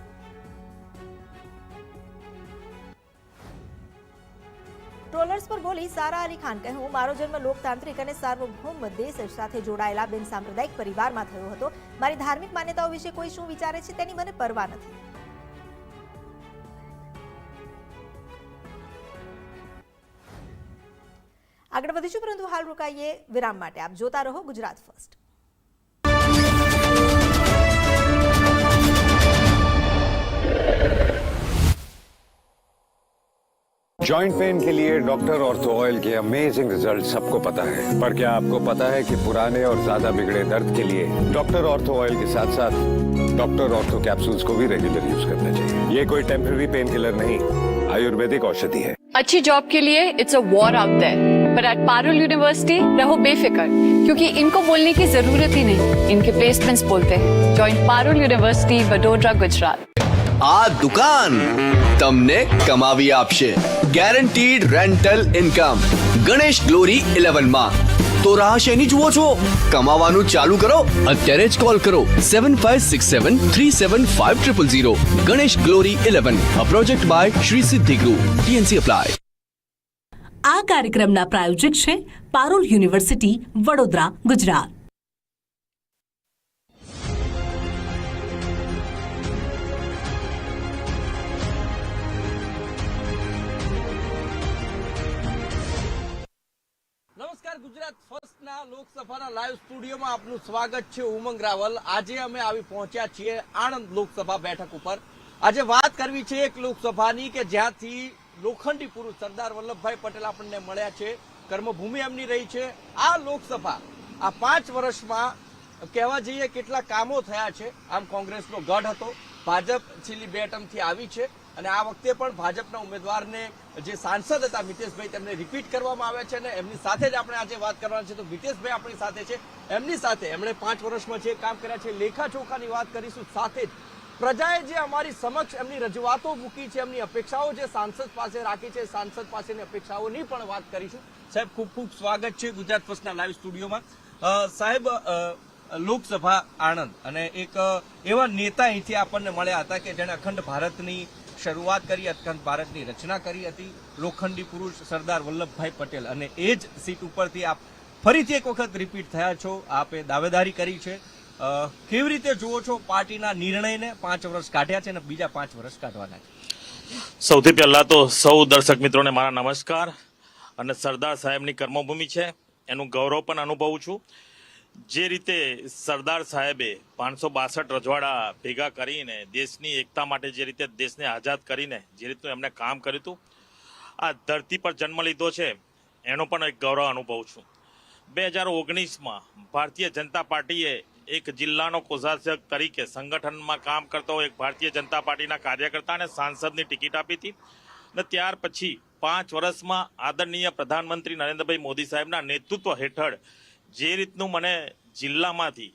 ટ્રોલર્સ પર બોલી સારા અલી ખાન. કહ્યું, મારો જન્મ લોકતાંત્રિક અને સાર્વભૌમ દેશ સાથે જોડાયેલા બિન સાંપ્રદાયિક પરિવારમાં થયો હતો. મારી ધાર્મિક માન્યતાઓ વિશે કોઈ શું વિચારે છે તેની મને પરવા નથી. આગળ વધીશું, પરંતુ હાલ રોકાઈએ વિરામ માટે. આપ જોતા રહો ગુજરાત ફર્સ્ટ. जॉइंट पेन के लिए डॉक्टर ऑर्थो ऑयल के अमेजिंग रिजल्ट सबको पता है, पर क्या आपको पता है कि पुराने और ज्यादा बिगड़े दर्द के लिए डॉक्टर ऑर्थो ऑयल के साथ साथ डॉक्टर ऑर्थो कैप्सूल्स को भी रेगुलर यूज करना चाहिए. ये कोई टेम्पररी पेन किलर नहीं, आयुर्वेदिक औषधि है. अच्छी जॉब के लिए it's a war out there, पर एट पारुल यूनिवर्सिटी रहो बेफिक्र, क्योंकि इनको बोलने की जरूरत ही नहीं, इनके प्लेसमेंट्स बोलते हैं. Join Parul university, Vadodara, Gujarat. આ દુકાન તમને કમાવી આપશે guaranteed rental income. Ganesh glory 11 માં તો રાહ શેની જુઓ છો? કમાવાનું ચાલુ કરો. અત્યારે જ કોલ કરો 7567375000. Ganesh glory 11, a project by Shri Siddhi group. TNC apply. આ કાર્યક્રમના પ્રાયોજક છે પારુલ યુનિવર્સિટી, વડોદરા, ગુજરાત. નમસ્કાર, ગુજરાત ફર્સ્ટના લોકસભાના લાઈવ સ્ટુડિયોમાં આપનું સ્વાગત છે. ઉમંગ રાવલ. આજે અમે આવી પહોંચ્યા છીએ આણંદ લોકસભા બેઠક ઉપર. આજે વાત કરવી છે એક લોકસભાની કે જ્યાંથી લોખંડી પુરુષ સરદાર વલ્લભભાઈ પટેલ આપણને મળ્યા છે. કર્મભૂમિ એમની રહી છે. આ લોકસભા આ 5 વર્ષમાં કહેવા જઈએ કેટલા કામો થયા છે. આમ કોંગ્રેસનો ગઢ હતો, ભાજપ છેલ્લી 2 ટર્મથી આવી છે અને આ વખતે પણ ભાજપના ઉમેદવારને જે સાંસદ હતા મિતેશભાઈ તેમને રિપીટ કરવામાં આવ્યા છે અને એમની સાથે જ આપણે આજે વાત કરવાની છે. તો મિતેશભાઈ આપણી સાથે છે. એમની સાથે એમણે 5 વર્ષમાં જે કામ કર્યા છે લેખાજોખાની વાત કરીશું. સાથે જ પ્રજાએ જે અમારી સમક્ષ એમની રજૂઆતો મૂકી છે, એમની અપેક્ષાઓ જે સાંસદ પાસે રાખી છે, સાંસદ પાસેની અપેક્ષાઓની પણ વાત કરીશું. સાહેબ, ખૂબ ખૂબ સ્વાગત છે ગુજરાત ફર્સ્ટના લાઈવ સ્ટુડિયોમાં. સાહેબ, લોકસભા આણંદ અને એક એવા નેતા અહીંથી આપણને મળ્યા હતા કે જેણે અખંડ ભારતની શરૂઆત કરી, અખંડ ભારતની રચના કરી હતી. લોખંડી પુરુષ સરદાર વલ્લભભાઈ પટેલ, અને એ જ સીટ ઉપરથી આપ ફરીથી એક વખત રિપીટ થયા છો. આપે દાવેદારી કરી છે. કેવી રીતે જુઓ છો પાર્ટીના નિર્ણયને? 5 વર્ષ કાઢ્યા છે અને બીજા 5 વર્ષ કાઢવાના છે. સૌથી પહેલા તો સૌ દર્શક મિત્રોને મારા નમસ્કાર. અને સરદાર સાહેબની કર્મભૂમિ છે એનું ગૌરવ પણ અનુભવું છું. જે રીતે સરદાર સાહેબે 562 રજવાડા ભેગા કરીને દેશની એકતા માટે જે રીતે દેશને આઝાદ કરીને જે રીતનું એમને કામ કર્યું હતું, આ ધરતી પર જન્મ લીધો છે એનો પણ એક ગૌરવ અનુભવું છું. 2019માં ભારતીય જનતા પાર્ટીએ એક જિલ્લાનો કોષાધ્યક્ષ તરીકે સંગઠનમાં કામ કરતો એક ભારતીય જનતા પાર્ટીના કાર્યકર્તા અને સાંસદની ટિકિટ આપી હતી. અને ત્યાર પછી 5 વર્ષમાં આદરણીય પ્રધાનમંત્રી નરેન્દ્રભાઈ મોદી સાહેબના નેતૃત્વ હેઠળ જે રીતનું મને જિલ્લામાંથી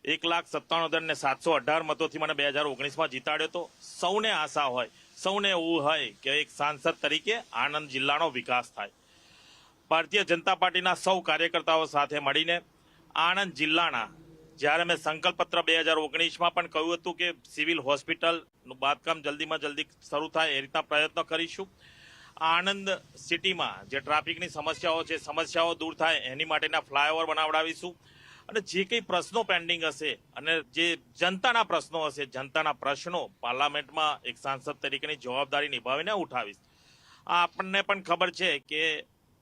1,97,718 મતોથી મને 2019માં જીતાડ્યો હતો. સૌને આશા હોય, સૌને એવું હોય કે એક સાંસદ તરીકે આણંદ જિલ્લાનો વિકાસ થાય. ભારતીય જનતા પાર્ટીના સૌ કાર્યકર્તાઓ સાથે મળીને આણંદ જિલ્લાના જ્યારે મેં સંકલ્પપત્ર 2019માં પણ કહ્યું હતું કે સિવિલ હોસ્પિટલનું બાંધકામ જલ્દીમાં જલ્દી શરૂ થાય એ રીતના પ્રયત્નો કરીશું. આણંદ સિટીમાં જે ટ્રાફિકની સમસ્યાઓ દૂર થાય એની માટેના ફ્લાયઓવર બનાવડાવીશું અને જે કંઈ પ્રશ્નો પેન્ડિંગ હશે અને જે જનતાના પ્રશ્નો હશે, જનતાના પ્રશ્નો પાર્લામેન્ટમાં એક સાંસદ તરીકેની જવાબદારી નિભાવીને ઉઠાવીશ. આપણને પણ ખબર છે કે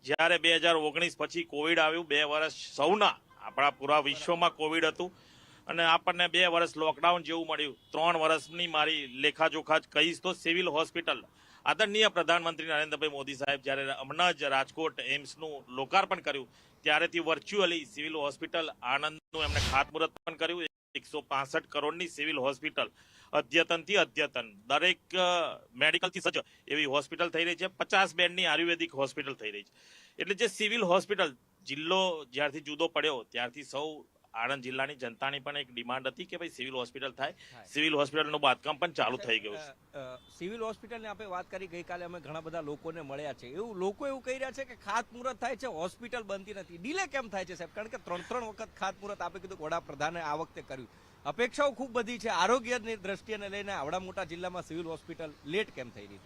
જ્યારે 2019 પછી કોવિડ આવ્યું, 2 વર્ષ સૌના આપણા પૂરા વિશ્વમાં કોવિડ હતું અને આપણને 2 વર્ષ લોકડાઉન જેવું મળ્યું. 3 વર્ષની મારી લેખાજોખા જ કહીશ તો સિવિલ હોસ્પિટલ આદરણીય પ્રધાનમંત્રી નરેન્દ્રભાઈ મોદી સાહેબ જ્યારે હમણાં જ રાજકોટ એમ્સનું લોકાર્પણ કર્યું ત્યારેથી વર્ચ્યુઅલી સિવિલ હોસ્પિટલ આણંદનું એમણે ખાતમુહૂર્ત પણ કર્યું. 165 કરોડની સિવિલ હોસ્પિટલ અદ્યતનથી અદ્યતન દરેક મેડિકલથી સજ્જ એવી હોસ્પિટલ થઈ રહી છે. 50 બેડની આયુર્વેદિક હોસ્પિટલ થઈ રહી છે. એટલે જે સિવિલ હોસ્પિટલ જિલ્લો જ્યારથી જુદો પડ્યો ત્યારથી સૌ આણંદ જિલ્લાની જનતાની પણ એક ડિમાન્ડ હતી કે ભાઈ સિવિલ હોસ્પિટલ થાય. સિવિલ હોસ્પિટલનું બાંધકામ પણ ચાલુ થઈ ગયું છે. સિવિલ હોસ્પિટલની આપણે વાત કરી, ગઈકાલે અમે ઘણા બધા લોકોને મળ્યા છે. લોકો એવું કહી રહ્યા છે કે ખાતમુહૂર્ત થાય છે, હોસ્પિટલ બનતી નથી. ડિલે કેમ થાય છે સાહેબ? કારણ કે 3 વખત ખાતમુહૂર્ત આપે કીધું વડાપ્રધાને આ વખતે કર્યું. અપેક્ષાઓ ખૂબ બધી છે આરોગ્યની દ્રષ્ટિને લઈને. આવડા મોટા જિલ્લામાં સિવિલ હોસ્પિટલ લેટ કેમ થઈ રહી?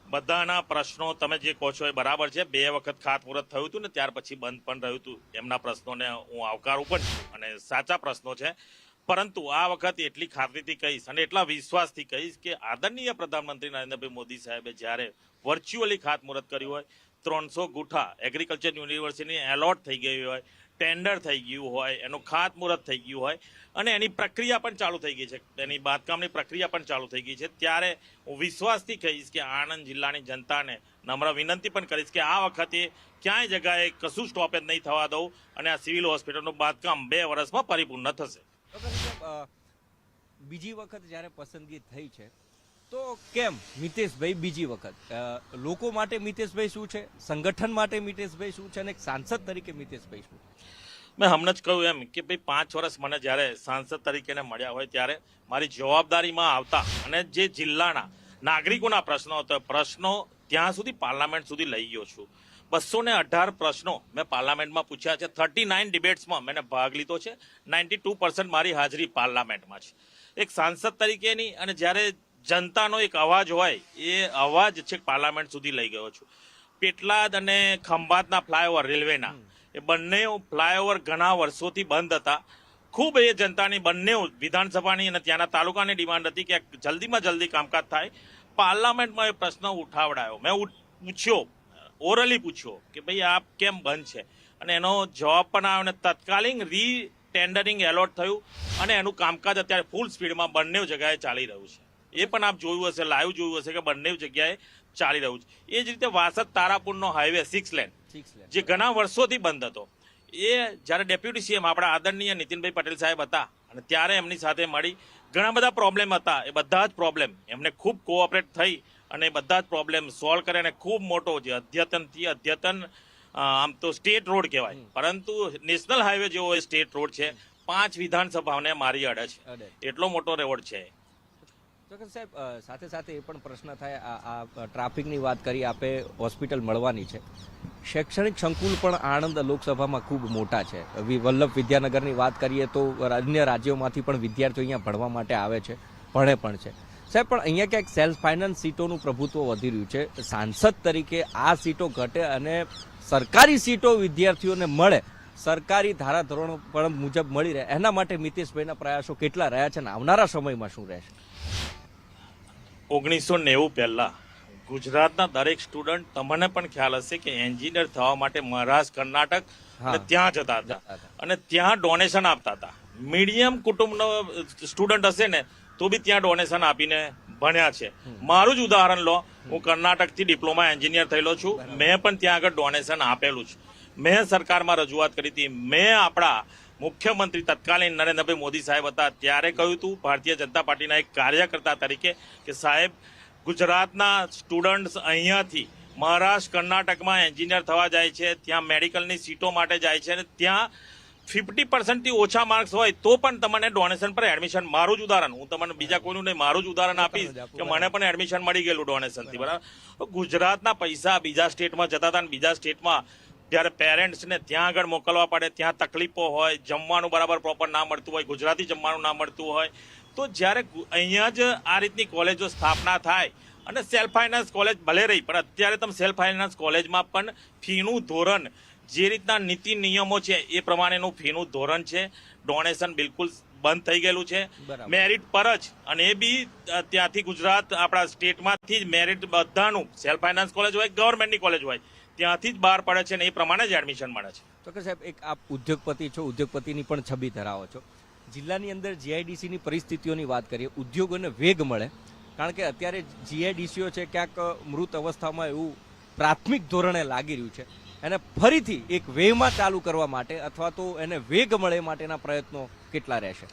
બધાના પ્રશ્નો તમે જે કહો છો એ બરાબર છે. 2 વખત ખાતમુહૂર્ત થયું હતું ને ત્યાર પછી બંધ પણ રહ્યું હતું. એમના પ્રશ્નોને હું આવકારું પણ છું અને સાચા પ્રશ્નો છે. પરંતુ આ વખત એટલી ખાતરીથી કહીશ અને એટલા વિશ્વાસથી કહીશ કે આદરણીય પ્રધાનમંત્રી નરેન્દ્રભાઈ મોદી સાહેબે જ્યારે વર્ચ્યુઅલી ખાતમુહૂર્ત કર્યું હોય, 300 ગુઠા એગ્રીકલ્ચર યુનિવર્સિટીની એલોટ થઈ ગઈ હોય, ટેન્ડર થઈ ગયું હોય, એનું ખાતમુહૂર્ત થઈ ગયું હોય અને એની પ્રક્રિયા પણ ચાલુ થઈ ગઈ છે, એની બાંધકામની પ્રક્રિયા પણ ચાલુ થઈ ગઈ છે, ત્યારે હું વિશ્વાસથી કહીશ કે આણંદ જિલ્લાની જનતાને નમ્ર વિનંતી પણ કરીશ કે આ વખતે ક્યાંય જગાએ કશું સ્ટોપેજ નહીં થવા દઉં અને આ સિવિલ હોસ્પિટલનું બાંધકામ 2 વર્ષમાં પરિપૂર્ણ થશે. બીજી વખત જ્યારે પસંદગી થઈ છે તો કેમ મિતેશભાઈ બીજી વખત? લોકો માટે મિતેશભાઈ શું છે, સંગઠન માટે મિતેશભાઈ શું છે અને એક સાંસદ તરીકે મિતેશભાઈ શું? મેં હમણાં જ કહ્યું એમ કે ભાઈ 5 વર્ષ મને જ્યારે સાંસદ તરીકે મળ્યા હોય ત્યારે મારી જવાબદારીમાં આવતા અને જે જિલ્લાના નાગરિકોના પ્રશ્નો હતા, પ્રશ્નો ત્યાં સુધી પાર્લામેન્ટ સુધી લઈ ગયો છું. 218 પ્રશ્નો મેં પાર્લામેન્ટમાં પૂછ્યા છે. 39 ડિબેટ્સમાં મેં ભાગ લીધો છે. 92% મારી હાજરી પાર્લામેન્ટમાં છે એક સાંસદ તરીકેની. અને જ્યારે જનતાનો એક અવાજ હોય એ અવાજ છે પાર્લામેન્ટ સુધી લઈ ગયો છું. પેટલાદ અને ખંભાતના ફ્લાયઓવર રેલવેના એ બંને ફ્લાયઓવર ઘણા વર્ષોથી બંધ હતા. ખૂબ એ જનતાની બંને વિધાનસભાની અને ત્યાંના તાલુકાની ડિમાન્ડ હતી કે જલ્દીમાં જલ્દી કામકાજ થાય. પાર્લામેન્ટમાં એ પ્રશ્ન ઉઠાવડાયો. મેં પૂછ્યો, ઓરલી પૂછ્યો કે ભાઈ આ કેમ બંધ છે અને એનો જવાબ પણ આવ્યો અને તત્કાલીન ટેન્ડરિંગ એલોટ થયું અને એનું કામકાજ અત્યારે ફૂલ સ્પીડમાં બંને જગ્યાએ ચાલી રહ્યું છે. એ પણ આપ જોયું હશે, લાઈવ જોયું હશે કે બંને જગ્યાએ ચાલી રહ્યું છે. એ જ રીતે વાસદ તારાપુરનો હાઈવે 6 લેન જે ઘણા વર્ષોથી બંધ હતો, એ જ્યારે ડેપ્યુટી સીએમ આપણા આદરણીય નીતિનભાઈ પટેલ સાહેબ હતા અને ત્યારે એમની સાથે મળી ઘણા બધા પ્રોબ્લેમ હતા. એ બધા જ પ્રોબ્લેમ એમને ખૂબ કોઓપરેટ થઈ અને બધા જ પ્રોબ્લેમ સોલ્વ કરે અને ખૂબ મોટો જે અદ્યતનથી અદ્યતન આમ તો સ્ટેટ રોડ કહેવાય પરંતુ નેશનલ હાઈવે જેવો સ્ટેટ રોડ છે. 5 વિધાનસભાઓને મારી અડે છે, એટલો મોટો રોડ છે. ચોક્કસ સાહેબ, સાથે સાથે એ પણ પ્રશ્ન થાય, આ ટ્રાફિકની વાત કરી, આપે હોસ્પિટલ મળવાની છે. શૈક્ષણિક સંકુલ પણ આણંદ લોકસભામાં ખૂબ મોટા છે. વલ્લભ વિદ્યાનગરની વાત કરીએ તો અન્ય રાજ્યોમાંથી પણ વિદ્યાર્થીઓ અહીંયા ભણવા માટે આવે છે, ભણે પણ છે. સાહેબ, પણ અહીંયા ક્યાંક સેલ્ફ ફાઇનાન્સ સીટોનું પ્રભુત્વ વધી રહ્યું છે. સાંસદ તરીકે આ સીટો ઘટે અને સરકારી સીટો વિદ્યાર્થીઓને મળે, સરકારી ધારાધોરણો પણ મુજબ મળી રહે, એના માટે મિતેશભાઈના પ્રયાસો કેટલા રહ્યા છે અને આવનારા સમયમાં શું રહેશે? 1990 પહેલા ગુજરાતના દરેક સ્ટુડન્ટ, તમને પણ ખ્યાલ હશે કે એન્જિનિયર થવા માટે મહારાષ્ટ્ર, કર્ણાટક અને ત્યાં જતા હતા અને ત્યાં ડોનેશન આપતા હતા. મીડિયમ કુટુંબનો સ્ટુડન્ટ હશે ને તો બી ત્યાં ડોનેશન આપીને ભણ્યા છે. મારું જ ઉદાહરણ લો, હું કર્ણાટકથી ડિપ્લોમા એન્જિનિયર થયેલો છું. મેં પણ ત્યાં આગળ ડોનેશન આપેલું છે. મેં સરકારમાં રજૂઆત કરી હતી. મેં આપણા મુખ્યમંત્રી તત્કાલીન નરેન્દ્રભાઈ મોદી સાહેબ હતા ત્યારે કહ્યું હતું ભારતીય જનતા પાર્ટીના એક કાર્યકર્તા તરીકે કે સાહેબ, ગુજરાતના સ્ટુડન્ટ્સ અહીંયાથી મહારાષ્ટ્ર, કર્ણાટકમાં એન્જિનિયર થવા જાય છે, ત્યાં મેડિકલની સીટો માટે જાય છે અને ત્યાં 50% ઓછા માર્ક્સ હોય તો પણ તમને ડોનેશન પર એડમિશન. મારું જ ઉદાહરણ, હું તમને બીજા કોઈનું નહીં, મારું જ ઉદાહરણ આપીશ કે મને પણ એડમિશન મળી ગયેલું ડોનેશનથી. બરાબર, ગુજરાતના પૈસા બીજા સ્ટેટમાં જતા હતા અને બીજા સ્ટેટમાં જ્યારે પેરેન્ટ્સને ત્યાં આગળ મોકલવા પડે, ત્યાં તકલીફો હોય, જમવાનું બરાબર પ્રોપર ના મળતું હોય, ગુજરાતી જમવાનું ના મળતું હોય, તો જ્યારે અહીંયા જ આ રીતની કોલેજો સ્થાપના થાય અને સેલ્ફ ફાઇનાન્સ કોલેજ ભલે રહી, પણ અત્યારે તમે સેલ્ફ ફાઇનાન્સ કોલેજમાં પણ ફીનું ધોરણ જે રીતના નીતિ નિયમો છે એ પ્રમાણેનું ફીનું ધોરણ છે. ડોનેશન બિલકુલ બંધ થઈ ગયેલું છે, મેરિટ પર જ, અને એ બી ત્યાંથી ગુજરાત આપણા સ્ટેટમાંથી જ મેરિટ બધાનું સેલ્ફ ફાઇનાન્સ કોલેજ હોય, ગવર્મેન્ટની કોલેજ હોય, ત્યાંથી જ બહાર પડે છે ને એ પ્રમાણે જ એડમિશન મળે છે. તો કે સાહેબ, એક આપ ઉદ્યોગપતિ છો, ઉદ્યોગપતિની પણ છબી ધરાવો છો. જિલ્લાની અંદર જીઆઈડીસીની પરિસ્થિતિઓની વાત કરીએ, ઉદ્યોગોને વેગ મળે, કારણ કે અત્યારે જીઆઈડીસીઓ છે ક્યાંક મૃત અવસ્થામાં એવું પ્રાથમિક ધોરણે લાગી રહ્યું છે. એને ફરીથી એક વેવમાં ચાલુ કરવા માટે અથવા તો એને વેગ મળે માટેના પ્રયત્નો કેટલા રહેશે?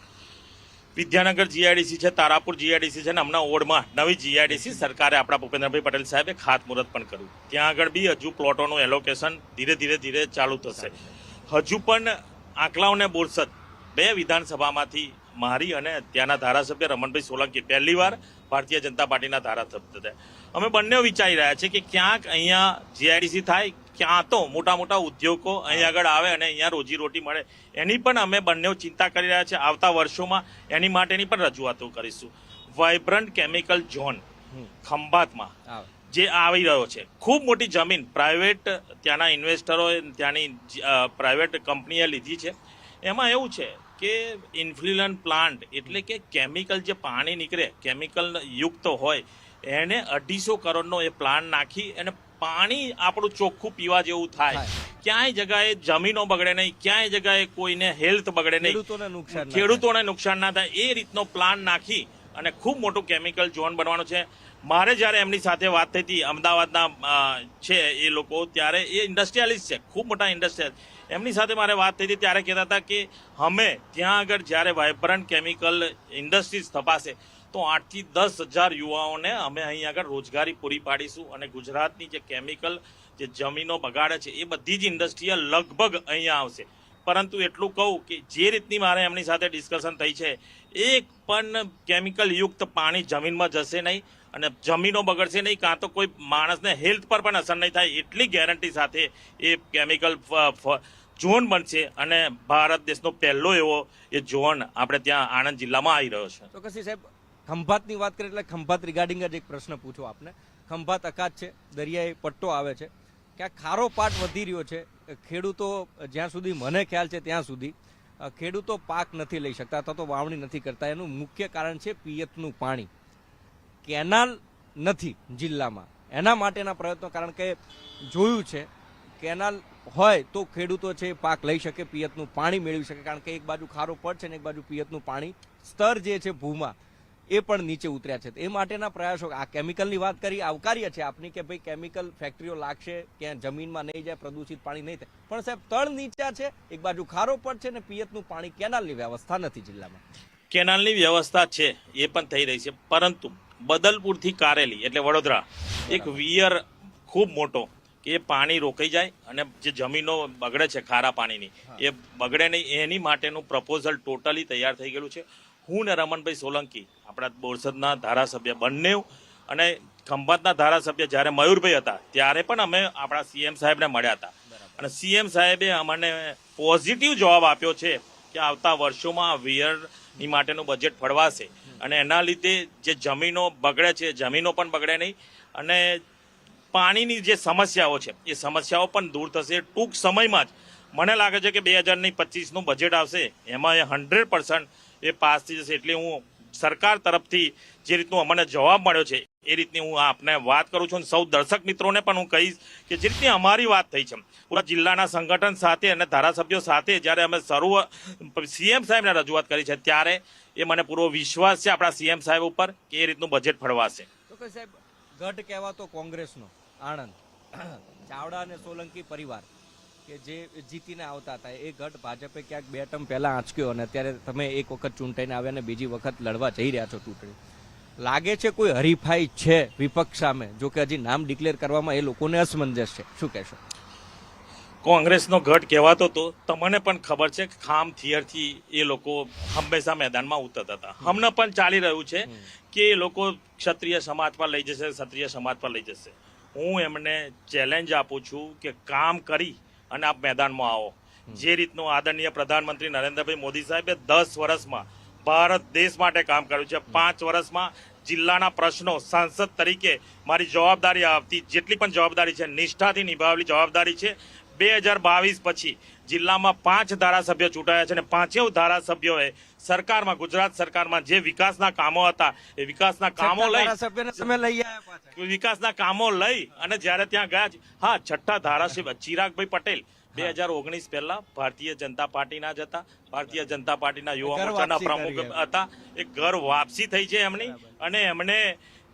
વિદ્યાનગર જીઆઈડીસી છે, તારાપુર જીઆઈડીસી છે, ને હમણાં ઓડમાં નવી જીઆઈડીસી સરકારે આપણા ભૂપેન્દ્રભાઈ પટેલ સાહેબે ખાતમુહૂર્ત પણ કર્યું. ત્યાં આગળ બી હજુ પ્લોટોનું એલોકેશન ધીરે ચાલુ થશે. હજુ પણ આંકલાવ ને બોરસદ બે વિધાનસભામાંથી મારી અને ત્યાંના ધારાસભ્ય રમણભાઈ સોલંકી પહેલીવાર ભારતીય જનતા પાર્ટીના ધારાસભ્ય હતા. અમે બંને વિચારી રહ્યા છીએ કે ક્યાંક અહીંયા જીઆઈડીસી થાય, ક્યાં તો મોટા ઉદ્યોગો અહીં આગળ આવે અને અહીંયા રોજીરોટી મળે, એની પણ અમે બંને ચિંતા કરી રહ્યા છીએ. આવતા વર્ષોમાં એની માટેની પણ રજૂઆતો કરીશું. વાઇબ્રન્ટ કેમિકલ ઝોન ખંભાતમાં જે આવી રહ્યો છે, ખૂબ મોટી જમીન પ્રાઇવેટ ત્યાંના ઇન્વેસ્ટરોએ ત્યાંની પ્રાઇવેટ કંપનીએ લીધી છે. એમાં એવું છે કે ઇન્ફ્લુએન્ટ પ્લાન્ટ એટલે કે કેમિકલ જે પાણી નીકળે કેમિકલ યુક્ત હોય એને 250 કરોડનો એ પ્લાન્ટ નાખી અને પાણી આપણું ચોખ્ખું પીવા જેવું થાય. ક્યાંય જગાએ જમીનો બગડે નહીં, ક્યાંય જગાએ કોઈને હેલ્થ બગડે નહીં, ખેડૂતોને નુકસાન ના થાય, એ રીતનો પ્લાન્ટ નાખી અને ખૂબ મોટું કેમિકલ ઝોન બનવાનો છે. મારે જ્યારે એમની સાથે વાત થઈ હતી, અમદાવાદના છે એ લોકો, ત્યારે એ ઇન્ડસ્ટ્રીયાલિસ્ટ છે, ખૂબ મોટા ઇન્ડસ્ટ્રીયલ, એમની સાથે મારે વાત થઈ હતી ત્યારે કહેતા હતા કે અમે ત્યાં આગળ જ્યારે વાઇબ્રન્ટ કેમિકલ ઇન્ડસ્ટ્રીઝ તપાસે તો 8 થી 10,000 યુવાઓને અમે અહીં આગળ રોજગારી પૂરી પાડીશું. અને ગુજરાતની જે કેમિકલ જે જમીનો બગાડે છે એ બધી જ ઇન્ડસ્ટ્રીઓ લગભગ અહીંયા આવશે. પરંતુ એટલું કહું કે જે રીતની મારે એમની સાથે ડિસ્કશન થઈ છે, એક પણ કેમિકલ યુક્ત પાણી જમીનમાં જશે નહીં અને જમીનો બગડશે નહીં, કાં તો કોઈ માણસને હેલ્થ પર પણ અસર નહીં થાય, એટલી ગેરંટી સાથે એ કેમિકલ ઝોન બનશે. અને ભારત દેશનો પહેલો એવો એ ઝોન આપણે ત્યાં આણંદ જિલ્લામાં આવી રહ્યો છે. તો કશી સાહેબ, ખંભાતની વાત કરીએ એટલે ખંભાત રિગાર્ડિંગ જ એક પ્રશ્ન પૂછો આપને. ખંભાત અખાત છે, દરિયાઈ પટ્ટો આવે છે, ક્યાં ખારો પાટ વધી રહ્યો છે. ખેડૂતો, જ્યાં સુધી મને ખ્યાલ છે ત્યાં સુધી ખેડૂતો પાક નથી લઈ શકતા અથવા તો વાવણી નથી કરતા. એનું મુખ્ય કારણ છે પિયતનું પાણી. કેનાલ નથી જિલ્લામાં, એના માટેના પ્રયત્નો, કારણ કે જોયું છે કેનાલ હોય તો ખેડૂતો છે પાક લઈ શકે, પિયતનું પાણી મેળવી શકે, કારણ કે એક બાજુ ખારો પડ છે ને એક બાજુ પિયતનું પાણી સ્તર જે છે ભૂમાં એ પણ નીચે ઉતર્યા છે. એ માટેના પ્રયાસો, આ કેમિકલની વાત કરી, આવકાર્ય છે આપની કે ભાઈ કેમિકલ ફેક્ટરીઓ લાગશે, ક્યાં જમીનમાં નહીં જાય, પ્રદૂષિત પાણી નહીં થાય, પણ સાહેબ તળ નીચા છે, એક બાજુ ખારો પડ છે ને પિયતનું પાણી, કેનાલની વ્યવસ્થા નથી જિલ્લામાં. કેનાલની વ્યવસ્થા છે એ પણ થઈ રહી છે, પરંતુ બદલપુરથી કારેલી એટલે વડોદરા એક વિયર ખૂબ મોટો કે એ પાણી રોકાઈ જાય અને જે જમીનો બગડે છે ખારા પાણીની એ બગડે નહીં, એની માટેનું પ્રપોઝલ ટોટલી તૈયાર થઈ ગયેલું છે. હું ને રમણભાઈ સોલંકી આપણા બોરસદના ધારાસભ્ય બંને અને ખંભાતના ધારાસભ્ય જ્યારે મયુરભાઈ હતા ત્યારે પણ અમે આપણા સીએમ સાહેબને મળ્યા હતા અને સીએમ સાહેબે અમને પોઝિટિવ જવાબ આપ્યો છે કે આવતા વર્ષોમાં વિયરની માટેનું બજેટ ફળવાશે અને એના લીધે જે જમીનો બગડે છે જમીનો પણ બગડે નહીં અને પાણીની જે સમસ્યાઓ છે એ સમસ્યાઓ પણ દૂર થશે. ટૂંક સમયમાં જ મને લાગે છે કે 2025નું બજેટ આવશે, એમાં એ 100% એ પાસ થઈ જશે. એટલે હું સરકાર તરફથી જે રીતનું અમને જવાબ મળ્યો છે એ રીતની હું આપને વાત કરું છું. સૌ દર્શક મિત્રોને પણ હું કહીશ કે જે રીતની અમારી વાત થઈ છે પૂરા જિલ્લાના સંગઠન સાથે અને ધારાસભ્યો સાથે જ્યારે અમે સીએમ સાહેબને રજૂઆત કરી છે ત્યારે એ મને પૂરો વિશ્વાસ છે આપણા સીએમ સાહેબ ઉપર કે એ રીતનું બજેટ ફળવાશે. તો કે સાહેબ, ગઢ કહેવાતો કોંગ્રેસનો આણંદ, ચાવડા અને સોલંકી પરિવાર કે જે જીતીને આવતા હતા, એ ગઢ ભાજપે ક્યાંક 2 ટર્મ પહેલા આંચક્યો અને અત્યારે તમે એક વખત ચૂંટાઈને આવ્યા અને બીજી વખત લડવા જઈ રહ્યા છો ચૂંટણી. લાગે છે કોઈ હરીફાઈ છે વિપક્ષ સામે? જો કે હજી નામ ડિક્લેર કરવામાં એ લોકોને અસમંજસ છે, શું કહેશો? કોંગ્રેસનો ગઢ કહેવાતો તો તમને પણ ખબર છે કે ખામ થિયરથી એ લોકો હંમેશા મેદાનમાં ઉતરતા હતા. હમણાં પણ ચાલી રહ્યું છે કે એ લોકો ક્ષત્રિય સમાજ પર લઈ જશે, ક્ષત્રિય સમાજ પર લઈ જશે. હું એમને ચેલેન્જ આપું છું કે કામ કરી અને આપ મેદાનમાં આવો. જે રીતનું આદરણીય પ્રધાનમંત્રી નરેન્દ્રભાઈ મોદી સાહેબે 10 વર્ષમાં ભારત દેશ માટે કામ કર્યું છે, 5 વર્ષમાં જિલ્લાના પ્રશ્નો સાંસદ તરીકે મારી જવાબદારી આવતી જેટલી પણ જવાબદારી છે નિષ્ઠાથી નિભાવેલી જવાબદારી છે. 2022 પછી જિલ્લામાં 5 ધારાસભ્યો ચૂંટાયા છે અને 5 ધારાસભ્યોએ સરકારમાં ગુજરાત સરકારમાં જે વિકાસના કામો હતા એ વિકાસના કામો લઈ અને જ્યારે ત્યાં ગયા હા છઠ્ઠા ધારાસભ્ય ચિરાગભાઈ પટેલ 2019 પહેલા ભારતીય જનતા પાર્ટીના જ હતા. ભારતીય જનતા પાર્ટીના યુવા મોરચાના પ્રમુખ હતા. એ ઘર વાપસી થઈ છે એમની અને એમને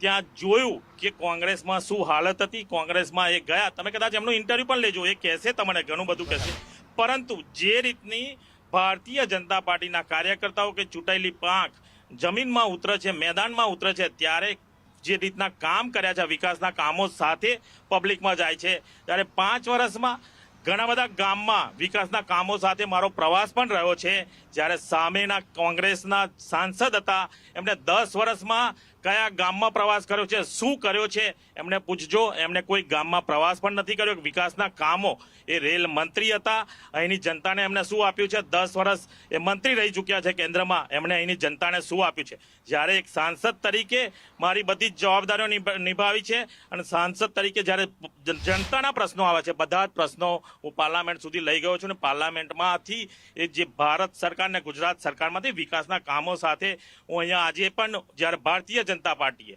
ત્યાં જોયું કે કોંગ્રેસમાં શું હાલત હતી. કોંગ્રેસમાં એ ગયા, તમે કદાચ એમનું ઇન્ટરવ્યુ પણ લેજો, એ કહેશે તમને ઘણું બધું કહેશે. પરંતુ જે રીતની ભારતીય જનતા પાર્ટીના કાર્યકર્તાઓ કે ચૂંટાયેલી પાંખ જમીનમાં ઉતરે છે, મેદાનમાં ઉતરે છે, ત્યારે જે રીતના કામ કર્યા છે વિકાસના કામો સાથે પબ્લિકમાં જાય છે, ત્યારે 5 વર્ષમાં ઘણા બધા ગામમાં વિકાસના કામો સાથે મારો પ્રવાસ પણ રહ્યો છે. જ્યારે સામેના કોંગ્રેસના સાંસદ હતા એમને 10 વર્ષમાં કયા ગામમાં પ્રવાસ કર્યો છે, શું કર્યો છે એમને પૂછજો. એમને કોઈ ગામમાં પ્રવાસ પણ નથી કર્યો. વિકાસના કામો, એ રેલ મંત્રી હતા, અહીંની જનતાને એમને શું આપ્યું છે? 10 વર્ષ એ મંત્રી રહી ચૂક્યા છે કેન્દ્રમાં, એમણે અહીંની જનતાને શું આપ્યું છે? જ્યારે એક સાંસદ તરીકે મારી બધી જ જવાબદારીઓ નિભાવી છે અને સાંસદ તરીકે જ્યારે જનતાના પ્રશ્નો આવે છે, બધા જ પ્રશ્નો હું પાર્લામેન્ટ સુધી લઈ ગયો છું અને પાર્લામેન્ટમાંથી એ જે ભારત સરકાર ને ગુજરાત સરકારમાંથી વિકાસના કામો સાથે હું અહીંયા આજે પણ જ્યારે ભારતીય જનતા પાર્ટીએ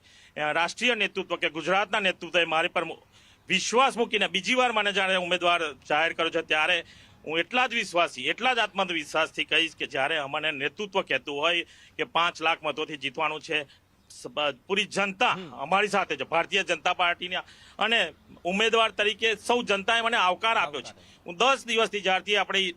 રાષ્ટ્રીય નેતૃત્વ કે ગુજરાતના નેતૃત્વએ મારી પર વિશ્વાસ મૂકીને બીજી વાર મને જ્યારે ઉમેદવાર જાહેર કર્યો છે, ત્યારે હું એટલા જ વિશ્વાસી, એટલા જ આત્મવિશ્વાસથી કહીશ કે જ્યારે અમને નેતૃત્વ કહેતું હોય કે 5 લાખ મતોથી જીતવાનું છે, પૂરી જનતા અમારી સાથે છે, ભારતીય જનતા પાર્ટીના, અને ઉમેદવાર તરીકે સૌ જનતાએ મને આવકાર આપ્યો છે. હું 10 દિવસથી જ્યારથી આપણી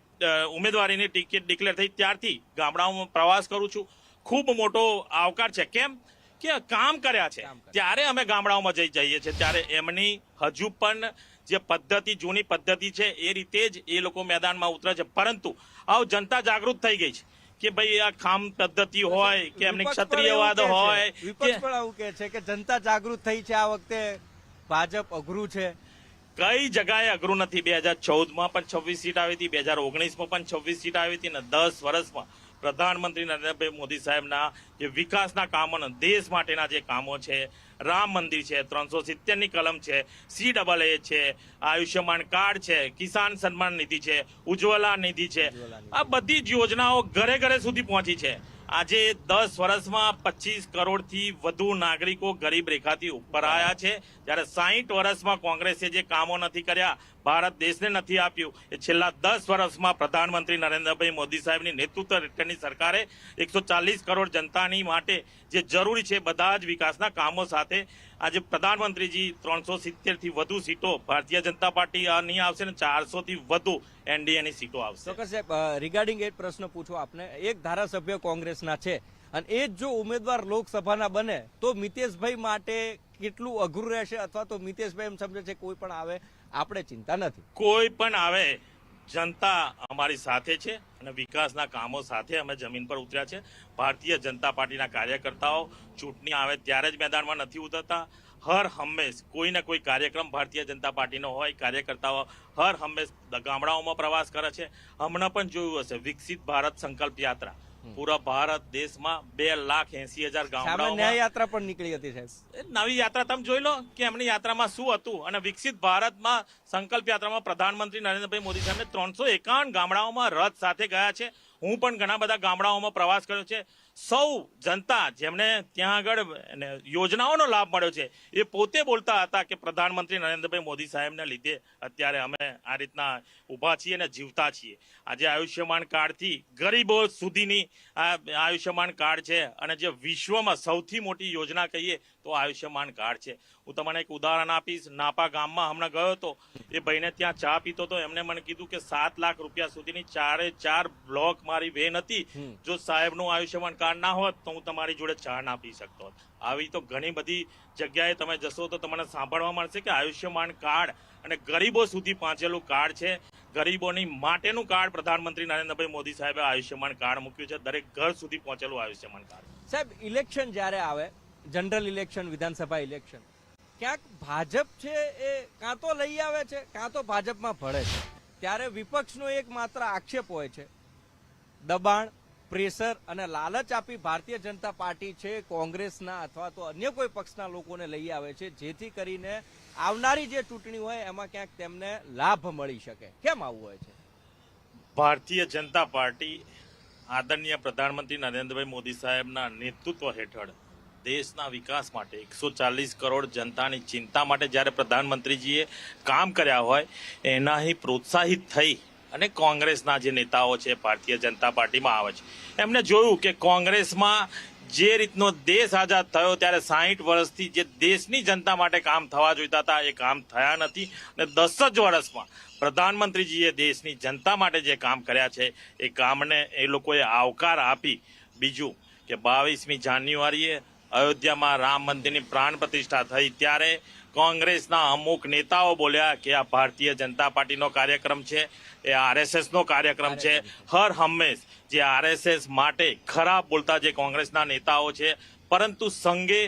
ઉમેદવારીની ટિકિટ ડિક્લેર થઈ ત્યારથી ગામડાઓમાં પ્રવાસ કરું છું. ખૂબ મોટો આવકાર છે. કેમ કે કામ કર્યા છે ત્યારે અમે ગામડાઓમાં જઈએ છીએ, ત્યારે એમની હજુ પણ જે પદ્ધતિ, જૂની પદ્ધતિ છે એ રીતે જ એ લોકો મેદાનમાં ઉતરે છે. પરંતુ આવ જનતા જાગૃત થઈ ગઈ છે કે ભાઈ આ ખામ પદ્ધતિ હોય કે એમની ક્ષત્રિયવાદ હોય, વિપક્ષ પણ આવું કહે છે કે જનતા જાગૃત થઈ છે, આ વખતે ભાજપ અઘરું છે. કઈ જગાએ અઘરું નથી. 2014માં પણ 26 સીટ આવી હતી, 2019માં પણ 26 સીટ આવી હતી, અને 10 વર્ષમાં પ્રધાનમંત્રી નરેન્દ્રભાઈ મોદી સાહેબના જે વિકાસના કામો, દેશ માટેના જે કામો છે, રામ મંદિર છે, 370ની કલમ છે, CAA છે, આયુષ્યમાન કાર્ડ છે, કિસાન સન્માન નિધિ છે, ઉજ્જવલા નિધિ છે, આ બધી જ યોજનાઓ ઘરે ઘરે સુધી પહોંચી છે. આજે 10 વર્ષમાં 25 કરોડથી વધુ નાગરિકો ગરીબ રેખાથી ઉપર આવ્યા છે. જ્યારે 60 વર્ષમાં કોંગ્રેસે જે કામો નથી કર્યા, ભારત દેશને નથી આપ્યું, એ છેલ્લા 10 વર્ષમાં પ્રધાનમંત્રી નરેન્દ્રભાઈ મોદી સાહેબની નેતૃત્વ હેઠળની સરકારે 140 કરોડ જનતાની માટે જે જરૂરી છે બધા જ વિકાસના કામો સાથે આજે પ્રધાનમંત્રીજી 370થી વધુ સીટો ભારતીય જનતા પાર્ટીની આવશે અને 400થી વધુ એનડીએની સીટો આવશે. ચોક્કસ સાહેબ, રિગાર્ડિંગ એ પ્રશ્ન પૂછો આપને. એક ધારાસભ્ય કોંગ્રેસના છે અને એ જ જો ઉમેદવાર લોકસભાના બને તો મિતેશભાઈ માટે કેટલું અઘરું રહેશે, અથવા તો મિતેશભાઈ એમ સમજે છે કોઈ પણ આવે આપણે ચિંતા નથી? કોઈ પણ આવે, જનતા અમારી સાથે છે અને વિકાસના કામો સાથે અમે જમીન પર ઉતર્યા છે. ભારતીય જનતા પાર્ટીના કાર્યકર્તાઓ ચૂંટણી આવે ત્યારે જ મેદાનમાં નથી ઉતરતા. હર હંમેશ કોઈ ને કોઈ કાર્યક્રમ ભારતીય જનતા પાર્ટીનો હોય, કાર્યકર્તાઓ હર હંમેશ ગામડાઓમાં પ્રવાસ કરે છે. હમણાં પણ જોયું હશે વિકસિત ભારત સંકલ્પ યાત્રા, પૂરા ભારત દેશમાં 2,80,000 ગામડાઓમાં ન્યાય યાત્રા પણ નીકળી હતી સાહેબ. નવી યાત્રા તમે જોઈ લો કે એમની યાત્રામાં શું હતું. અને વિકસિત ભારતમાં સંકલ્પ યાત્રામાં પ્રધાનમંત્રી નરેન્દ્રભાઈ મોદી સાહેબને 351 ગામડાઓમાં રથ સાથે ગયા છે. હું પણ ઘણા બધા ગામડાઓમાં પ્રવાસ કર્યો છે. સૌ જનતા જેમને ત્યાં આગળ યોજનાઓનો લાભ મળ્યો છે એ પોતે બોલતા હતા કે પ્રધાનમંત્રી નરેન્દ્રભાઈ મોદી સાહેબને લીધે અત્યારે અમે આ રીતના ઊભા છીએ અને જીવતા છીએ. આજે આયુષ્યમાન કાર્ડથી ગરીબો સુધીની આયુષ્યમાન કાર્ડ છે, અને જે વિશ્વમાં સૌથી મોટી યોજના કહીએ તો આયુષ્યમાન કાર્ડ છે. હું તમને એક ઉદાહરણ આપીશ. નાપા ગામમાં હમણાં ગયો હતો, એ ભાઈને ત્યાં ચા પીતો હતો, એમને મને કીધું કે 7 લાખ રૂપિયા સુધીની 4 બ્લોક મારી વેન હતી. જો સાહેબનું આયુષ્યમાન કાર્ડ ના હોત તો હું તમારી જોડે ચા ના પી શકતો હોત. આવી તો ઘણી બધી જગ્યાએ તમે જશો તો તમને સાંભળવા મળશે કે આયુષ્યમાન કાર્ડ અને ગરીબો સુધી પહોંચેલું કાર્ડ છે. ગરીબોની માટેનું કાર્ડ પ્રધાનમંત્રી નરેન્દ્રભાઈ મોદી સાહેબે આયુષ્યમાન કાર્ડ મૂક્યું છે. દરેક ઘર સુધી પહોંચેલું આયુષ્યમાન કાર્ડ. સાહેબ, ઇલેક્શન જ્યારે આવે, જનરલ ઇલેક્શન, વિધાનસભા ઇલેક્શન, ક્યાંક ભાજપ છે એ કાં તો લઈ આવે છે કાં તો ભાજપમાં ભળે છે. ત્યારે વિપક્ષનો એક માત્ર આક્ષેપ હોય છે દબાણ, પ્રેશર અને લાલચ આપી ભારતીય જનતા પાર્ટી છે કોંગ્રેસના અથવા તો અન્ય કોઈ પક્ષના લોકોને લઈ આવે છે, જેથી કરીને આવનારી જે ચૂંટણી હોય એમાં ક્યાંક તેમને લાભ મળી શકે? કેમ આવું હોય છે? ભારતીય જનતા પાર્ટી આદરણીય પ્રધાનમંત્રી નરેન્દ્રભાઈ મોદી સાહેબના નેતૃત્વ હેઠળ દેશના વિકાસ માટે 140 કરોડ જનતાની ચિંતા માટે જ્યારે પ્રધાનમંત્રીજીએ કામ કર્યા હોય એનાથી પ્રોત્સાહિત થઈ અને કોંગ્રેસના જે નેતાઓ છે ભારતીય જનતા પાર્ટીમાં આવે છે. એમને જોયું કે કોંગ્રેસમાં જે રીતનો દેશ આઝાદ થયો ત્યારે 60 વર્ષથી જે દેશની જનતા માટે કામ થવા જોઈતા હતા એ કામ થયા નથી અને 10 જ વર્ષમાં પ્રધાનમંત્રીજીએ દેશની જનતા માટે જે કામ કર્યા છે એ કામને એ લોકોએ આવકાર આપી. બીજું કે 22મી જાન્યુઆરીએ અયોધ્યામાં રામ મંદિરની પ્રાણ પ્રતિષ્ઠા થઈ ત્યારે કોંગ્રેસના અમુક નેતાઓ બોલ્યા કે આ ભારતીય જનતા પાર્ટીનો કાર્યક્રમ છે, એ આરએસએસનો કાર્યક્રમ છે. હર હંમેશ જે આરએસએસ માટે ખરાબ બોલતા જે કોંગ્રેસના નેતાઓ છે, પરંતુ સંઘે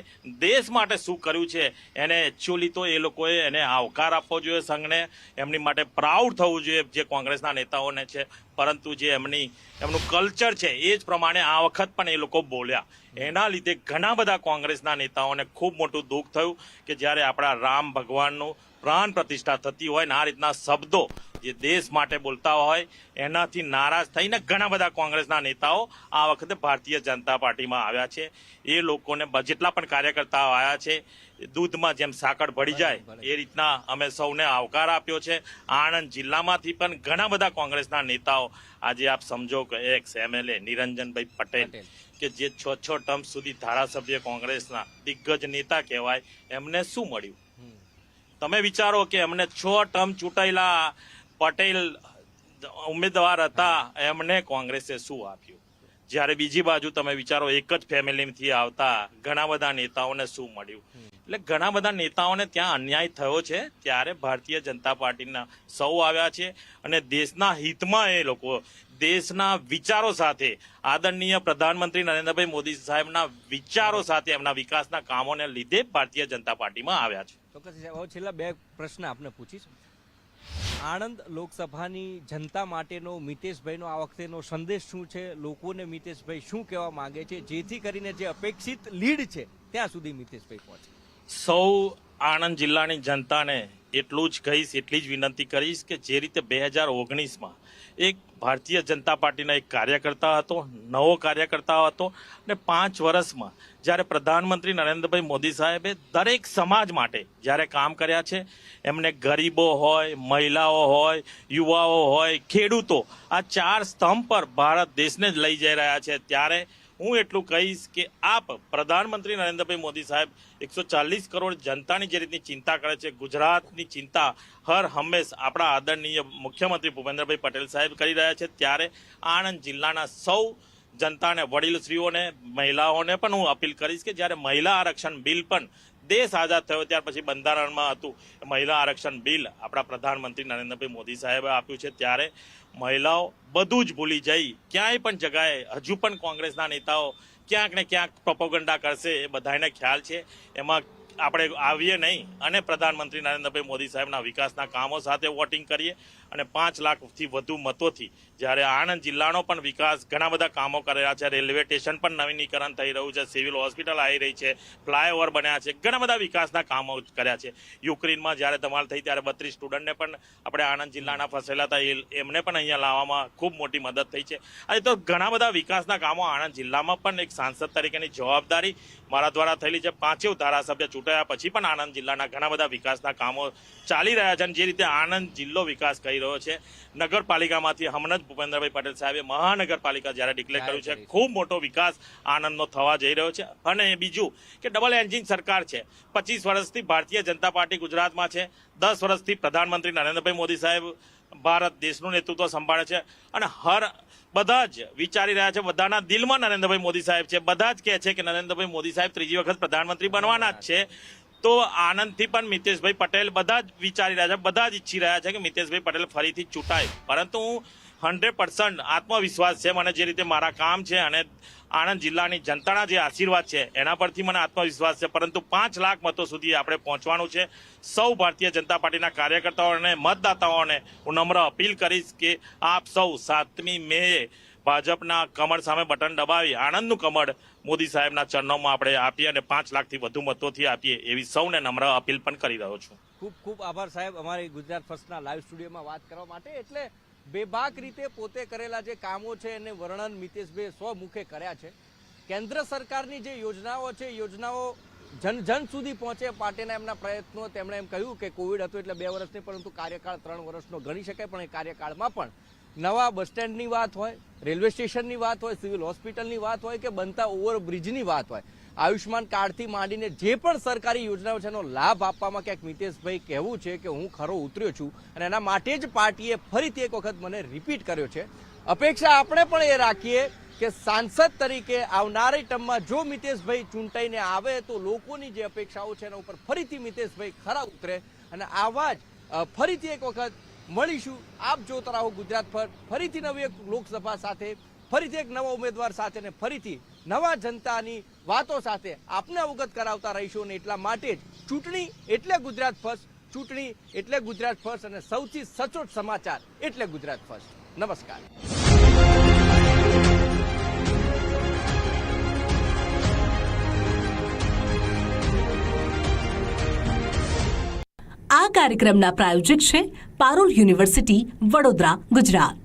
દેશ માટે શું કર્યું છે એને એકચ્યુઅલી તો એ લોકોએ એને આવકાર આપવો જોઈએ, સંઘને એમની માટે પ્રાઉડ થવું જોઈએ જે કોંગ્રેસના નેતાઓને છે. પરંતુ જે એમનું કલ્ચર છે એ જ પ્રમાણે આ વખત પણ એ લોકો બોલ્યા. એના લીધે ઘણા બધા કોંગ્રેસના નેતાઓને ખૂબ મોટું દુઃખ થયું કે જ્યારે આપણા રામ ભગવાનનું પ્રાણ પ્રતિષ્ઠા થતી હોય ને આ રીતના શબ્દો જે દેશ માટે બોલતા હોય એનાથી નારાજ થઈને ઘણા બધા કોંગ્રેસના નેતાઓ આ વખતે ભારતીય જનતા પાર્ટીમાં આવ્યા છે. એ લોકોને જેટલા પણ કાર્યકર્તાઓ આવ્યા છે દૂધમાં જેમ સાકર ભળી જાય એ રીતના અમે સૌને આવકાર આપ્યો છે. આણંદ જિલ્લામાંથી પણ ઘણા બધા કોંગ્રેસના નેતાઓ આજે આપ સમજો કે એક્સ MLA નિરંજનભાઈ પટેલ કે જે 6 ટર્મ સુધી ધારાસભ્ય કોંગ્રેસના દિગ્ગજ નેતા કહેવાય, એમને શું મળ્યું? તમે વિચારો કે એમને 6 ટર્મ ચૂંટાયેલા પટેલ ઉમેદવાર હતા, એમને કોંગ્રેસે શું આપ્યું? જ્યારે બીજી બાજુ તમે વિચારો એક જ ફેમિલીથી આવતા ઘણા બધા નેતાઓને શું મળ્યું? એટલે ઘણા બધા નેતાઓને ત્યાં અન્યાય થયો છે. ત્યારે ભારતીય જનતા પાર્ટીના સૌ આવ્યા છે અને દેશના હિતમાં એ લોકો દેશના વિચારો સાથે આદરણીય પ્રધાનમંત્રી નરેન્દ્રભાઈ મોદી સાહેબના વિચારો સાથે એમના વિકાસના કામોને લીધે ભારતીય જનતા પાર્ટીમાં આવ્યા છે. ચોક્કસ. છેલ્લા 2 પ્રશ્ન આપને પૂછીશ. આણંદ લોકસભાની જનતા માટેનો મિતેશભાઈનો આ વખતેનો સંદેશ શું છે? લોકોને મિતેશભાઈ શું કહેવા માંગે છે જેથી કરીને જે અપેક્ષિત લીડ છે ત્યાં સુધી મિતેશભાઈ પહોંચે? સૌ આણંદ જિલ્લાની જનતાને એટલું જ કહીશ, એટલી જ વિનંતી કરીશ કે જે રીતે 2019માં એક ભારતીય જનતા પાર્ટીના એક કાર્યકર્તા હતો, નવો કાર્યકર્તા હતો અને 5 વર્ષમાં જ્યારે પ્રધાનમંત્રી નરેન્દ્રભાઈ મોદી સાહેબે દરેક સમાજ માટે જ્યારે કામ કર્યા છે, એમને ગરીબો હોય, મહિલાઓ હોય, યુવાઓ હોય, ખેડૂતો, આ 4 સ્તંભ પર ભારત દેશને જ લઈ જઈ રહ્યા છે. ત્યારે હું એટલું કહીશ કે આપ પ્રધાનમંત્રી નરેન્દ્રભાઈ મોદી સાહેબ 140 કરોડ જનતાની જે રીતની ચિંતા કરે છે, ગુજરાતની ચિંતા હર હંમેશ આપણા આદરણીય મુખ્યમંત્રી ભૂપેન્દ્રભાઈ પટેલ સાહેબ કરી રહ્યા છે. ત્યારે આણંદ જિલ્લાના સૌ જનતાને, વડીલશ્રીઓને, મહિલાઓને પણ હું અપીલ કરીશ કે જ્યારે મહિલા આરક્ષણ બિલ પણ દેશ આઝાદ થયો ત્યાર પછી બંધારણમાં હતું, મહિલા આરક્ષણ બિલ આપણા પ્રધાનમંત્રી નરેન્દ્રભાઈ મોદી સાહેબે આપ્યું છે. ત્યારે મહિલાઓ બધું જ ભૂલી જઈ ક્યાંય પણ જગાએ હજુ પણ કોંગ્રેસના નેતાઓ ક્યાંક ને ક્યાંક પ્રોપોગન્ડા કરશે, એ બધાને ખ્યાલ છે. એમાં આપણે આવીએ નહીં અને પ્રધાનમંત્રી નરેન્દ્રભાઈ મોદી સાહેબના વિકાસના કામો સાથે વોટિંગ કરીએ અને 5 લાખથી વધુ મતોથી જ્યારે આણંદ જિલ્લાનો પણ વિકાસ ઘણા બધા કામો કરેલા છે. રેલવે સ્ટેશન પણ નવીનીકરણ થઈ રહ્યું છે, સિવિલ હોસ્પિટલ આવી રહી છે, ફ્લાયઓવર બન્યા છે, ઘણા બધા વિકાસના કામો કર્યા છે. યુક્રેનમાં જ્યારે ધમાલ થઈ ત્યારે 32 સ્ટુડન્ટને પણ આપણે આણંદ જિલ્લાના ફસેલા હતા એમને પણ અહીંયા લાવવામાં ખૂબ મોટી મદદ થઈ છે. આજે તો ઘણા બધા વિકાસના કામો આણંદ જિલ્લામાં પણ એક સાંસદ તરીકેની જવાબદારી મારા દ્વારા થયેલી છે. 5 ધારાસભ્ય ચૂંટાયા પછી પણ આણંદ જિલ્લાના ઘણા બધા વિકાસના કામો ચાલી રહ્યા છે અને જે રીતે આણંદ જિલ્લો વિકાસ કરી રહ્યો છે, નગરપાલિકામાંથી હમણાં જ ભૂપેન્દ્રભાઈ પટેલ સાહેબે મહાનગરપાલિકા જ્યારે ડિક્લેર કર્યું છે, ખૂબ મોટો વિકાસ આણંદનો થવા જઈ રહ્યો છે. અને બીજું કે ડબલ એન્જિન સરકાર છે. 25 વર્ષથી ભારતીય જનતા પાર્ટી ગુજરાતમાં છે, 10 વર્ષથી પ્રધાનમંત્રી નરેન્દ્રભાઈ મોદી સાહેબ ભારત દેશનું નેતૃત્વ સંભાળે છે અને બધા જ વિચારી રહ્યા છે, બધાના દિલમાં નરેન્દ્રભાઈ મોદી સાહેબ છે. બધા જ કહે છે કે નરેન્દ્રભાઈ મોદી સાહેબ 3જી વખત પ્રધાનમંત્રી બનવાના જ છે. તો આનંદથી પણ મિતેશભાઈ પટેલ બધા જ વિચારી રહ્યા છે, બધા જ ઈચ્છી રહ્યા છે કે મિતેશભાઈ પટેલ ફરીથી ચૂંટાય. પરંતુ હું 100% આત્મવિશ્વાસ છે મને, જે રીતે મારા કામ છે અને આણંદ જિલ્લાની જનતાના જે આશીર્વાદ છે એના પરથી મને આત્મવિશ્વાસ છે. પરંતુ 5 લાખ મતો સુધી આપણે પહોંચવાનું છે. સૌ ભારતીય જનતા પાર્ટીના કાર્યકર્તાઓને, મતદાતાઓને હું નમ્ર અપીલ કરીશ કે આપ સૌ 7મી મેએ ભાજપના કમળ સામે બટન દબાવી આણંદનું કમળ મોદી સાહેબના ચરણોમાં આપણે આપીએ અને 5 લાખથી વધુ મતોથી આપીએ એવી સૌને નમ્ર અપીલ પણ કરી રહ્યો છું. ખૂબ ખૂબ આભાર સાહેબ અમારી ગુજરાત ફર્સ્ટના લાઈવ સ્ટુડિયોમાં વાત કરવા માટે. એટલે બેબાક રીતે પોતે કરેલા જે કામો છે એને વર્ણન મિતેશભાઈ સ્વમુખે કર્યા છે. કેન્દ્ર સરકારની જે યોજનાઓ છે યોજનાઓ જન સુધી પહોંચે માટેના એમના પ્રયત્નો. તેમણે એમ કહ્યું કે કોવિડ હતો એટલે 2 વર્ષ નહીં પરંતુ કાર્યકાળ 3 વર્ષનો ગણી શકાય, પણ એ કાર્યકાળમાં પણ નવા બસ સ્ટેન્ડની વાત હોય, રેલવે સ્ટેશનની વાત હોય, સિવિલ હોસ્પિટલની વાત હોય કે બનતા ઓવરબ્રિજની વાત હોય, આયુષ્માન કાર્ડથી માંડીને જે પણ સરકારી યોજનાઓ છે એનો લાભ આપવામાં ક્યાંક મિતેશભાઈ કહેવું છે કે હું ખરો ઉતર્યો છું અને એના માટે જ પાર્ટીએ ફરીથી એક વખત મને રિપીટ કર્યો છે. અપેક્ષા આપણે પણ એ રાખીએ કે સાંસદ તરીકે આવનારી ટર્મમાં જો મિતેશભાઈ ચૂંટાઈને આવે તો લોકોની જે અપેક્ષાઓ છે એના ઉપર ફરીથી મિતેશભાઈ ખરા ઉતરે અને આવા જ ફરીથી એક વખત મળીશું. આપ જોતા રહો ગુજરાત પર, ફરીથી નવી એક લોકસભા સાથે, ફરીથી એક નવા ઉમેદવાર સાથે અને ફરીથી નવા જનતાની વાતો સાથે આપને અવગત કરાવતા રહીશું. અને એટલા માટે જ ચૂંટણી એટલે ગુજરાત ફર્સ્ટ, ચૂંટણી એટલે ગુજરાત ફર્સ્ટ અને સૌથી સચોટ સમાચાર એટલે ગુજરાત ફર્સ્ટ. નમસ્કાર. આ કાર્યક્રમના પ્રાયોજક છે પારુલ યુનિવર્સિટી, વડોદરા, ગુજરાત.